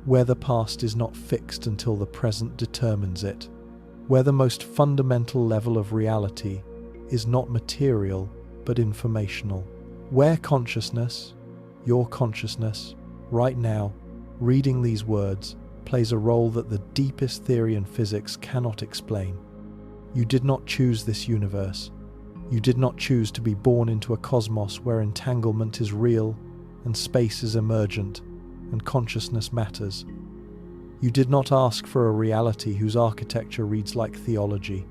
where the past is not fixed until the present determines it, where the most fundamental level of reality is not material but informational, where consciousness, your consciousness, right now, reading these words, plays a role that the deepest theory in physics cannot explain. You did not choose this universe. You did not choose to be born into a cosmos where entanglement is real and space is emergent and consciousness matters. You did not ask for a reality whose architecture reads like theology.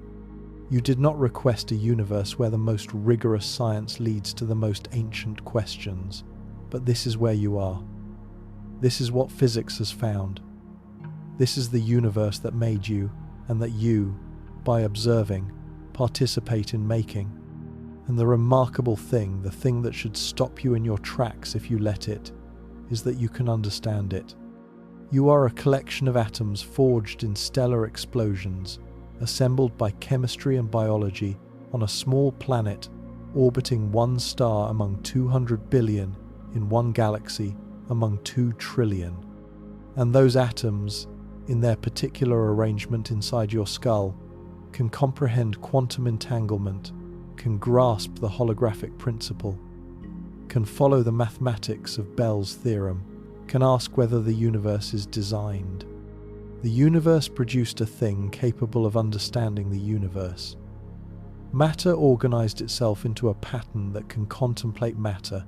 You did not request a universe where the most rigorous science leads to the most ancient questions. But this is where you are. This is what physics has found. This is the universe that made you, and that you, by observing, participate in making. And the remarkable thing, the thing that should stop you in your tracks if you let it, is that you can understand it. You are a collection of atoms forged in stellar explosions, assembled by chemistry and biology on a small planet orbiting one star among 200 billion in one galaxy among 2 trillion. And those atoms, in their particular arrangement inside your skull, can comprehend quantum entanglement, can grasp the holographic principle, can follow the mathematics of Bell's theorem, can ask whether the universe is designed. The universe produced a thing capable of understanding the universe. Matter organized itself into a pattern that can contemplate matter.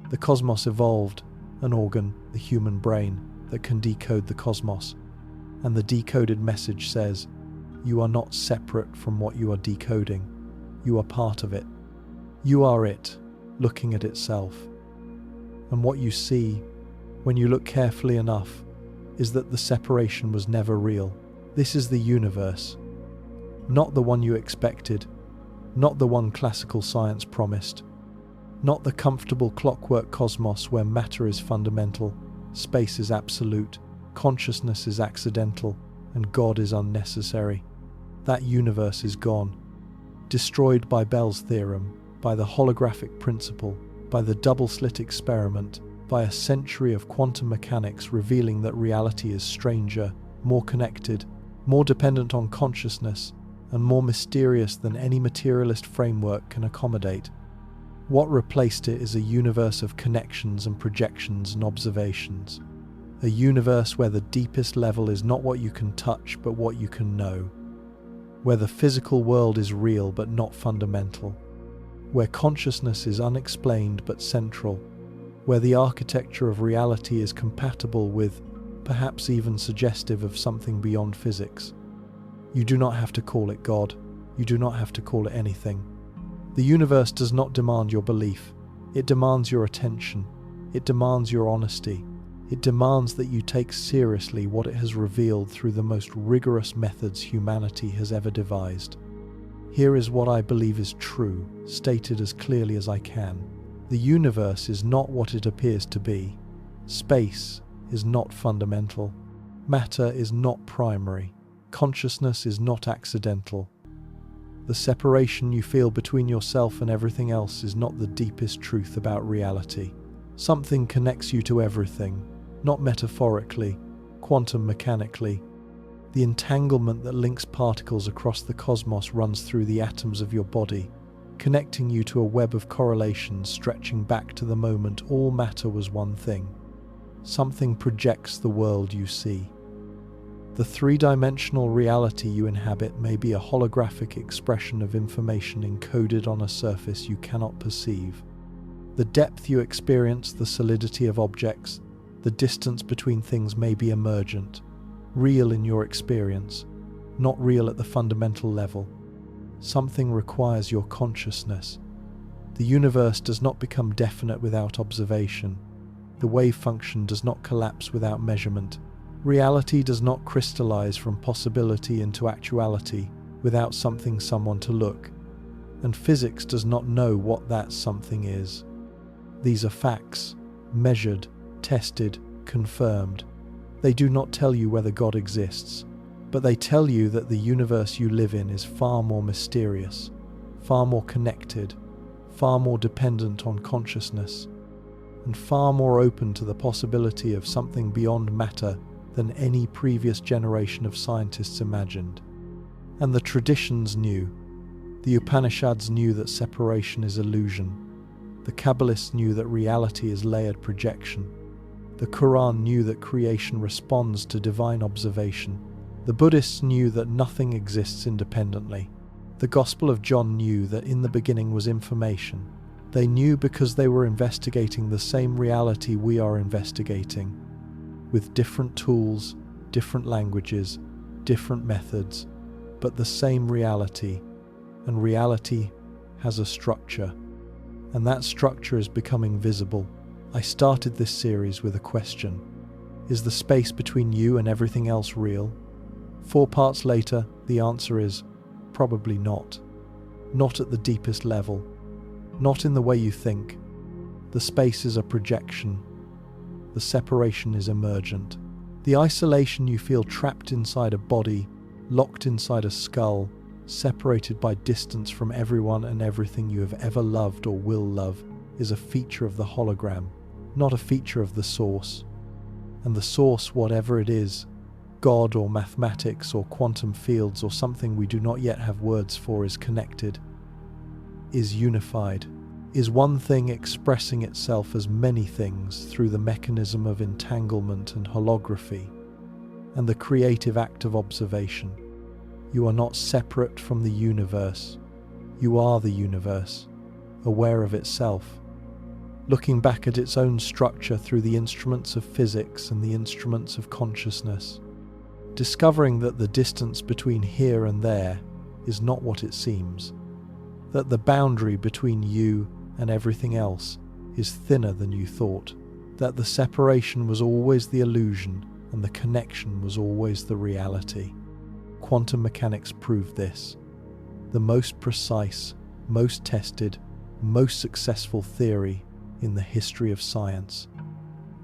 The cosmos evolved an organ, the human brain, that can decode the cosmos. And the decoded message says, you are not separate from what you are decoding. You are part of it. You are it, looking at itself. And what you see, when you look carefully enough, is that the separation was never real. This is the universe. Not the one you expected. Not the one classical science promised. Not the comfortable clockwork cosmos where matter is fundamental, space is absolute, consciousness is accidental, and God is unnecessary. That universe is gone. Destroyed by Bell's theorem, by the holographic principle, by the double-slit experiment, by a century of quantum mechanics revealing that reality is stranger, more connected, more dependent on consciousness, and more mysterious than any materialist framework can accommodate. What replaced it is a universe of connections and projections and observations. A universe where the deepest level is not what you can touch but what you can know. Where the physical world is real but not fundamental. Where consciousness is unexplained but central. Where the architecture of reality is compatible with, perhaps even suggestive of something beyond physics. You do not have to call it God. You do not have to call it anything. The universe does not demand your belief. It demands your attention. It demands your honesty. It demands that you take seriously what it has revealed through the most rigorous methods humanity has ever devised. Here is what I believe is true, stated as clearly as I can. The universe is not what it appears to be. Space is not fundamental. Matter is not primary. Consciousness is not accidental. The separation you feel between yourself and everything else is not the deepest truth about reality. Something connects you to everything, not metaphorically, quantum mechanically. The entanglement that links particles across the cosmos runs through the atoms of your body, connecting you to a web of correlations stretching back to the moment all matter was one thing. Something projects the world you see. The three-dimensional reality you inhabit may be a holographic expression of information encoded on a surface you cannot perceive. The depth you experience, the solidity of objects, the distance between things may be emergent, real in your experience, not real at the fundamental level. Something requires your consciousness. The universe does not become definite without observation. The wave function does not collapse without measurement. Reality does not crystallize from possibility into actuality without someone to look. And physics does not know what that something is. These are facts, measured, tested, confirmed. They do not tell you whether God exists, but they tell you that the universe you live in is far more mysterious, far more connected, far more dependent on consciousness, and far more open to the possibility of something beyond matter than any previous generation of scientists imagined. And the traditions knew. The Upanishads knew that separation is illusion. The Kabbalists knew that reality is layered projection. The Quran knew that creation responds to divine observation. The Buddhists knew that nothing exists independently. The Gospel of John knew that in the beginning was information. They knew because they were investigating the same reality we are investigating, with different tools, different languages, different methods, but the same reality. And reality has a structure, and that structure is becoming visible. I started this series with a question. Is the space between you and everything else real? 4 parts later, the answer is probably not. Not at the deepest level. Not in the way you think. The space is a projection. The separation is emergent. The isolation you feel trapped inside a body, locked inside a skull, separated by distance from everyone and everything you have ever loved or will love, is a feature of the hologram, not a feature of the source. And the source, whatever it is, God or mathematics or quantum fields or something we do not yet have words for, is connected, is unified, is one thing expressing itself as many things through the mechanism of entanglement and holography, and the creative act of observation. You are not separate from the universe. You are the universe, aware of itself, looking back at its own structure through the instruments of physics and the instruments of consciousness, discovering that the distance between here and there is not what it seems, that the boundary between you and everything else is thinner than you thought, that the separation was always the illusion and the connection was always the reality. Quantum mechanics proved this. The most precise, most tested, most successful theory in the history of science.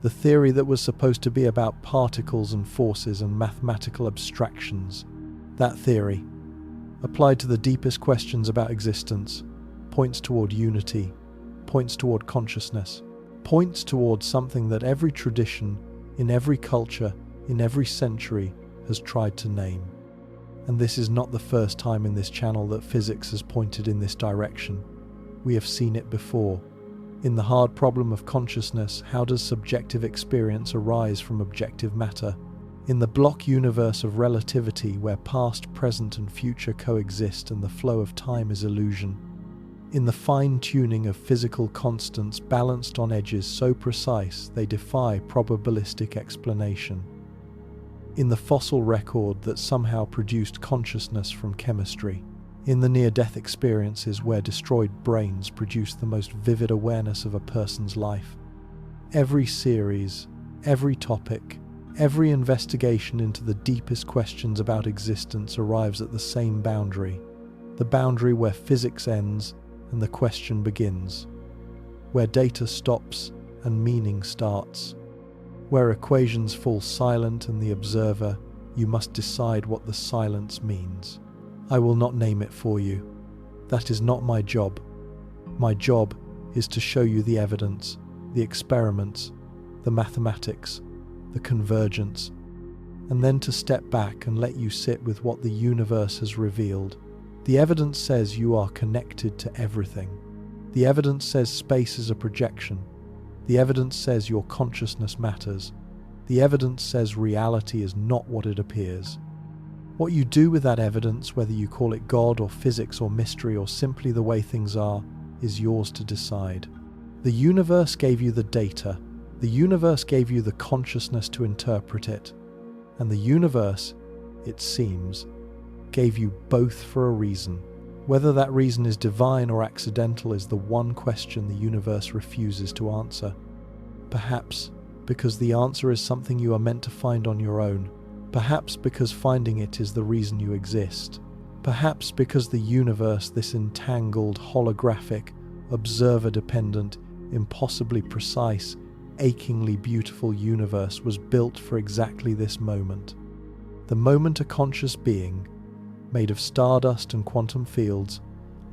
The theory that was supposed to be about particles and forces and mathematical abstractions. That theory, applied to the deepest questions about existence, points toward unity, points toward consciousness, points toward something that every tradition, in every culture, in every century, has tried to name. And this is not the first time in this channel that physics has pointed in this direction. We have seen it before. In the hard problem of consciousness, how does subjective experience arise from objective matter? In the block universe of relativity, where past, present, and future coexist and the flow of time is illusion. In the fine-tuning of physical constants balanced on edges so precise they defy probabilistic explanation. In the fossil record that somehow produced consciousness from chemistry. In the near-death experiences where destroyed brains produce the most vivid awareness of a person's life. Every series, every topic, every investigation into the deepest questions about existence arrives at the same boundary, the boundary where physics ends and the question begins, where data stops and meaning starts, where equations fall silent and the observer, you must decide what the silence means. I will not name it for you. That is not my job. My job is to show you the evidence, the experiments, the mathematics, the convergence, and then to step back and let you sit with what the universe has revealed. The evidence says you are connected to everything. The evidence says space is a projection. The evidence says your consciousness matters. The evidence says reality is not what it appears. What you do with that evidence, whether you call it God or physics or mystery or simply the way things are, is yours to decide. The universe gave you the data. The universe gave you the consciousness to interpret it. And the universe, it seems, gave you both for a reason. Whether that reason is divine or accidental is the one question the universe refuses to answer. Perhaps because the answer is something you are meant to find on your own. Perhaps because finding it is the reason you exist. Perhaps because the universe, this entangled, holographic, observer-dependent, impossibly precise, achingly beautiful universe was built for exactly this moment. The moment a conscious being, made of stardust and quantum fields,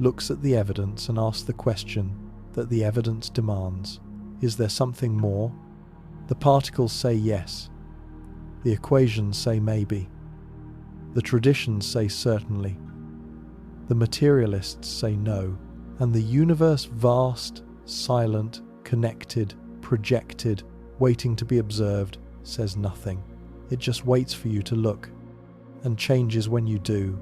looks at the evidence and asks the question that the evidence demands. Is there something more? The particles say yes. The equations say maybe. The traditions say certainly. The materialists say no. And the universe, vast, silent, connected, projected, waiting to be observed, says nothing. It just waits for you to look, and changes when you do.